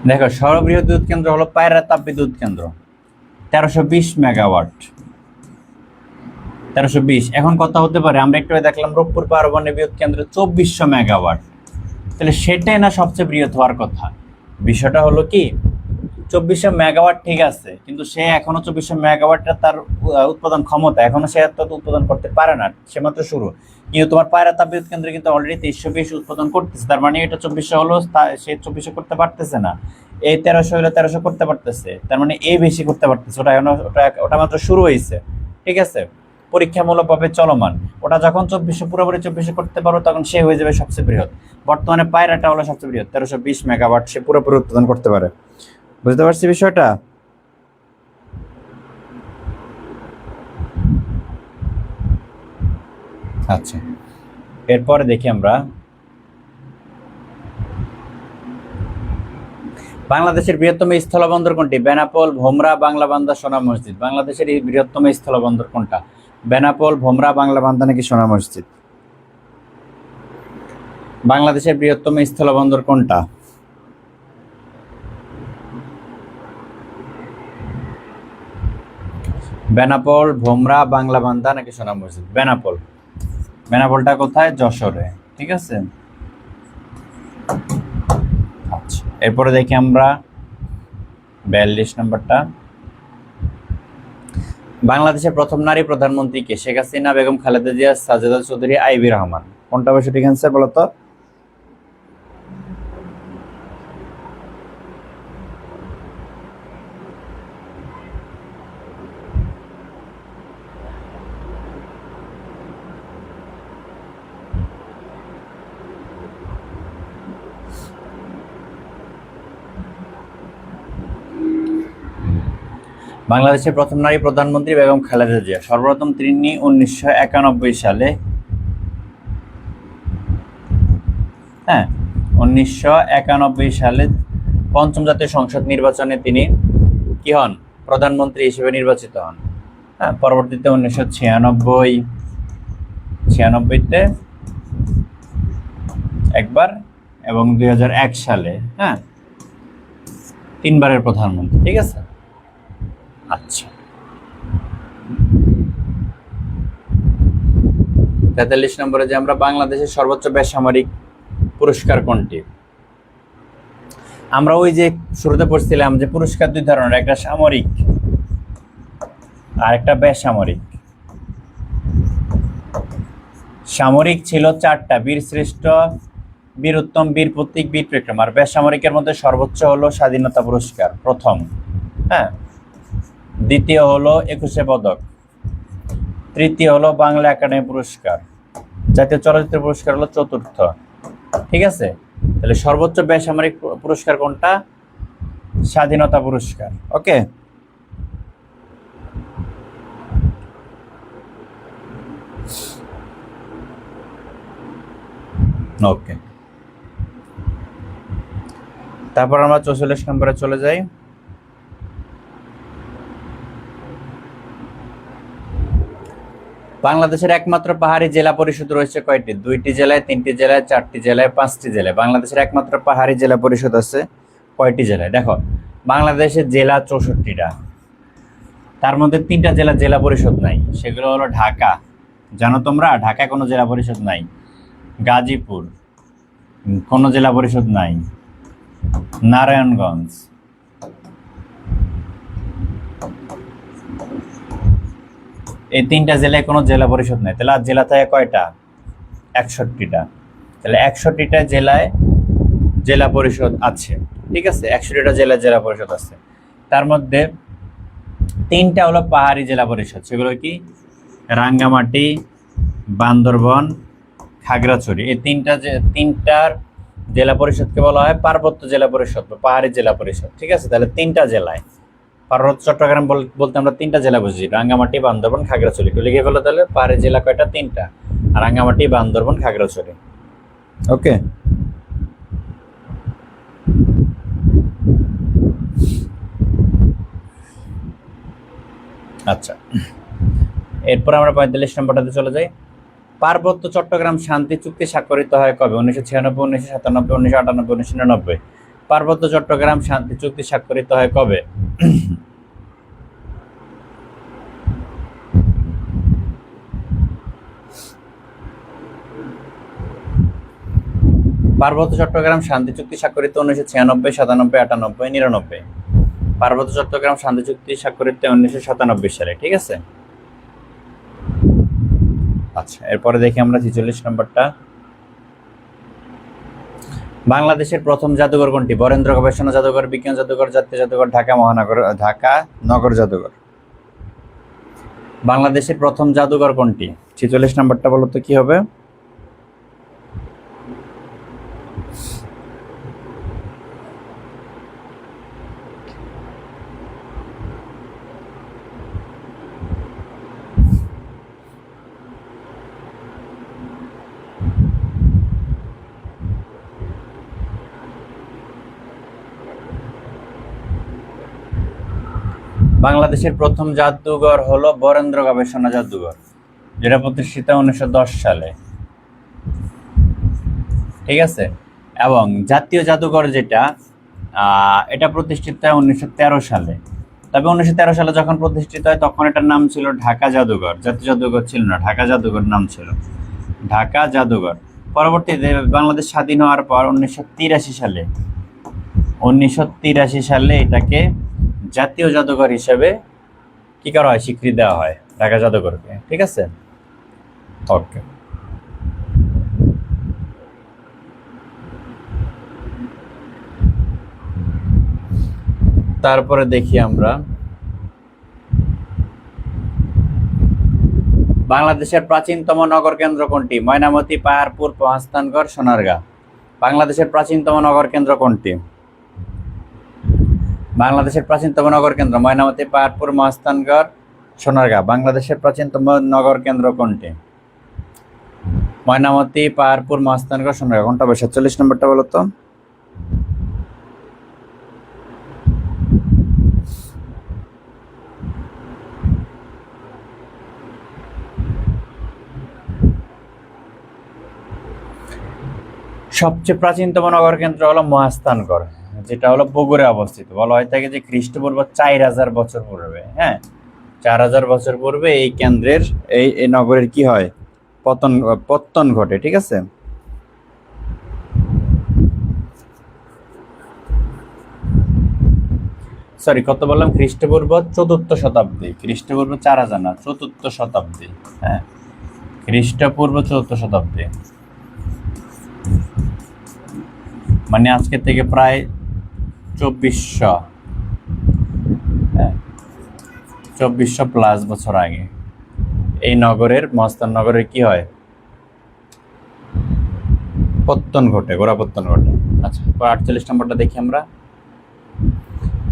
দেখো, সর্ববৃহৎ বিদ্যুৎ কেন্দ্র হলো পায়রা তাপবিদ্যুৎ কেন্দ্র, 1320 মেগাওয়াট। 1320। এখন কথা হতে পারে, আমরা একটু আগে দেখলাম রূপপুর পারমাণবিক বিদ্যুৎ কেন্দ্র 2400 মেগাওয়াট, তাহলে সেটাই না সবচেয়ে বৃহৎ হওয়ার কথা। বিষয়টা হলো কি, 2400 মেগাওয়াট ঠিক আছে, কিন্তু সে এখনো 2400 মেগাওয়াটটা তার উৎপাদন ক্ষমতা, এখনো সে এত উৎপাদন করতে পারে না, সে মাত্র শুরু। কিন্তু তোমার পায়রা তাপবিদ্যুৎ কেন্দ্রে কিন্তু অলরেডি 2320 উৎপাদন করতেছে, তার মানে এটা 2400 হলো, সে 2400 করতে পারতেছে না। এই 1300 হলে 1300 করতে পারতেছে, তার মানে এই বেশি করতে পারতেছে, ওটা এখন ওটা মাত্র শুরু হয়েছে, ঠিক আছে, পরীক্ষামূলকভাবে চলমান। ওটা যখন 2400 পুরোপুরি 2400 করতে পারো, তখন সে হয়ে যাবে সবচেয়ে বৃহৎ। বর্তমানে পায়রাটা হলো সবচেয়ে বৃহৎ, 1320 মেগাওয়াট সে পুরোপুরি উৎপাদন করতে পারে। বুঝতে পারছি বিষয়টা? আচ্ছা, এরপরে দেখি আমরা বাংলাদেশের বৃহত্তম স্থলবন্দর কোনটি? বেনাপোল, ভোমরা, বাংলাবান্ধা, সোনা মসজিদ। বাংলাদেশের এই বৃহত্তম স্থলবন্দর কোনটা? বেনাপোল, ভোমরা, বাংলাবান্ধা নাকি সোনা মসজিদ? বাংলাদেশের বৃহত্তম স্থলবন্দর কোনটা? বেনাপোল, ভোমরা, বাংলাবান্ধা নাকি সোনা মসজিদ? বেনাপোল। বেনাপোলটা কোথায়? যশোরে, ঠিক আছে। আচ্ছা, এরপরে দেখি আমরা 42 নম্বরটা। বাংলাদেশের প্রথম নারী প্রধানমন্ত্রী কে? শেখ হাসিনা, বেগম খালেদা জিয়া, সাজেদা চৌধুরী, আইবি রহমান। কোনটা অবশ্য ঠিক অ্যান্সার বলো তো? বাংলাদেশের প্রথম নারী প্রধানমন্ত্রী বেগম খালেদা জিয়া। সর্বপ্রথম তিনি 1991 সালে, হ্যাঁ, 1991 সালে পঞ্চম জাতীয় সংসদ নির্বাচনে তিনি কি হন? প্রধানমন্ত্রী হিসেবে নির্বাচিত হন। হ্যাঁ, পরবর্তীতে 1996-তে একবার এবং 2001 সালে, হ্যাঁ, তিনবারের প্রধানমন্ত্রী, ঠিক আছে। আচ্ছা, 43 নম্বরে যে আমরা বাংলাদেশের সর্বোচ্চ বেসামরিক পুরস্কার কোনটি? আমরা ওই যে শুরুতে পড়ছিলাম যে পুরস্কার দুই ধরনের, একটা সামরিক আর একটা বেসামরিক। সামরিক ছিল 4টা, বীর শ্রেষ্ঠ, বীর উত্তম, বীর প্রতীক, বীর বিক্রম। আর বেসামরিকের মধ্যে সর্বোচ্চ হলো স্বাধীনতা পুরস্কার, প্রথম, হ্যাঁ। দ্বিতীয় হলো 21শে পদক, তৃতীয় হলো বাংলা একাডেমি পুরস্কার, জাতীয় চলচ্চিত্র পুরস্কার হলো চতুর্থ, ঠিক আছে। তাহলে সর্বোচ্চ বেসামরিক পুরস্কার কোনটা? স্বাধীনতা পুরস্কার। ওকে, ওকে। তারপর আমরা 44 নম্বরে চলে যাই। বাংলাদেশের একমাত্র পাহাড়ি জেলা পরিষদ রয়েছে কয়টি? 2টি জেলায়, 3টি জেলায়, 4টি জেলায়, 5টি জেলায়। বাংলাদেশের একমাত্র পাহাড়ি জেলা পরিষদ আছে কয়টি জেলায়? দেখো, বাংলাদেশের জেলা 64টা, তার মধ্যে 3টা জেলা জেলা পরিষদ নাই, সেগুলো হলো ঢাকা, জানো তোমরা, ঢাকায় কোনো জেলা পরিষদ নাই। গাজীপুর, কোনো জেলা পরিষদ নাই। নারায়ণগঞ্জ, এই 3টা জেলায় কোনো জেলা পরিষদ নাই। তাহলে আর জেলা থাকে কয়টা? 61টা। তাহলে 61টা জেলায় জেলা পরিষদ আছে, ঠিক আছে, 61টা জেলায় জেলা পরিষদ আছে। তার মধ্যে 3টা হলো পাহাড়ি জেলা পরিষদ, সেগুলো কি? রাঙ্গামাটি, বান্দরবন, খাগড়াছড়ি। এই তিনটার জেলা পরিষদকে বলা হয় পার্বত্য জেলা পরিষদ বা পাহাড়ি জেলা পরিষদ, ঠিক আছে। তাহলে 3টা জেলায়, পার্বত্য চট্টগ্রাম বলতে আমরা 3টা জেলা বুঝি, রাঙ্গামাটি, বান্দরবন, খাগড়াছড়ি। একটু লিখে ফেলো তাহলে, পাহাড়ি জেলা কয়টা? 3টা, রাঙ্গামাটি, বান্দরবন, খাগড়াছড়ি। ওকে, আচ্ছা। এরপর আমরা 45 নম্বরটাতে চলে যাই। পার্বত্য চট্টগ্রাম শান্তি চুক্তি স্বাক্ষরিত হয় কবে? 1996, 1997, 1998, 1999। পার্বত্য চট্টগ্রাম শান্তি চুক্তি স্বাক্ষরিত হয় কবে? পার্বত্য চট্টগ্রাম শান্তি চুক্তি স্বাক্ষরিত 1996, 97, 98, 99। পার্বত্য চট্টগ্রাম শান্তি চুক্তি স্বাক্ষরিত 1997 সালে, ঠিক আছে। আচ্ছা, এরপরে দেখি আমরা 46 নম্বরটা। বাংলাদেশের প্রথম জাদুঘর কোনটি? বরেন্দ্র গবেষণা জাদুঘর, বিজ্ঞান জাদুঘর, জাতীয় জাদুঘর, ঢাকা নগর জাদুঘর। বাংলাদেশের প্রথম জাদুঘর কোনটি? 46 নম্বরটা বলো তো কি হবে? বাংলাদেশের প্রথম জাদুঘর হলো বরেন্দ্র গবেষণা জাদুঘর, যেটা প্রতিষ্ঠিত 1910 সালে, ঠিক আছে। এবং জাতীয় জাদুঘর যেটা, এটা প্রতিষ্ঠিত হয় 1913 সালে। তবে 1913 সালে যখন প্রতিষ্ঠিত হয় তখন এটার নাম ছিল ঢাকা জাদুঘর, জাতীয় জাদুঘর ছিল না, ঢাকা জাদুঘর নাম ছিল, ঢাকা জাদুঘর। পরবর্তীতে বাংলাদেশ স্বাধীন হওয়ার পর 1983 সালে এটাকে জাতীয় জাদুঘর হিসেবে কি করা হয়, স্বীকৃতি দেওয়া হয় ঢাকা জাদুঘরকে, ঠিক আছে। ওকে, তারপরে দেখি আমরা বাংলাদেশের প্রাচীনতম নগর কেন্দ্র কোনটি? ময়নামতি, পাহাড়পুর, মহাস্থানগড়, সোনারগাঁ। বাংলাদেশের প্রাচীনতম নগর কেন্দ্র কোনটি? বাংলাদেশের প্রাচীনতম নগর কেন্দ্র ময়নামতি, পাহাড়পুর, মহাস্থানগড়, সোনারগাঁ। বাংলাদেশের প্রাচীনতম নগর কেন্দ্র কোনটি? ময়নামতি, পাহাড়পুর, মহাস্থানগড়, সোনারগাঁ। কোনটা হবে? 47 নম্বরটা বলো তো। সবচেয়ে প্রাচীনতম নগর কেন্দ্র হলো মহাস্থানগড়, যেটা হলো বগুড়ায় অবস্থিত। বলা হয় থাকে যে খ্রিস্টপূর্ব 4000 বছর পূর্বে, হ্যাঁ, 4000 বছর পূর্বে এই কেন্দ্রের এই নগরের কি হয়, পত্তন ঘটে, ঠিক আছে। সরি, কত বললাম? খ্রিস্টপূর্ব 4র্থ শতাব্দী, খ্রিস্টপূর্ব 4000 না, 4র্থ শতাব্দী, হ্যাঁ, খ্রিস্টপূর্ব 4র্থ শতাব্দী, মানে আজকে থেকে প্রায় 2400, হ্যাঁ, 2400 প্লাস বছর আগে এই নগরের, মহাস্থান নগরের কি হয়, পত্তন ঘটে, গোড়াপত্তন ঘটে। আচ্ছা, 48 নম্বরটা দেখি আমরা।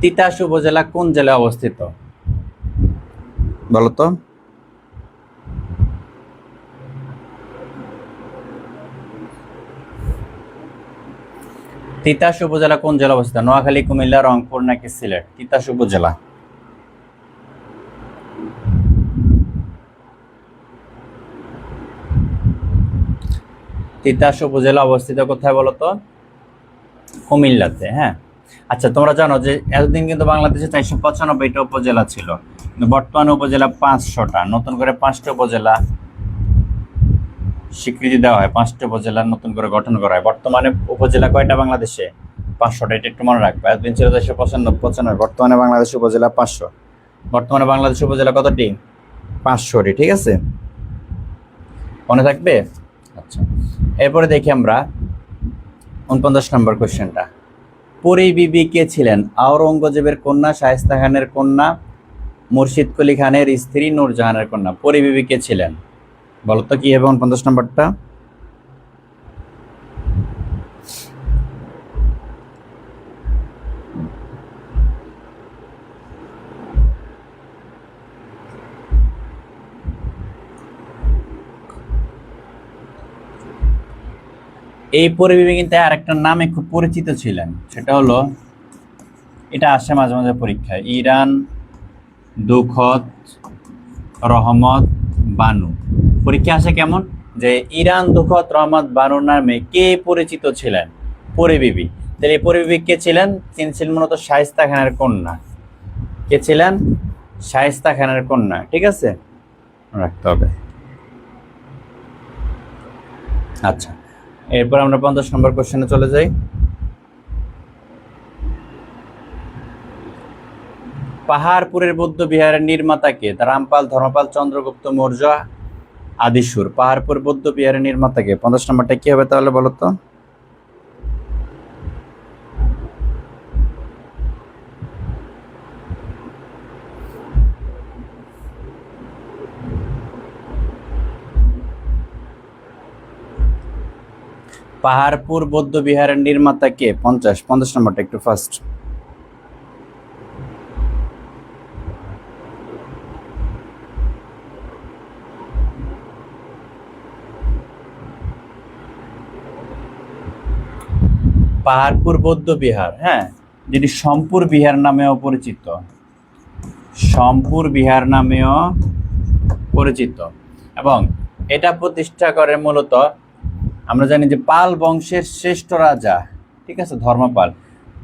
তিতাস উপজেলা কোন জেলায় অবস্থিত? বলতো। তিতাস উপজেলা কোন জেলা অবস্থিত? নোয়াখালী, কুমিল্লা, রংপুর নাকি সিলেট? তিতাস উপজেলা। তিতাস উপজেলা অবস্থিত কোথায় বলতো? কুমিল্লাতে, হ্যাঁ। আচ্ছা, তোমরা জানো যে এতদিন কিন্তু বাংলাদেশে 495টা উপজেলা ছিল, বর্তমানে উপজেলা 500টা, নতুন করে 5টা উপজেলা স্বীকৃতি দেওয়া হয়, 5টা উপজেলা নতুন করে গঠন করা হয়। বর্তমানে উপজেলা কয়টা বাংলাদেশে? 500টা, এটা একটু মনে রাখবে। এতদিন ছিল 495, বর্তমানে বাংলাদেশ উপজেলা 500। বর্তমানে বাংলাদেশ উপজেলা কতটি? 500টি, ঠিক আছে, মনে থাকবে। আচ্ছা, এরপরে দেখি আমরা 49 নম্বর কোশ্চেনটা। পরী বিবি কে ছিলেন? আওরঙ্গজেবের কন্যা, শায়েস্তা খানের কন্যা, মুর্শিদ কুলি খানের স্ত্রী, নূরজাহানের কন্যা। পরী বিবি কে ছিলেন বলতো কি হবে 49 নম্বরটা? এই পরী বিবি কিন্তু আরেকটা নামে খুব পরিচিত ছিলেন, সেটা হলো, এটা আসে মাঝে মাঝে পরীক্ষায়, ইরান দুখত রহমত বানু। পরীক্ষা আসে কেমন, যে ইরান দুখত রহমত বানু নামে কে পরিচিত ছিলেন? পরী বিবি। তাহলে এই পরী বিবি কে ছিলেন? তিনি ছিলেন মূলত শায়েস্তা খানের কন্যা। কে ছিলেন? শায়েস্তা খানের কন্যা, ঠিক আছে, রাখতে হবে। আচ্ছা, এরপর আমরা 50 নম্বর কোশ্চেনে চলে যাই। পাহাড়পুরের বৌদ্ধ বিহারের নির্মাতা কে? রামপাল, ধর্মপাল, চন্দ্রগুপ্ত মৌর্য, আদিসুর। পাহাড়পুর বৌদ্ধ বিহারের নির্মাতা কে? 50 নম্বরটা কি হবে তাহলে বলো তো? পাহাড়পুর বৌদ্ধ বিহারের নির্মাতা কে? 50 নম্বরটা একটু ফার্স্ট। পাহাড়পুর বৌদ্ধ বিহার, হ্যাঁ, যেটি সোমপুর বিহার নামেও পরিচিত, সোমপুর বিহার নামেও পরিচিত। এবং এটা প্রতিষ্ঠা করে মূলত আমরা জানি যে পাল বংশের শ্রেষ্ঠ রাজা, ঠিক আছে, ধর্মপাল।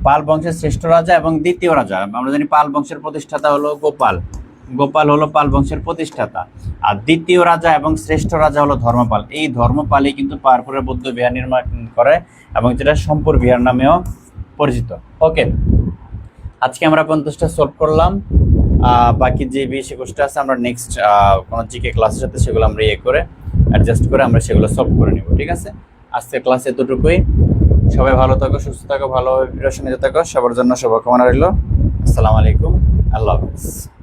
পাল বংশের শ্রেষ্ঠ রাজা এবং দ্বিতীয় রাজা, আমরা জানি পাল বংশের প্রতিষ্ঠাতা হলো গোপাল, গোপাল হলো পাল বংশের প্রতিষ্ঠাতা। আর দ্বিতীয় রাজা এবং শ্রেষ্ঠ রাজা হলো ধর্মপাল। এই ধর্মপালই কিন্তু পাহাড়পুরের বৌদ্ধ বিহার নির্মাণ করে এবং যেটা সোমপুর বিহার নামেও পরিচিত। ওকে, আজকে আমরা 50টা সলভ করলাম। বাকি যে 20-21টা আছে আমরা নেক্সট কোনো জিকে ক্লাসের সাথে সেগুলো আমরা করে অ্যাডজাস্ট করে আমরা সেগুলো সলভ করে নেব, ঠিক আছে? আজকের ক্লাস এতটুকুই। সবাই ভালো থাকো, সুস্থ থাকো, ভালোভাবে প্রিপারেশন নিতে থাকো। সবার জন্য শুভকামনা রইল। আসসালামু আলাইকুম, আল্লাহ হাফেজ।